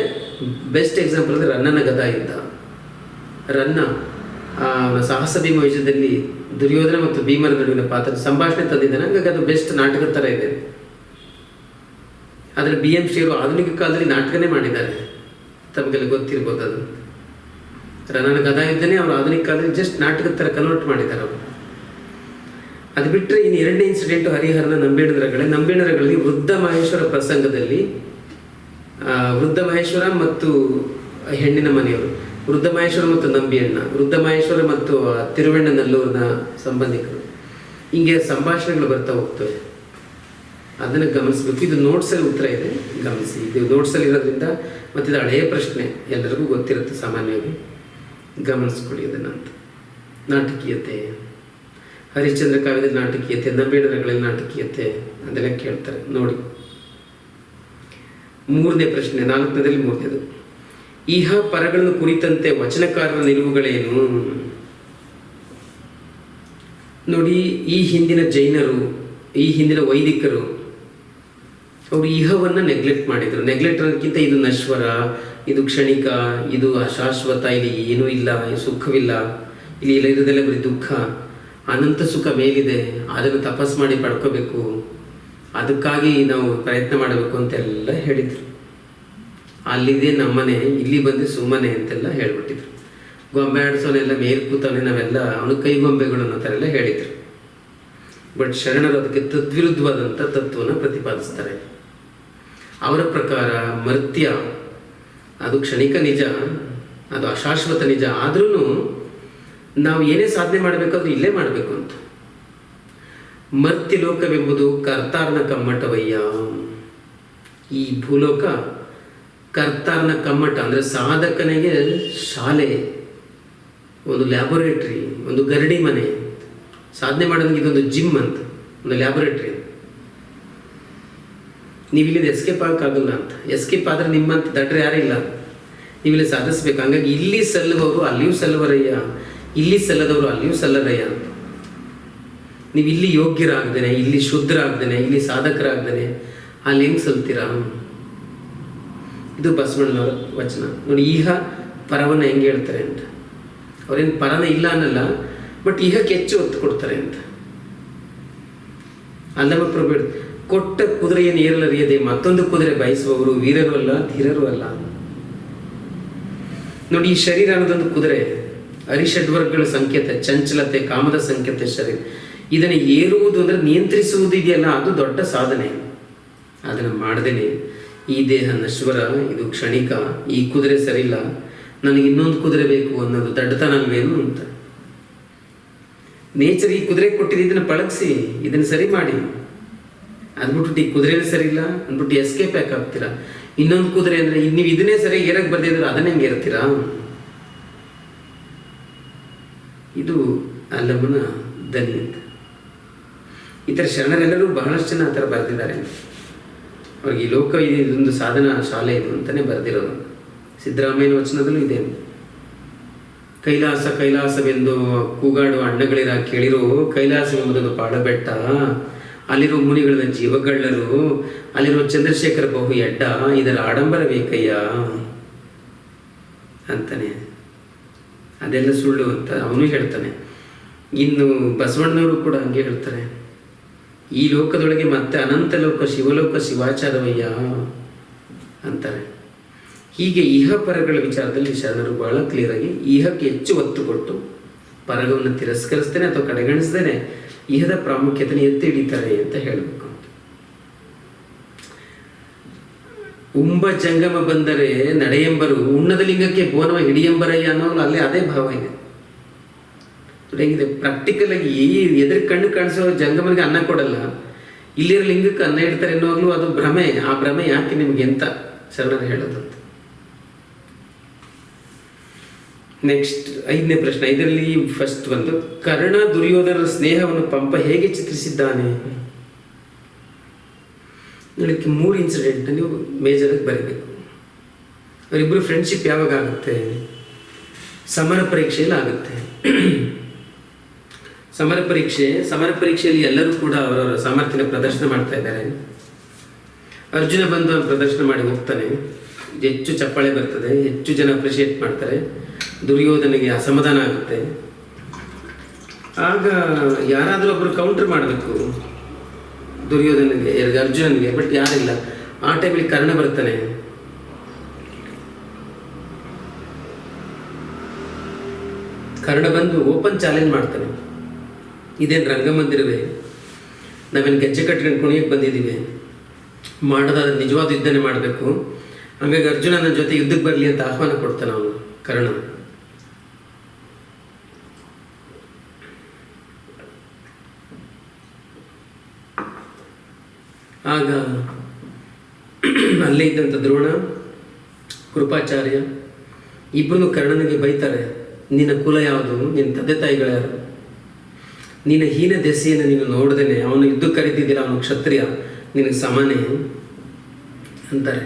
ಬೆಸ್ಟ್ ಎಕ್ಸಾಂಪಲ್ ಅಂದರೆ ರನ್ನನ ಗದಾ ಯುದ್ಧ. ರನ್ನ ಸಾಹಸ ಭೀಮ ವಿಜಯದಲ್ಲಿ ದುರ್ಯೋಧನ ಮತ್ತು ಭೀಮರ ನಡುವಿನ ಪಾತ್ರ ಸಂಭಾಷಣೆ ತಂದಿದ್ದಾನೆ. ಹಾಗಾಗಿ ಅದು ಬೆಸ್ಟ್ ನಾಟಕದ ಥರ ಇದೆ. ಆದರೆ BM ಶ್ರೀಯವರು ಆಧುನಿಕ ಕಾಲದಲ್ಲಿ ನಾಟಕನೇ ಮಾಡಿದ್ದಾರೆ, ತಮಗೆಲ್ಲ ಗೊತ್ತಿರ್ಬೋದು. ಅದು ರನ್ನನ ಗದಾ ಯುದ್ಧನೇ ಅವರು ಆಧುನಿಕ ಕಾಲದಲ್ಲಿ ಜಸ್ಟ್ ನಾಟಕದ ಥರ ಕನ್ವರ್ಟ್ ಮಾಡಿದ್ದಾರೆ ಅವರು. ಅದು ಬಿಟ್ಟರೆ ಇನ್ನು ಎರಡನೇ ಇನ್ಸಿಡೆಂಟು ಹರಿಹರನ ನಂಬೇಣರಗಳಲ್ಲಿ ವೃದ್ಧ ಮಹೇಶ್ವರ ಪ್ರಸಂಗದಲ್ಲಿ ವೃದ್ಧ ಮಹೇಶ್ವರ ಮತ್ತು ಹೆಣ್ಣಿನ ಮನೆಯವರು, ವೃದ್ಧ ಮಹೇಶ್ವರ ಮತ್ತು ನಂಬಿಯಣ್ಣ, ವೃದ್ಧ ಮಹೇಶ್ವರ ಮತ್ತು ತಿರುವೆಣ್ಣನಲ್ಲೂರಿನ ಸಂಬಂಧಿಕರು, ಹಿಂಗೆ ಸಂಭಾಷಣೆಗಳು ಬರ್ತಾ ಹೋಗ್ತವೆ. ಅದನ್ನು ಗಮನಿಸಬೇಕು. ಇದು ನೋಟ್ಸಲ್ಲಿ ಉತ್ತರ ಇದೆ, ಗಮನಿಸಿ. ಇದು ನೋಟ್ಸಲ್ಲಿ ಇರೋದ್ರಿಂದ ಮತ್ತು ಇದು ಹಳೆಯ ಪ್ರಶ್ನೆ, ಎಲ್ಲರಿಗೂ ಗೊತ್ತಿರುತ್ತೆ ಸಾಮಾನ್ಯವಾಗಿ, ಗಮನಿಸ್ಕೊಳ್ಳಿ ಅದನ್ನು ಅಂತ. ನಾಟಕೀಯತೆ, ಹರಿಶ್ಚಂದ್ರ ಕಾವ್ಯದಲ್ಲಿ ನಾಟಕೀಯತೆ, ನಂಬೇಣರಗಳಲ್ಲಿ ನಾಟಕೀಯತೆ, ಅದೆಲ್ಲ ಕೇಳ್ತಾರೆ ನೋಡಿ. ಮೂರನೇ ಪ್ರಶ್ನೆ, 4ನೇದಲ್ಲಿ 3ನೇದು. ಇಹ ಪರಗಳನ್ನು ಕುರಿತಂತೆ ವಚನಕಾರರ ನಿಲುವುಗಳೇನು? ನೋಡಿ, ಈ ಹಿಂದಿನ ಜೈನರು, ಈ ಹಿಂದಿನ ವೈದಿಕರು ಅವರು ಇಹವನ್ನು ನೆಗ್ಲೆಕ್ಟ್ ಮಾಡಿದರು. ನೆಗ್ಲೆಕ್ಟ್ ಅನ್ನೋದಕ್ಕಿಂತ ಇದು ನಶ್ವರ, ಇದು ಕ್ಷಣಿಕ, ಇದು ಅಶಾಶ್ವತ, ಇಲ್ಲಿ ಏನೂ ಇಲ್ಲ, ಸುಖವಿಲ್ಲ, ಇಲ್ಲಿ ಇಲ್ಲ, ಇರೋದೆಲ್ಲ ಬರೀ ದುಃಖ, ಅನಂತ ಸುಖ ಮೇಲಿದೆ, ಅದನ್ನು ತಪಸ್ ಮಾಡಿ ಪಡ್ಕೋಬೇಕು, ಅದಕ್ಕಾಗಿ ನಾವು ಪ್ರಯತ್ನ ಮಾಡಬೇಕು ಅಂತೆಲ್ಲ ಹೇಳಿದರು. ಅಲ್ಲಿದೆ ನಮ್ಮನೆ, ಇಲ್ಲಿ ಬಂದು ಸುಮ್ಮನೆ ಅಂತೆಲ್ಲ ಹೇಳ್ಬಿಟ್ಟಿದ್ರು. ಗೊಂಬೆ ಆಡಿಸೋನೆಲ್ಲ ಮೇಲ್ ಕೂತವನೇ, ನಾವೆಲ್ಲ ಅವನು ಕೈಗೊಂಬೆಗಳು ಅನ್ನೋ ಥರ ಎಲ್ಲ ಹೇಳಿದರು. ಬಟ್ ಶರಣರು ಅದಕ್ಕೆ ತದ್ವಿರುದ್ಧವಾದಂಥ ತತ್ವವನ್ನು ಪ್ರತಿಪಾದಿಸ್ತಾರೆ. ಅವರ ಪ್ರಕಾರ ಮರ್ತ್ಯ ಅದು ಕ್ಷಣಿಕ ನಿಜ, ಅದು ಅಶಾಶ್ವತ ನಿಜ, ಆದ್ರೂ ನಾವು ಏನೇ ಸಾಧನೆ ಮಾಡಬೇಕಾದ್ರೂ ಇಲ್ಲೇ ಮಾಡಬೇಕು ಅಂತ. ಮರ್ತ್ಯ ಲೋಕವೆಂಬುದು ಕರ್ತಾರ್ನ ಕಮ್ಮಟವಯ್ಯ. ಈ ಭೂಲೋಕ ಕರ್ತಾರ್ನ ಕಮ್ಮಟ ಅಂದರೆ ಸಾಧಕನಿಗೆ ಶಾಲೆ, ಒಂದು ಲ್ಯಾಬೊರೇಟ್ರಿ, ಒಂದು ಗರಡಿ ಮನೆ. ಸಾಧನೆ ಮಾಡೋದಕ್ಕೆ ಇದೊಂದು ಜಿಮ್ ಅಂತ, ಒಂದು ಲ್ಯಾಬೊರೇಟ್ರಿ. ನೀವಿಲ್ಲಿ ಎಸ್ಕೇಪ್ ಆಗೋಕ್ಕಾಗಲ್ಲ ಅಂತ. ಎಸ್ಕೇಪ್ ಆದರೆ ನಿಮ್ಮಂತ ದಡ್ರೆ ಯಾರೂ ಇಲ್ಲ, ನೀವಿಲ್ಲಿ ಸಾಧಿಸ್ಬೇಕು. ಹಂಗಾಗಿ ಇಲ್ಲಿ ಸಲ್ಲುವವರು ಅಲ್ಲಿಯೂ ಸಲ್ಲುವರಯ್ಯ, ಇಲ್ಲಿ ಸಲ್ಲದವರು ಅಲ್ಲಿಯೂ ಸಲ್ಲರಯ್ಯ ಅಂತ. ನೀವು ಇಲ್ಲಿ ಯೋಗ್ಯರಾಗ್ದೇನೆ, ಇಲ್ಲಿ ಶುದ್ಧರಾಗ್ದೇನೆ, ಇಲ್ಲಿ ಸಾಧಕರಾಗ್ದೇನೆ ಅಲ್ಲಿ ಹೆಂಗೆ ಸಲ್ತೀರಾ? ಇದು ಬಸವಣ್ಣನವರ ವಚನ ನೋಡಿ. ಈಗ ಪರವನ್ನು ಹೆಂಗೆ ಹೇಳ್ತಾರೆ ಅಂತ, ಅವ್ರೇನು ಪರನ ಇಲ್ಲ ಅನ್ನಲ್ಲ, ಬಟ್ ಇಹಕ್ಕೆ ಹೆಚ್ಚು ಒತ್ತು ಕೊಡ್ತಾರೆ ಅಂತ. ಅಲ್ಲವ ಪ್ರಭು ಕೊಟ್ಟ ಕುದುರೆಯನ್ನು ಏರಲರಿಯದೆ ಮತ್ತೊಂದು ಕುದುರೆ ಬಯಸುವವರು ವೀರರು ಅಲ್ಲ, ಧೀರರು ಅಲ್ಲ. ನೋಡಿ, ಈ ಶರೀರ ಅನ್ನೋದೊಂದು ಕುದುರೆ, ಅರಿಷಡ್ವರ್ಗಗಳ ಸಂಕೇತ, ಚಂಚಲತೆ, ಕಾಮದ ಸಂಕೇತ ಶರೀರ. ಇದನ್ನು ಏರುವುದು ಅಂದರೆ ನಿಯಂತ್ರಿಸುವುದು ಇದೆಯಲ್ಲ, ಅದು ದೊಡ್ಡ ಸಾಧನೆ. ಅದನ್ನು ಮಾಡ್ದೇನೆ ಈ ದೇಹ ನಶ್ವರ, ಇದು ಕ್ಷಣಿಕ, ಈ ಕುದುರೆ ಸರಿಯಿಲ್ಲ, ನನಗೆ ಇನ್ನೊಂದು ಕುದುರೆ ಬೇಕು ಅನ್ನೋದು ದಡ್ಡತನ ಅಲ್ವೇನು ಅಂತ. ನೇಚರ್ ಈ ಕುದುರೆ ಕೊಟ್ಟಿದ್ದು, ಇದನ್ನು ಪಳಗಿಸಿ, ಇದನ್ನು ಸರಿ ಮಾಡಿ. ಅಂದ್ಬಿಟ್ಟು ಈ ಕುದುರೆ ಸರಿ ಇಲ್ಲ ಅಂದ್ಬಿಟ್ಟು ಎಸ್ಕೇಪ್ ಯಾಕೆ ಆಗ್ತೀರಾ? ಇನ್ನೊಂದು ಕುದುರೆ ಅಂದರೆ ನೀವು ಇದನ್ನೇ ಸರಿ ಏರಕ್ಕೆ ಬರ್ದಿದ್ರೆ ಅದನ್ನ ಹೆಂಗೆ ಏರ್ತೀರಾ? ಇದು ಅಲ್ಲಮನ ದನಿ ಅಂತ. ಈ ಥರ ಶರಣರೆಲ್ಲರೂ ಬಹಳಷ್ಟು ಜನ ಆ ಥರ ಬರೆದಿದ್ದಾರೆ. ಅವ್ರಿಗೆ ಈ ಲೋಕ ಇದೊಂದು ಸಾಧನಾ ಶಾಲೆ ಇದು ಅಂತಲೇ ಬರೆದಿರೋದು. ಸಿದ್ದರಾಮಯ್ಯನ ವಚನದಲ್ಲೂ ಇದೆ, ಕೈಲಾಸ ಕೈಲಾಸವೆಂದು ಕೂಗಾಡುವ ಅಣ್ಣಗಳಿರ ಕೇಳಿರೋ, ಕೈಲಾಸವೆಂಬುದೊಂದು ಪಾಡಬೆಟ್ಟ, ಅಲ್ಲಿರುವ ಮುನಿಗಳ ಜೀವಗಳ್ಳರು, ಅಲ್ಲಿರುವ ಚಂದ್ರಶೇಖರ ಬಹು ಎಡ್ಡ, ಇದರ ಆಡಂಬರ ಬೇಕಯ್ಯ ಅಂತಾನೆ. ಅದೆಲ್ಲ ಸುಳ್ಳು ಅಂತ ಅವನು ಹೇಳ್ತಾನೆ. ಇನ್ನು ಬಸವಣ್ಣನವರು ಕೂಡ ಹಂಗೆ ಹೇಳ್ತಾರೆ, ಈ ಲೋಕದೊಳಗೆ ಮತ್ತೆ ಅನಂತ ಲೋಕ, ಶಿವಲೋಕ ಶಿವಾಚಾರವಯ್ಯ ಅಂತಾರೆ. ಹೀಗೆ ಇಹ ಪರಗಳ ವಿಚಾರದಲ್ಲಿ ಶರಣರು ಬಹಳ ಕ್ಲಿಯರಾಗಿ ಇಹಕ್ಕೆ ಹೆಚ್ಚು ಒತ್ತು ಕೊಟ್ಟು ಪರಗವನ್ನು ತಿರಸ್ಕರಿಸ್ತೇನೆ ಅಥವಾ ಕಡೆಗಣಿಸ್ತೇನೆ ಇಹದ ಪ್ರಾಮುಖ್ಯತೆಯನ್ನು ಎತ್ತಿ ಹಿಡಿತಾರೆ ಅಂತ ಹೇಳಬೇಕು. ಉಂಬ ಜಂಗಮ ಬಂದರೆ ನಡೆಯೆಂಬರು, ಉಣ್ಣದ ಲಿಂಗಕ್ಕೆ ಬೋನವ ಹಿಡಿಯೆಂಬರಯ್ಯ ಅನ್ನೋದು ಅಲ್ಲೇ ಅದೇ ಭಾವ ಇದೆ. ಹೇಗಿದೆ ಪ್ರಾಕ್ಟಿಕಲ್ ಆಗಿ ಎದುರು ಕಣ್ಣು ಕಾಣಿಸೋ ಜಂಗಮನಿಗೆ ಅನ್ನ ಕೊಡಲ್ಲ, ಇಲ್ಲಿರೋ ಲಿಂಗಕ್ಕೆ ಅನ್ನ ಇಡ್ತಾರೆ ಅನ್ನೋವಾಗಲೂ ಅದು ಭ್ರಮೆ. ಆ ಭ್ರಮೆ ಯಾಕೆ ನಿಮ್ಗೆ ಅಂತ ಶರಣರು ಹೇಳೋದಂತ. ನೆಕ್ಸ್ಟ್ 5ನೇ ಪ್ರಶ್ನೆ. ಇದರಲ್ಲಿ ಫಸ್ಟ್ ಒಂದು, ಕರ್ಣ ದುರ್ಯೋಧನರ ಸ್ನೇಹವನ್ನು ಪಂಪ ಹೇಗೆ ಚಿತ್ರಿಸಿದ್ದಾನೆ? ಇದಕ್ಕೆ 3 ಇನ್ಸಿಡೆಂಟ್ ನೀವು ಮೇಜರಾಗಿ ಬರೀಬೇಕು. ಅವರಿಬ್ಬರು ಫ್ರೆಂಡ್ಶಿಪ್ ಯಾವಾಗ ಆಗುತ್ತೆ? ಸಮರ ಪರೀಕ್ಷೆಯಲ್ಲಿ ಆಗುತ್ತೆ. ಸಮರ ಪರೀಕ್ಷೆಯಲ್ಲಿ ಎಲ್ಲರೂ ಕೂಡ ಅವರವರ ಸಾಮರ್ಥ್ಯನ ಪ್ರದರ್ಶನ ಮಾಡ್ತಾ ಇದ್ದಾರೆ. ಅರ್ಜುನ ಬಂದು ಪ್ರದರ್ಶನ ಮಾಡಿ ಹೋಗ್ತಾನೆ, ಹೆಚ್ಚು ಚಪ್ಪಾಳೆ ಬರ್ತದೆ, ಹೆಚ್ಚು ಜನ ಅಪ್ರಿಷಿಯೇಟ್ ಮಾಡ್ತಾರೆ. ದುರ್ಯೋಧನಿಗೆ ಅಸಮಾಧಾನ ಆಗುತ್ತೆ. ಆಗ ಯಾರಾದರೂ ಒಬ್ಬರು ಕೌಂಟರ್ ಮಾಡಬೇಕು ದುರ್ಯೋಧನಿಗೆ, ಅರ್ಜುನನಿಗೆ, ಬಟ್ ಯಾರಿಲ್ಲ. ಆ ಟೈಮಲ್ಲಿ ಕರ್ಣ ಬರ್ತಾನೆ. ಕರ್ಣ ಬಂದು ಓಪನ್ ಚಾಲೆಂಜ್ ಮಾಡ್ತಾನೆ, ಇದೇನು ರಂಗಮಂದಿರವೇ, ನಾವೇನು ಗೆಜ್ಜೆ ಕಟ್ಕೊಂಡು ಕುಣಿಯಕ್ಕೆ ಬಂದಿದ್ದೀವಿ, ಮಾಡೋದಾದ್ರೆ ನಿಜವಾದ ಯುದ್ಧನೇ ಮಾಡಬೇಕು. ಹಾಗಾಗಿ ಅರ್ಜುನ ನನ್ನ ಜೊತೆ ಯುದ್ಧಕ್ಕೆ ಬರಲಿ ಅಂತ ಆಹ್ವಾನ ಕೊಡ್ತಾನೆ ಅವನು ಕರ್ಣ. ಆಗ ಅಲ್ಲೇ ಇದ್ದಂಥ ದ್ರೋಣ, ಕೃಪಾಚಾರ್ಯ ಇಬ್ಬರು ಕರ್ಣನಿಗೆ ಬೈತಾರೆ, ನಿನ್ನ ಕುಲ ಯಾವುದು, ನಿನ್ನ ತಂದೆ ತಾಯಿಗಳು ಯಾರು, ನಿನ್ನ ಹೀನ ದೆಸೆಯನ್ನು ನೀನು ನೋಡ್ದೇನೆ ಅವನು ಯುದ್ಧ ಕರೀತಿದ್ದೀರ, ಅವನು ಕ್ಷತ್ರಿಯ, ನಿನಗೆ ಸಮಾನೆ ಅಂತಾರೆ.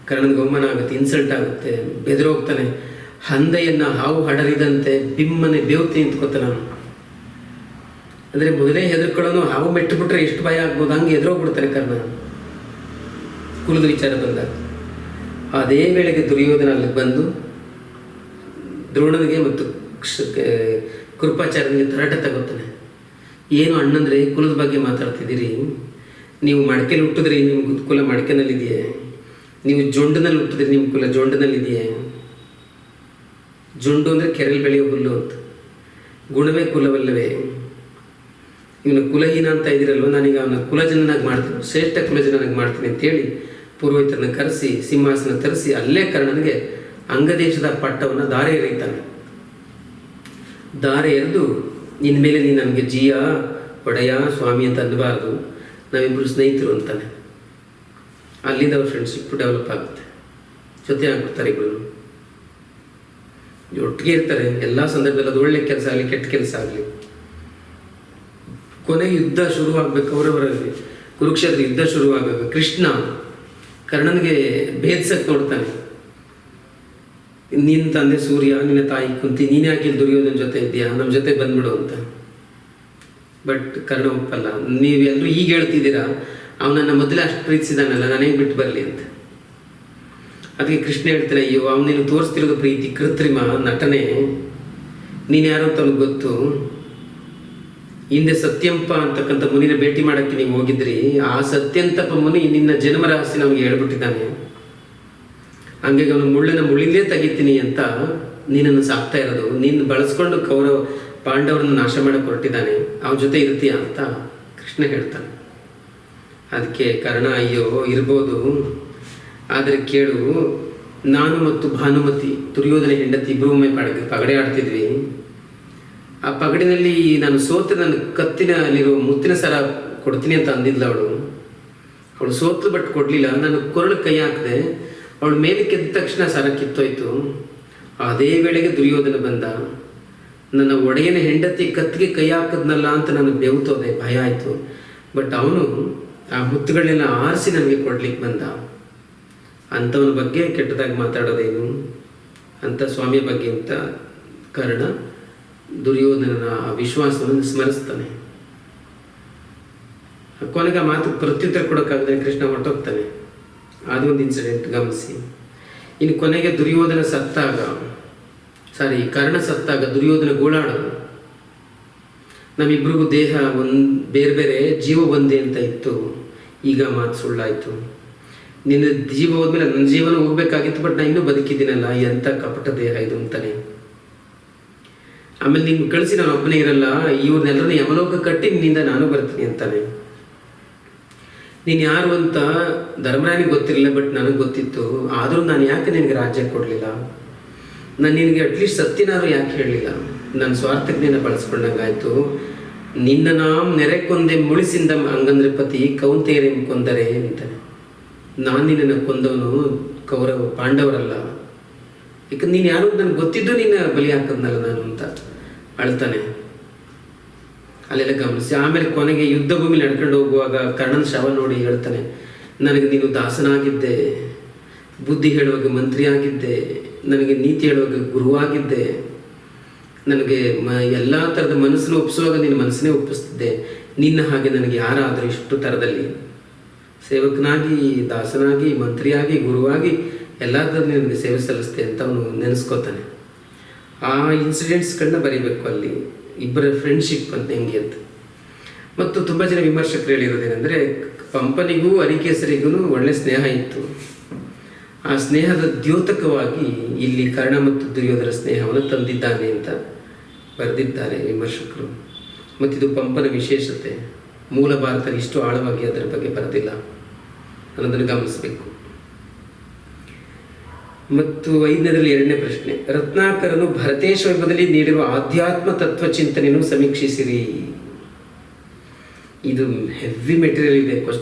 ಕರ್ಣನಿಗೆ ಅವಮಾನ ಆಗುತ್ತೆ, ಇನ್ಸಲ್ಟ್ ಆಗುತ್ತೆ, ಬೆದರೋಗ್ತಾನೆ. ಹಂದೆಯನ್ನು ಹಾವು ಹಡರಿದಂತೆ ಬಿಮ್ಮನೆ ಬೇವ್ತಿ ನಿಂತ್ಕೋತಾನೆ ಅವನು. ಅಂದರೆ ಮೊದಲೇ ಹೆದರ್ಕೊಳ್ಳೋನು, ಹಾವು ಮೆಟ್ಟುಬಿಟ್ರೆ ಎಷ್ಟು ಭಯ ಆಗ್ಬೋದು, ಹಂಗೆ ಎದುರೋಗ್ಬಿಡ್ತಾನೆ ಕರ್ಣ. ಕುಲದ ವಿಚಾರ ಬಂದಾಗ ಅದೇ ವೇಳೆಗೆ ದುರ್ಯೋಧನ ಅಲ್ಲಿಗೆ ಬಂದು ದ್ರೋಣನಿಗೆ ಮತ್ತು ಕೃಪಾಚಾರ್ಯನಿಗೆ ತರಾಟೆ ತಗೋತಾನೆ. ಏನು ಅಣ್ಣಂದ್ರೆ ಕುಲದ ಬಗ್ಗೆ ಮಾತಾಡ್ತಿದ್ದೀರಿ, ನೀವು ಮಡಕೆಲಿ ಹುಟ್ಟಿದ್ರಿ, ನಿಮ್ಮ ಕುಲ ಮಡಕೆನಲ್ಲಿದೆಯೇ? ನೀವು ಜೊಂಡಿನಲ್ಲಿ ಹುಟ್ಟಿದ್ರಿ, ನಿಮ್ಮ ಕುಲ ಜೊಂಡಿನಲ್ಲಿದೆಯೇ? ಜೊಂಡು ಅಂದರೆ ಕೆರೆಯಲ್ಲಿ ಬೆಳೆಯೋ ಹುಲ್ಲು ಅಂತ. ಗುಣವೇ ಕುಲವಲ್ಲವೇ? ಇವನು ಕುಲಹೀನ ಅಂತ ಇದ್ದೀರಲ್ವ, ನಾನೀಗ ಅವನ ಕುಲಜನನಾಗಿ ಮಾಡ್ತೀನಿ, ಶ್ರೇಷ್ಠ ಕುಲಜನನಾಗಿ ಮಾಡ್ತೀನಿ ಅಂತೇಳಿ ಪುರೋಹಿತರನ್ನ ಕರೆಸಿ ಸಿಂಹಾಸನ ತರಿಸಿ ಅಲ್ಲೇ ಕರ್ಣನಿಗೆ ಅಂಗದೇಶದ ಪಟ್ಟವನ್ನು ದಾರೆ ಎರೀತಾನೆ. ದಾರೆ ಎರೆದು ಇನ್ಮೇಲೆ ನೀನು ನನಗೆ ಜಿಯ ಒಡೆಯ ಸ್ವಾಮಿ ಅಂತ ಅನ್ನಬಾರ್ದು, ನಾವಿಬ್ಬರು ಸ್ನೇಹಿತರು ಅಂತಾನೆ. ಅಲ್ಲಿಂದ ಅವ್ರ ಫ್ರೆಂಡ್ಶಿಪ್ ಡೆವಲಪ್ ಆಗುತ್ತೆ, ಜೊತೆ ಆಗ್ಬಿಡ್ತಾರೆ ಇಬ್ಬರು, ಒಟ್ಟಿಗೆ ಇರ್ತಾರೆ ಎಲ್ಲ ಸಂದರ್ಭದಲ್ಲಿ. ಅದು ಒಳ್ಳೆ ಕೆಲಸ ಆಗಲಿ ಕೆಟ್ಟ ಕೆಲಸ ಆಗಲಿ. ಕೊನೆಗೆ ಯುದ್ಧ ಶುರುವಾಗಬೇಕು, ಅವರವರಲ್ಲಿ ಕುರುಕ್ಷೇತ್ರ ಯುದ್ಧ ಶುರುವಾಗಬೇಕು. ಕೃಷ್ಣ ಕರ್ಣನಿಗೆ ಭೇದಿಸಕ್ಕೆ ನೋಡ್ತಾನೆ. ನಿನ್ನ ತಂದೆ ಸೂರ್ಯ, ನಿನ್ನ ತಾಯಿ ಕುಂತಿ, ನೀನೇ ಯಾಕೆ ದುರ್ಯೋಧನ ಜೊತೆ ಇದೆಯಾ, ನಮ್ಮ ಜೊತೆ ಬಂದ್ಬಿಡು ಅಂತ. ಬಟ್ ಕರ್ಣ ಒಪ್ಪಲ್ಲ. ನೀವೆಲ್ಲರೂ ಈಗ ಹೇಳ್ತಿದ್ದೀರಾ, ಅವನನ್ನು ಮೊದಲೇ ಅಷ್ಟು ಪ್ರೀತಿಸಿದಾನಲ್ಲ, ನಾನೇ ಬಿಟ್ಟು ಬರಲಿ ಅಂತ. ಅದಕ್ಕೆ ಕೃಷ್ಣ ಹೇಳ್ತಾನೆ, ಅಯ್ಯೋ ಅವನೇನು ತೋರಿಸ್ತಿರೋದು ಪ್ರೀತಿ ಕೃತ್ರಿಮ ನಟನೆ, ನೀನು ಯಾರು ಅಂತ ಅವ್ನಿಗೆ ಗೊತ್ತು. ಹಿಂದೆ ಸತ್ಯಂಪ ಅಂತಕ್ಕಂಥ ಮುನಿನ ಭೇಟಿ ಮಾಡೋಕ್ಕೆ ನೀವು ಹೋಗಿದ್ರಿ, ಆ ಸತ್ಯಂತಪ ಮುನಿ ನಿನ್ನ ಜನ್ಮ ರಹಸ್ಯ ನಮಗೆ ಹೇಳ್ಬಿಟ್ಟಿದ್ದಾನೆ. ಹಂಗಾಗಿ ಅವನು ಮುಳ್ಳಿಂದೇ ತೆಗಿತೀನಿ ಅಂತ ನೀನನ್ನು ಸಾಕ್ತಾ ಇರೋದು, ನೀನು ಬಳಸ್ಕೊಂಡು ಪಾಂಡವರನ್ನು ನಾಶ ಮಾಡಕ್ಕೆ ಹೊರಟಿದ್ದಾನೆ, ಅವನ ಜೊತೆ ಇರ್ತೀಯ ಅಂತ ಕೃಷ್ಣ ಹೇಳ್ತಾನೆ. ಅದಕ್ಕೆ ಕರ್ಣ, ಅಯ್ಯೋ ಇರ್ಬೋದು, ಆದರೆ ಕೇಳು, ನಾನು ಮತ್ತು ಭಾನುಮತಿ ದುರ್ಯೋಧನ ಹೆಂಡತಿ ಇಬ್ಬರು ಒಮ್ಮೆ ಪಗಡೆ ಆಡ್ತಿದ್ವಿ. ಆ ಪಗಡಿನಲ್ಲಿ ನಾನು ಸೋತ್ರೆ ನನ್ನ ಕತ್ತಿನಲ್ಲಿರೋ ಮುತ್ತಿನ ಸರ ಕೊಡ್ತೀನಿ ಅಂತ ಅಂದಿದ್ಲ ಅವಳು ಸೋತ್ರು ಬಟ್ ಕೊಡಲಿಲ್ಲ. ನಾನು ಕೊರಳು ಕೈ ಹಾಕಿದೆ, ಅವಳು ಮೇಲೆ ಕೆದ್ದ ತಕ್ಷಣ ಸರ ಕಿತ್ತೋಯ್ತು. ಅದೇ ವೇಳೆಗೆ ದುರ್ಯೋಧನ ಬಂದ, ನನ್ನ ಒಡೆಯನ ಹೆಂಡತಿ ಕತ್ತಿಗೆ ಕೈ ಹಾಕಿದ್ನಲ್ಲ ಅಂತ ನಾನು ಬೆವುತೋದೆ, ಭಯ ಆಯಿತು. ಬಟ್ ಅವನು ಆ ಮುತ್ತುಗಳನ್ನೆಲ್ಲ ಆರಿಸಿ ನನಗೆ ಕೊಡ್ಲಿಕ್ಕೆ ಬಂದ. ಅಂಥವನ ಬಗ್ಗೆ ಕೆಟ್ಟದಾಗಿ ಮಾತಾಡೋದೇನು ಅಂತ ಸ್ವಾಮಿಯ ಬಗ್ಗೆ ಅಂತ ಕರ್ಣ ದುರ್ಯೋಧನನ ಆ ವಿಶ್ವಾಸವನ್ನು ಸ್ಮರಿಸ್ತಾನೆ. ಕೊನೆಗೆ ಆ ಮಾತು ಪ್ರತ್ಯುತ್ತರ ಕೊಡೋಕ್ಕಾಗದೆ ಕೃಷ್ಣ ಹೊರಟೋಗ್ತಾನೆ. ಅದು ಒಂದು ಇನ್ಸಿಡೆಂಟ್ ಗಮನಿಸಿ. ಇನ್ನು ಕೊನೆಗೆ ಕರ್ಣ ಸತ್ತಾಗ ದುರ್ಯೋಧನ ಗೋಳಾಡೋದು, ನಮ್ಮಿಬ್ರಿಗೂ ದೇಹ ಬೇರೆ ಬೇರೆ, ಜೀವ ಒಂದೇ ಅಂತ ಇತ್ತು, ಈಗ ಮಾತು ಸುಳ್ಳಾಯಿತು. ನಿನ್ನ ಜೀವ ಹೋದ್ಮೇಲೆ ನನ್ನ ಜೀವನ ಹೋಗ್ಬೇಕಾಗಿತ್ತು, ಬಟ್ ನಾನು ಇನ್ನೂ ಬದುಕಿದ್ದೀನಲ್ಲ, ಎಂಥ ಕಪಟ ದೇಹ ಇದು ಅಂತಾನೆ. ಆಮೇಲೆ ನಿನ್ನ ಕಳಿಸಿ ನಾನು ಒಬ್ಬನೇ ಇರಲ್ಲ, ಇವ್ರನ್ನೆಲ್ಲರನ್ನ ಯಮಲೋಕ ಕಟ್ಟಿ ನಿನ್ನಿಂದ ನಾನು ಬರ್ತೀನಿ ಅಂತಾನೆ. ನೀನು ಯಾರು ಅಂತ ಧರ್ಮರಾಯನಿಗೆ ಗೊತ್ತಿರಲಿಲ್ಲ, ಬಟ್ ನನಗೆ ಗೊತ್ತಿತ್ತು. ಆದರೂ ನಾನು ಯಾಕೆ ನಿನಗೆ ರಾಜ್ಯ ಕೊಡಲಿಲ್ಲ, ನಾನು ನಿನಗೆ ಅಟ್ಲೀಸ್ಟ್ ಸತ್ಯನಾದರೂ ಯಾಕೆ ಹೇಳಲಿಲ್ಲ, ನನ್ನ ಸ್ವಾರ್ಥಜ್ಞಾನ ಬಳಸ್ಕೊಂಡಂಗಾಯ್ತು. ನಿನ್ನ ನಾಮ್ ನೆರೆ ಕೊಂದೆ ಮುಳಿಸಿಂದ ಹಂಗಂದ್ರೆ ಪತಿ ಕೌಂತೆಯರೇ ಕೊಂದರೆ ಅಂತಾನೆ. ನಾನು ನಿನ್ನನ್ನು ಕೊಂದವನು ಪಾಂಡವರಲ್ಲ, ಯಾಕಂದ್ರೆ ನೀನು ಯಾರು ನನಗೆ ಗೊತ್ತಿದ್ದು ನಿನ್ನ ಬಲಿ ಹಾಕದ್ನಲ್ಲ ನಾನು ಅಂತ ಅಳ್ತಾನೆ. ಅಲ್ಲೆಲ್ಲ ಗಮನಿಸಿ. ಆಮೇಲೆ ಕೊನೆಗೆ ಯುದ್ಧ ಭೂಮಿ ನಡ್ಕೊಂಡು ಹೋಗುವಾಗ ಕರ್ಣನ ಶವ ನೋಡಿ ಹೇಳ್ತಾನೆ, ನನಗೆ ನೀನು ದಾಸನಾಗಿದ್ದೆ, ಬುದ್ಧಿ ಹೇಳುವಾಗ ಮಂತ್ರಿ ಆಗಿದ್ದೆ, ನನಗೆ ನೀತಿ ಹೇಳುವಾಗ ಗುರುವಾಗಿದ್ದೆ, ನನಗೆ ಎಲ್ಲ ಥರದ ಮನಸ್ಸನ್ನು ಒಪ್ಪಿಸುವಾಗ ನಿನ್ನ ಮನಸ್ಸನ್ನೇ ಒಪ್ಪಿಸ್ತಿದ್ದೆ. ನಿನ್ನ ಹಾಗೆ ನನಗೆ ಯಾರಾದರೂ ಇಷ್ಟು ಥರದಲ್ಲಿ ಸೇವಕನಾಗಿ, ದಾಸನಾಗಿ, ಮಂತ್ರಿಯಾಗಿ, ಗುರುವಾಗಿ ಎಲ್ಲ ಥರದಲ್ಲಿ ನನಗೆ ಸೇವೆ ಸಲ್ಲಿಸ್ತೆ ಅಂತ ಅವನು ನೆನೆಸ್ಕೋತಾನೆ. ಆ ಇನ್ಸಿಡೆಂಟ್ಸ್ಗಳನ್ನ ಬರೀಬೇಕು ಅಲ್ಲಿ, ಇಬ್ಬರ ಫ್ರೆಂಡ್ಶಿಪ್ ಅಂತ ಹೆಂಗೆ ಅಂತ. ಮತ್ತು ತುಂಬ ಜನ ವಿಮರ್ಶಕರು ಹೇಳಿರೋದೇನೆಂದರೆ, ಪಂಪನಿಗೂ ಅರಿಕೇಸರಿಗೂ ಒಳ್ಳೆ ಸ್ನೇಹ ಇತ್ತು. ಆ ಸ್ನೇಹದ ದ್ಯೋತಕವಾಗಿ ಇಲ್ಲಿ ಕರ್ಣ ಮತ್ತು ದುರ್ಯೋಧನ ಸ್ನೇಹವನ್ನು ತಂದಿದ್ದಾನೆ ಅಂತ ಬರೆದಿದ್ದಾರೆ ವಿಮರ್ಶಕರು. ಮತ್ತಿದು ಪಂಪನ ವಿಶೇಷತೆ, ಮೂಲ ಭಾರತದಲ್ಲಿ ಇಷ್ಟು ಆಳವಾಗಿ ಅದರ ಬಗ್ಗೆ ಬರೆದಿಲ್ಲ ಅನ್ನೋದನ್ನು ಗಮನಿಸಬೇಕು. ಮತ್ತು 5ನೇದರಲ್ಲಿ 2ನೇ ಪ್ರಶ್ನೆ, ರತ್ನಾಕರನು ಭರತೇಶ ವೈಭವದಲ್ಲಿ ನೀಡಿರುವ ಆಧ್ಯಾತ್ಮ ತತ್ವ ಚಿಂತನೆಯನ್ನು ಸಮೀಕ್ಷಿಸಿರಿ. ಇದು ಹೆವಿ ಮೆಟೀರಿಯಲ್ ಇದೆ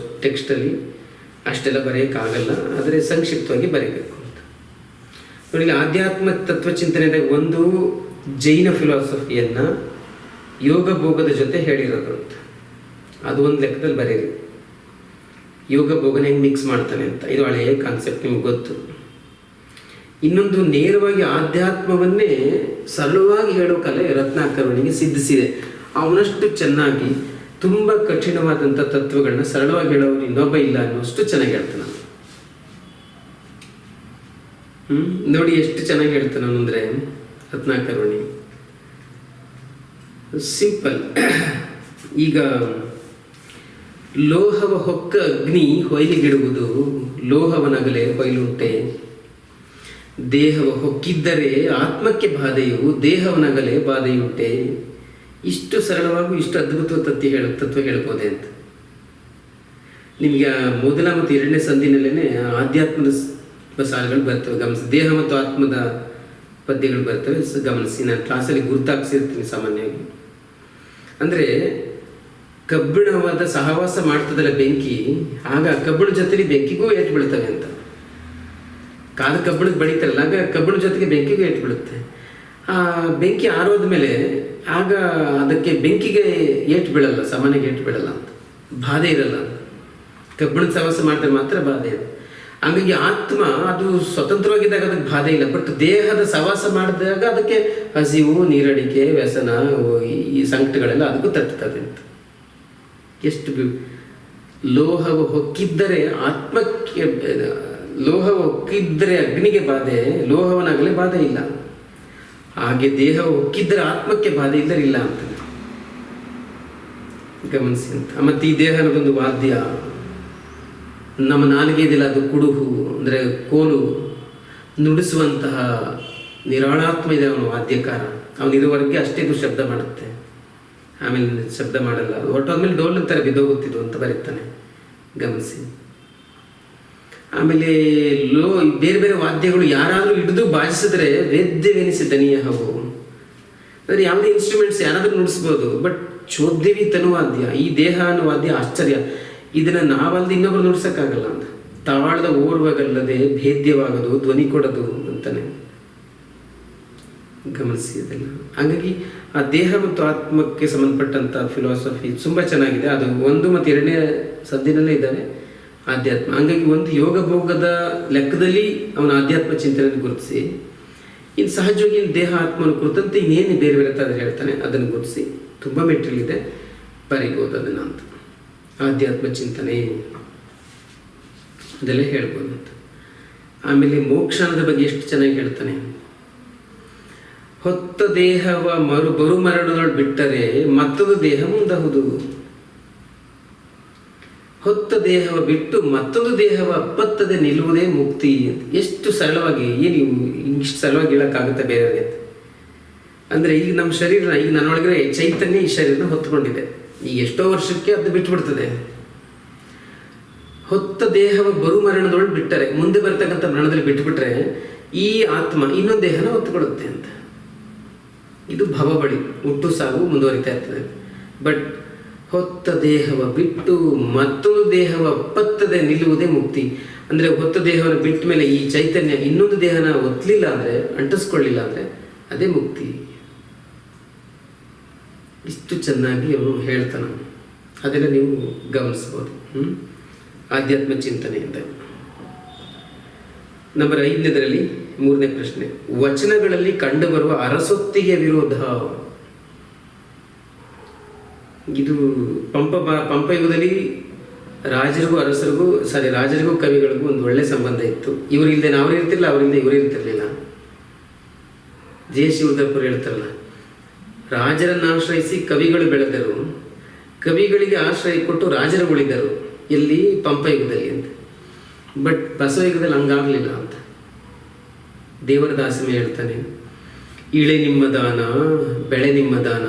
ಟೆಕ್ಸ್ಟಲ್ಲಿ, ಅಷ್ಟೆಲ್ಲ ಬರೆಯೋಕ್ಕಾಗಲ್ಲ, ಆದರೆ ಸಂಕ್ಷಿಪ್ತವಾಗಿ ಬರೀಬೇಕು ಅಂತ ನೋಡಿ. ಆಧ್ಯಾತ್ಮ ತತ್ವ ಚಿಂತನೆದಾಗ ಒಂದು ಜೈನ ಫಿಲಾಸಫಿಯನ್ನು ಯೋಗ ಭೋಗದ ಜೊತೆ ಹೇಳಿರೋದು ಅಂತ, ಅದು ಒಂದು ಲೆಕ್ಕದಲ್ಲಿ ಬರೀರಿ. ಯೋಗ ಭೋಗನ ಹೆಂಗೆ ಮಿಕ್ಸ್ ಮಾಡ್ತಾನೆ ಅಂತ, ಇದು ಹಳೆಯ ಕಾನ್ಸೆಪ್ಟ್, ನಿಮ್ಗೆ ಗೊತ್ತು. ಇನ್ನೊಂದು ನೇರವಾಗಿ ಆಧ್ಯಾತ್ಮವನ್ನೇ ಸರಳವಾಗಿ ಹೇಳೋ ಕಲೆ ರತ್ನಾಕರನಿಗೆ ಸಿದ್ಧಿಸಿದೆ. ಅವನಷ್ಟು ಚೆನ್ನಾಗಿ ತುಂಬ ಕಠಿಣವಾದಂಥ ತತ್ವಗಳನ್ನ ಸರಳವಾಗಿ ಹೇಳೋರು ಇನ್ನೊಬ್ಬ ಇಲ್ಲ ಅನ್ನೋಷ್ಟು ಚೆನ್ನಾಗಿ ಹೇಳ್ತಾನೆ. ನೋಡಿ ಎಷ್ಟು ಚೆನ್ನಾಗಿ ಹೇಳ್ತಾನೆ ಅಂದರೆ ರತ್ನಾಕರ್ವಣಿ ಸಿಂಪಲ್. ಈಗ ಲೋಹವ ಹೊಕ್ಕ ಅಗ್ನಿ ಹೊಯ್ಲಿಗಿಡುವುದು, ಲೋಹವನಗಲೆ ಹೊಯ್ಲುಂಟೆ. ದೇಹವ ಹೊಕ್ಕಿದ್ದರೆ ಆತ್ಮಕ್ಕೆ ಬಾಧೆಯು, ದೇಹವನಗಲೆ ಬಾಧೆಯುಂಟೆ. ಇಷ್ಟು ಸರಳವಾಗೂ ಇಷ್ಟು ಅದ್ಭುತ ತತ್ವ ಹೇಳ್ಬೋದೆ ಅಂತ. ನಿಮಗೆ ಮೊದಲ ಮತ್ತು ಎರಡನೇ ಸಂಧಿನಲ್ಲೇ ಆಧ್ಯಾತ್ಮದ ಸಾಲುಗಳು ಬರ್ತವೆ, ಗಮನಿಸಿ. ದೇಹ ಮತ್ತು ಆತ್ಮದ ಪದ್ಯಗಳು ಬರ್ತವೆ, ಗಮನಿಸಿ. ನಾನು ಕ್ಲಾಸಲ್ಲಿ ಗುರುತಾಗ್ಸಿರ್ತೀನಿ ಸಾಮಾನ್ಯವಾಗಿ. ಅಂದರೆ ಕಬ್ಬಿಣವಾದ ಸಹವಾಸ ಮಾಡ್ತದಲ್ಲ ಬೆಂಕಿ, ಆಗ ಕಬ್ಬಿಣ ಜೊತೆಲಿ ಬೆಂಕಿಗೂ ಏಟು ಬೀಳ್ತವೆ ಅಂತ. ಕಾದ ಕಬ್ಬಿಣಕ್ಕೆ ಬಡಿತಾರಲ್ಲ, ಆಗ ಕಬ್ಬಿಣ ಜೊತೆಗೆ ಬೆಂಕಿಗೂ ಏಟು ಬೀಳುತ್ತೆ. ಆ ಬೆಂಕಿ ಆರೋದ ಮೇಲೆ ಆಗ ಅದಕ್ಕೆ ಬೆಂಕಿಗೆ ಏಟು ಬೀಳಲ್ಲ, ಸಾಮಾನ್ಯವಾಗಿ ಏಟು ಬೀಳಲ್ಲ ಅಂತ, ಬಾಧೆ ಇರಲ್ಲ. ಕಬ್ಬಿಣದ ಸಹವಾಸ ಮಾಡಿದ್ರೆ ಮಾತ್ರ ಬಾಧೆ ಇದೆ. ಹಂಗಾಗಿ ಆತ್ಮ ಅದು ಸ್ವತಂತ್ರವಾಗಿದ್ದಾಗ ಅದಕ್ಕೆ ಬಾಧೆ ಇಲ್ಲ. ಬಟ್ ದೇಹದ ಸಹವಾಸ ಮಾಡಿದಾಗ ಅದಕ್ಕೆ ಹಸಿವು, ನೀರಡಿಕೆ, ವ್ಯಸನ, ಈ ಸಂಕಟಗಳೆಲ್ಲ ಅದಕ್ಕೂ ತಟ್ಟುತ್ತದೆ ಅಂತ. ಎಷ್ಟು ಲೋಹವು ಹೊಕ್ಕಿದ್ದರೆ ಆತ್ಮಕ್ಕೆ, ಲೋಹವು ಹೊಕ್ಕಿದ್ದರೆ ಅಗ್ನಿಗೆ ಬಾಧೆ, ಲೋಹವನಾಗಲೇ ಬಾಧೆ ಇಲ್ಲ. ಹಾಗೆ ದೇಹ ಹೊಕ್ಕಿದ್ದರೆ ಆತ್ಮಕ್ಕೆ ಬಾಧೆ ಇದ್ದರೆ ಇಲ್ಲ ಅಂತ ಗಮನಿಸಿ ಅಂತ. ಮತ್ತು ಈ ದೇಹ ಅನ್ನೋದೊಂದು ವಾದ್ಯ. ನಮ್ಮ ನಾಲಿಗೆ ಇದೆಯಲ್ಲ, ಅದು ಕುಡುಹು ಅಂದರೆ ಕೋಲು ನುಡಿಸುವಂತಹ ನಿರಾಳಾತ್ಮ ಇದೆ ಅವನು ವಾದ್ಯಕಾರ. ಅವನಿರುವವರೆಗೆ ಅಷ್ಟೇ ಇದು ಶಬ್ದ ಮಾಡುತ್ತೆ, ಆಮೇಲೆ ಶಬ್ದ ಮಾಡಲ್ಲ. ಹೊರಟೋದ್ಮೇಲೆ ಡೋಲ್ ಅಂತಾರೆ ಬಿದ್ದೋಗುತ್ತಿದ್ದು ಅಂತ ಬರೀತಾನೆ, ಗಮನಿಸಿ. ಆಮೇಲೆ ಬೇರೆ ಬೇರೆ ವಾದ್ಯಗಳು ಯಾರಾದರೂ ಹಿಡಿದು ಬಾಜಿಸಿದ್ರೆ ವೇದ್ಯವೆನಿಸಿ ದನಿಯ ಹವು. ಅಂದರೆ ಯಾವುದೇ ಇನ್ಸ್ಟ್ರೂಮೆಂಟ್ಸ್ ಯಾರಾದರೂ ನುಡಿಸ್ಬೋದು, ಬಟ್ ಚೋದ್ಯವಿ ತನುವಾದ್ಯ, ಈ ದೇಹ ಅನ್ನೋ ವಾದ್ಯ ಆಶ್ಚರ್ಯ. ಇದನ್ನು ನಾವಲ್ದು ಇನ್ನೊಬ್ರು ನುಡ್ಸೋಕ್ಕಾಗಲ್ಲ ಅಂತ. ತಾವಾಳದ ಓರ್ವಾಗಲ್ಲದೆ ಭೇದ್ಯವಾಗದು, ಧ್ವನಿ ಕೊಡೋದು ಅಂತಾನೆ, ಗಮನಿಸಿ ಇದೆಲ್ಲ. ಹಾಗಾಗಿ ಆ ದೇಹ ಮತ್ತು ಆತ್ಮಕ್ಕೆ ಸಂಬಂಧಪಟ್ಟಂಥ ಫಿಲಾಸಫಿ ತುಂಬ ಚೆನ್ನಾಗಿದೆ. ಅದು 1 ಮತ್ತು 2ನೇ ಸಂಧಿನಲ್ಲೇ ಇದ್ದಾವೆ ಆಧ್ಯಾತ್ಮ. ಹಾಗಾಗಿ ಒಂದು ಯೋಗ ಭೋಗದ ಲೆಕ್ಕದಲ್ಲಿ ಅವನ ಆಧ್ಯಾತ್ಮ ಚಿಂತನೆಯನ್ನು ಗುರುತಿಸಿ, ಇನ್ನು ಸಹಜವಾಗಿ ದೇಹ ಆತ್ಮನ ಕುರಿತಂತೆ ಇನ್ನೇನು ಬೇರೆ ಬೇರೆ ಥರ ಹೇಳ್ತಾನೆ ಅದನ್ನು ಗುರುತಿಸಿ, ತುಂಬ ಮೆಟೀರಿಯಲ್ ಇದೆ, ಬರೀಬೋದು ಅದನ್ನು ಅಂತ. ಆಧ್ಯಾತ್ಮ ಚಿಂತನೆ ಅದೆಲ್ಲ ಹೇಳ್ಬೋದು ಅಂತ. ಆಮೇಲೆ ಮೋಕ್ಷಣದ ಬಗ್ಗೆ ಎಷ್ಟು ಚೆನ್ನಾಗಿ ಹೇಳ್ತಾನೆ. ಹೊತ್ತ ದೇಹವ ಬರುಮರಡುಗಳು ಬಿಟ್ಟರೆ ಮತ್ತೊಂದು ದೇಹ ಮುಂದಹುದು. ಹೊತ್ತ ದೇಹವ ಬಿಟ್ಟು ಮತ್ತೊಂದು ದೇಹವ ಅಪ್ಪತ್ತದೆ ನಿಲ್ಲುವುದೇ ಮುಕ್ತಿ. ಎಷ್ಟು ಸರಳವಾಗಿ, ಏನು ಇಷ್ಟು ಸರಳವಾಗಿ ಹೇಳೋಕ್ಕಾಗುತ್ತೆ ಬೇರೆಯವರಿಗೆ ಅಂತ. ಅಂದರೆ ಈಗ ನಮ್ಮ ಶರೀರ, ಈಗ ನನ್ನೊಳಗಡೆ ಚೈತನ್ಯ ಈ ಶರೀರನ ಹೊತ್ಕೊಂಡಿದೆ. ಈಗ ಎಷ್ಟೋ ವರ್ಷಕ್ಕೆ ಅದು ಬಿಟ್ಟುಬಿಡ್ತದೆ. ಹೊತ್ತ ದೇಹವ ಮರಣದೊಳಗೆ ಬಿಟ್ಟರೆ, ಮುಂದೆ ಬರ್ತಕ್ಕಂಥ ಮರಣದಲ್ಲಿ ಬಿಟ್ಟುಬಿಟ್ರೆ ಈ ಆತ್ಮ ಇನ್ನೊಂದು ದೇಹನ ಹೊತ್ತುಕೊಡುತ್ತೆ ಅಂತ. ಇದು ಭವಬಳಿ, ಹುಟ್ಟು ಸಾವು ಮುಂದುವರಿತಾ ಇರ್ತದೆ. ಬಟ್ ಹೊತ್ತ ದೇಹವ ಬಿಟ್ಟು ಮತ್ತೊಂದು ದೇಹವ ಪತ್ತದೆ ನಿಲ್ಲುವುದೇ ಮುಕ್ತಿ. ಅಂದರೆ ಹೊತ್ತ ದೇಹವನ್ನು ಬಿಟ್ಟ ಮೇಲೆ ಈ ಚೈತನ್ಯ ಇನ್ನೊಂದು ದೇಹನ ಒತ್ತಲಿಲ್ಲ ಅಂದರೆ, ಅಂಟಿಸ್ಕೊಳ್ಳಿಲ್ಲ ಅಂದರೆ ಅದೇ ಮುಕ್ತಿ. ಇಷ್ಟು ಚೆನ್ನಾಗಿ ಅವನು ಹೇಳ್ತಾನೆ. ಅದನ್ನು ನೀವು ಗಮನಿಸ್ಬೋದು ಆಧ್ಯಾತ್ಮ ಚಿಂತನೆಯಿಂದ. ನಂಬರ್ 5ನೇದರಲ್ಲಿ 3ನೇ ಪ್ರಶ್ನೆ, ವಚನಗಳಲ್ಲಿ ಕಂಡುಬರುವ ಅರಸೊತ್ತಿಗೆ ವಿರೋಧ. ಇದು ಪಂಪಯುಗದಲ್ಲಿ ರಾಜರಿಗೂ ಕವಿಗಳಿಗೂ ಒಂದು ಒಳ್ಳೆ ಸಂಬಂಧ ಇತ್ತು. ಇವರಿಲ್ಲದೆ ಅವ್ರು ಇರ್ತಿರ್ಲಿಲ್ಲ, ಅವರಿಂದ ಇವರು ಇರ್ತಿರ್ಲಿಲ್ಲ. ಜೆ ಶಿವದಪ್ಪರು ಹೇಳ್ತಾರಲ್ಲ, ರಾಜರನ್ನು ಆಶ್ರಯಿಸಿ ಕವಿಗಳು ಬೆಳೆದರು, ಕವಿಗಳಿಗೆ ಆಶ್ರಯ ಕೊಟ್ಟು ರಾಜರು ಉಳಿದರು. ಎಲ್ಲಿ? ಪಂಪಯುಗದಲ್ಲಿ ಅಂತ. ಬಟ್ ಬಸವಯುಗದಲ್ಲಿ ಹಂಗಾಗಲಿಲ್ಲ ಅಂತ ದೇವರ ದಾಸಮೆ ಹೇಳ್ತಾನೆ. ಇಳೆ ನಿಮ್ಮ ದಾನ, ಬೆಳೆ ನಿಮ್ಮ ದಾನ,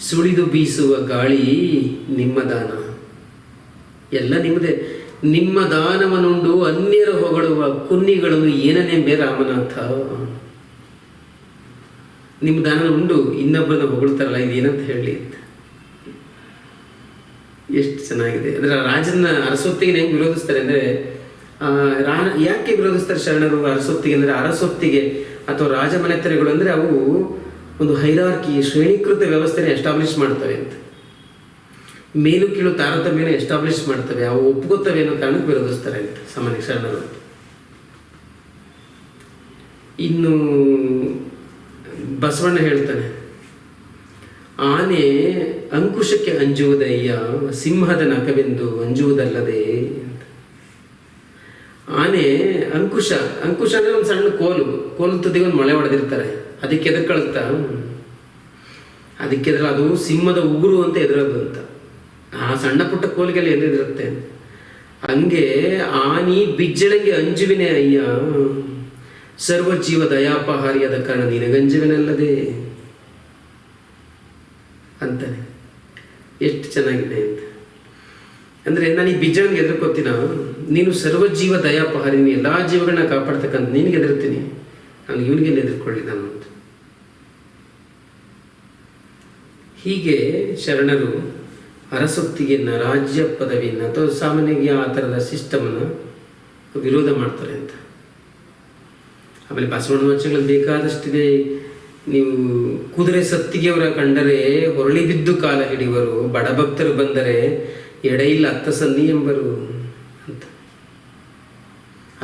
ಸುಳಿದು ಬೀಸುವ ಗಾಳಿ ನಿಮ್ಮ ದಾನ. ಎಲ್ಲ ನಿಮ್ಮದೇ. ನಿಮ್ಮ ದಾನವನ್ನುಂಡು ಅನ್ಯರ ಹೊಗಳುವ ಕುನ್ನಿಗಳನ್ನು ಏನನೆಂಬೆ ರಾಮನಾಥ. ನಿಮ್ಮ ದಾನ ಉಂಡು ಇನ್ನೊಬ್ಬರನ್ನ ಹೊಗಳ್ತಾರಲ್ಲ, ಇದೇನಂತ ಹೇಳಿ ಅಂತ. ಎಷ್ಟು ಚೆನ್ನಾಗಿದೆ. ಅಂದರೆ ರಾಜನ ಅರಸೊತ್ತಿಗೆ ಹೆಂಗೆ ವಿರೋಧಿಸ್ತಾರೆ ಅಂದರೆ, ಯಾಕೆ ವಿರೋಧಿಸ್ತಾರೆ ಶರಣರು ಅರಸೊತ್ತಿಗೆ ಅಂದರೆ, ಅರಸೊತ್ತಿಗೆ ಅಥವಾ ರಾಜಮನೆತನಗಳು ಅಂದರೆ ಅವು ಒಂದು ಹೈರಾರ್ಕಿ, ಶ್ರೇಣೀಕೃತ ವ್ಯವಸ್ಥೆನ ಎಸ್ಟಾಬ್ಲಿಷ್ ಮಾಡ್ತವೆ ಅಂತ. ಮೇಲು ಕೀಳು ತಾರತಮ್ಯನ ಎಸ್ಟಾಬ್ಲಿಷ್ ಮಾಡ್ತವೆ, ಅವು ಒಪ್ಕೋತವೆ ಅನ್ನೋ ಕಾರಣಕ್ಕೆ ವಿರೋಧಿಸ್ತಾರೆ ಅಂತ ಸಾಮಾನ್ಯ ಶರಣರು. ಇನ್ನು ಬಸವಣ್ಣ ಹೇಳ್ತಾನೆ, ಆನೆ ಅಂಕುಶಕ್ಕೆ ಅಂಜುವುದಯ್ಯ, ಸಿಂಹದ ನಖವೆಂದು ಅಂಜುವುದಲ್ಲದೆ ಅಂತ. ಆನೆ ಅಂಕುಶ ಅಂಕುಶ. ಅಂಕುಶ ಅಂದರೆ ಒಂದು ಸಣ್ಣ ಕೋಲು ತುದಿಗೆ ಒಂದು ಮೊಳೆ ಹೊಡೆದಿರ್ತಾರೆ, ಅದಕ್ಕೆ ಎದುರು ಕಳಿಸ್ತಾ, ಅದಕ್ಕೆ ಅದು ಸಿಂಹದ ಉಗುರು ಅಂತ ಎದುರೋದು ಅಂತ. ಆ ಸಣ್ಣ ಪುಟ್ಟ ಕೋಲಿಗೆಲ್ಲ ಎದುರಿರುತ್ತೆ. ಹಂಗೆ ಆನಿ ಬಿಜ್ಜಳಂಗೆ ಅಂಜುವಿನೇ ಅಯ್ಯ, ಸರ್ವಜೀವ ದಯಾಪಹಾರಿಯಾದ ಕಾರಣ ನಿನಗಂಜುವಿನಲ್ಲದೆ ಅಂತಾನೆ. ಎಷ್ಟು ಚೆನ್ನಾಗಿದೆ ಅಂತ ಅಂದರೆ, ನಾನು ಈ ಬಿಜ್ಜಳಂಗೆ ಎದುರ್ಕೋತೀನ, ನೀನು ಸರ್ವಜೀವ ದಯಾಪಹಾರಿ, ನೀನು ಎಲ್ಲ ಜೀವಗಳನ್ನ ಕಾಪಾಡ್ತಕ್ಕಂಥ ನಿನಗೆ ಎದುರ್ತೀನಿ, ನಾನು ಇವನಿಗೆಲ್ಲ ಎದುರ್ಕೊಳ್ಳಿ ನಾನು ಅಂತ. ಹೀಗೆ ಶರಣರು ಅರಸೊತ್ತಿಗೆಯನ್ನು, ರಾಜ್ಯ ಪದವಿಯನ್ನು ಅಥವಾ ಸಾಮಾನ್ಯವಾಗಿ ಆ ಥರದ ಸಿಸ್ಟಮನ್ನು ವಿರೋಧ ಮಾಡ್ತಾರೆ ಅಂತ. ಆಮೇಲೆ ಬಸವಣ್ಣ ವಚನಗಳಲ್ಲಿ ಬೇಕಾದಷ್ಟಿದೆ. ನೀವು ಕುದುರೆ ಸತ್ತಿಗೆಯವರ ಕಂಡರೆ ಹೊರಳಿ ಬಿದ್ದು ಕಾಲ ಹಿಡಿಯುವರು, ಬಡಭಕ್ತರು ಬಂದರೆ ಎಡೆಯಿಲ್ಲ ಅತ್ತ ಸನ್ನಿ ಎಂಬರು ಅಂತ.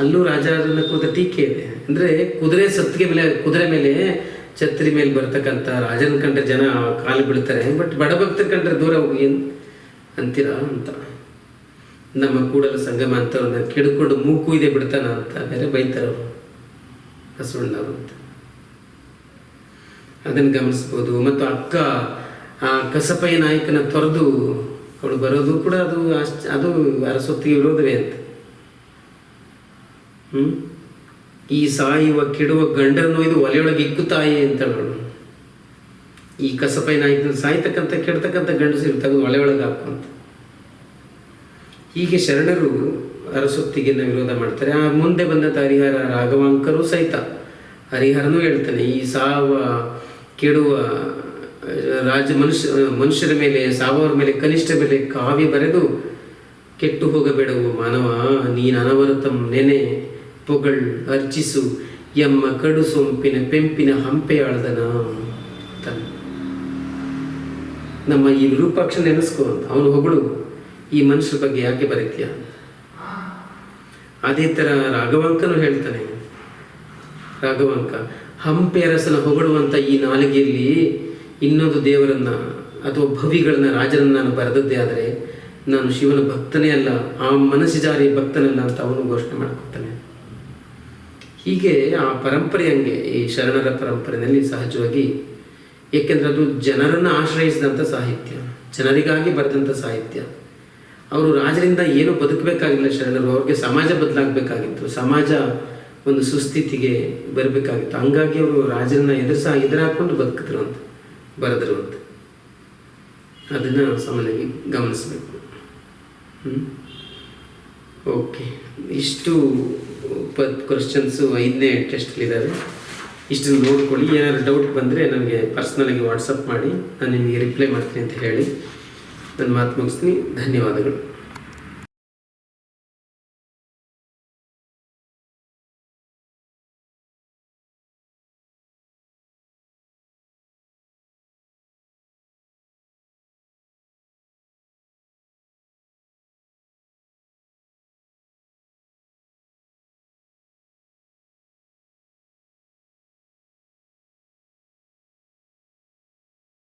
ಅಲ್ಲೂ ರಾಜರನ್ನ ಕುರಿತ ಟೀಕೆ ಇದೆ. ಅಂದರೆ ಕುದುರೆ ಮೇಲೆ ಛತ್ರಿ ಮೇಲೆ ಬರ್ತಕ್ಕಂಥ ರಾಜನ ಕಂಡ್ರೆ ಜನ ಕಾಲು ಬೀಳ್ತಾರೆ, ಬಟ್ ಬಡಭಕ್ತರ ಕಂಡ್ರೆ ದೂರ ಹೋಗಿ ಅಂತೀರಾ ಅಂತ. ನಮ್ಮ ಕೂಡಲ ಸಂಗಮ ಅಂತವ್ರನ್ನ ಕೆಡ್ಕೊಂಡು ಮೂಕು ಇದೆ ಬಿಡ್ತಾನ ಅಂತ ಬೇರೆ ಬೈತಾರವರು ಬಸವಣ್ಣವರು ಅಂತ. ಅದನ್ನು ಗಮನಿಸ್ಬೋದು. ಮತ್ತು ಅಕ್ಕ ಆ ಕಸಪಯ್ಯ ನಾಯಕನ ತೊರೆದು ಅವಳು ಬರೋದು ಕೂಡ ಅದು ಅರಸೊತ್ತಿಗೆ ವಿರೋಧವೇ ಅಂತ. ಈ ಸಾಯುವ ಕೆಡುವ ಗಂಡರನ್ನು ಇದು ಒಲೆಯೊಳಗೆ ಇಕ್ಕುತ್ತಾಯಿ ಅಂತ ಹೇಳೋಳು. ಈ ಕಸಪಯ್ಯ ನಾಯಕನ ಸಾಯ್ತಕ್ಕಂಥ ಕೆಡ್ತಕ್ಕಂಥ ಗಂಡಸರು ತೆಗೆದು ಒಲೆಯೊಳಗೆ ಹಾಕುವಂತ. ಹೀಗೆ ಶರಣರು ಅರಸೊತ್ತಿಗೆಯನ್ನು ವಿರೋಧ ಮಾಡ್ತಾರೆ. ಆ ಮುಂದೆ ಬಂದಂಥ ಹರಿಹರ ರಾಘವಾಂಕರು ಸಹಿತ, ಹರಿಹರನೂ ಹೇಳ್ತಾನೆ, ಈ ಸಾವ ಕೆಡುವ ಮನುಷ್ಯರ ಮೇಲೆ, ಸಾವವರ ಮೇಲೆ ಕನಿಷ್ಠ ಬೆಲೆ ಕಾವ್ಯ ಬರೆದು ಕೆಟ್ಟು ಹೋಗಬೇಡವು ಮಾನವ, ನೀನು ಅನವರತಂ ನೆನೆ ಪೊಗಳ್ ಅರ್ಚಿಸು ಎಮ್ಮ ಕಡು ಸೊಂಪಿನ ಪೆಂಪಿನ ಹಂಪೆಯಾಳ್ದನ. ನಮ್ಮ ಈ ವಿರೂಪಾಕ್ಷ ನೆನೆಸ್ಕೋ ಅಂತ ಅವನು ಹೊಗಳು, ಈ ಮನುಷ್ಯರ ಬಗ್ಗೆ ಯಾಕೆ ಬರೀತೀಯ. ಅದೇ ಥರ ರಾಘವಾಂಕನು ಹೇಳ್ತಾನೆ. ರಾಘವಾಂಕ ಹಂಪೆ ಅರಸನ ಹೊಗಳುವಂಥ ಈ ನಾಲಿಗೆಯಲ್ಲಿ ಇನ್ನೊಂದು ದೇವರನ್ನ ಅಥವಾ ಭವಿಗಳನ್ನ, ರಾಜರನ್ನ ನಾನು ಬರೆದದ್ದೇ ಆದರೆ ನಾನು ಶಿವನ ಭಕ್ತನೇ ಅಲ್ಲ, ಆ ಮನಸ್ಸಿಜಾರಿ ಭಕ್ತನಲ್ಲ ಅಂತ ಅವನು ಘೋಷಣೆ ಮಾಡ್ಕೊತಾನೆ. ಹೀಗೆ ಆ ಪರಂಪರೆ ಹಂಗೆ ಈ ಶರಣರ ಪರಂಪರೆಯಲ್ಲಿ ಸಹಜವಾಗಿ, ಏಕೆಂದರೆ ಅದು ಜನರನ್ನು ಆಶ್ರಯಿಸಿದಂಥ ಸಾಹಿತ್ಯ, ಜನರಿಗಾಗಿ ಬರೆದಂಥ ಸಾಹಿತ್ಯ. ಅವರು ರಾಜರಿಂದ ಏನೂ ಬದುಕಬೇಕಾಗಿಲ್ಲ ಶರಣರು, ಅವ್ರಿಗೆ ಸಮಾಜ ಬದಲಾಗಬೇಕಾಗಿತ್ತು, ಸಮಾಜ ಒಂದು ಸುಸ್ಥಿತಿಗೆ ಬರಬೇಕಾಗಿತ್ತು. ಹಂಗಾಗಿ ಅವರು ರಾಜರನ್ನ ಎದುರಾಕೊಂಡು ಬದುಕಿದ್ರು ಅಂತ, ಬರೆದ್ರು ಅಂತ. ಅದನ್ನು ಸಾಮಾನ್ಯವಾಗಿ ಗಮನಿಸಬೇಕು. ಓಕೆ, ಇಷ್ಟು ಕ್ವಶನ್ಸು 5ನೇ ಟೆಸ್ಟಲ್ಲಿದ್ದಾವೆ. ಇಷ್ಟನ್ನು ನೋಡ್ಕೊಳ್ಳಿ. ಏನಾದರೂ ಡೌಟ್ ಬಂದರೆ ನನಗೆ ಪರ್ಸ್ನಲಾಗಿ ವಾಟ್ಸಪ್ ಮಾಡಿ, ನಾನು ನಿಮಗೆ ರಿಪ್ಲೈ ಮಾಡ್ತೀನಿ ಅಂತ ಹೇಳಿ ನನ್ನ ಮಾತು ಮುಗಿಸ್ತೀನಿ. ಧನ್ಯವಾದಗಳು.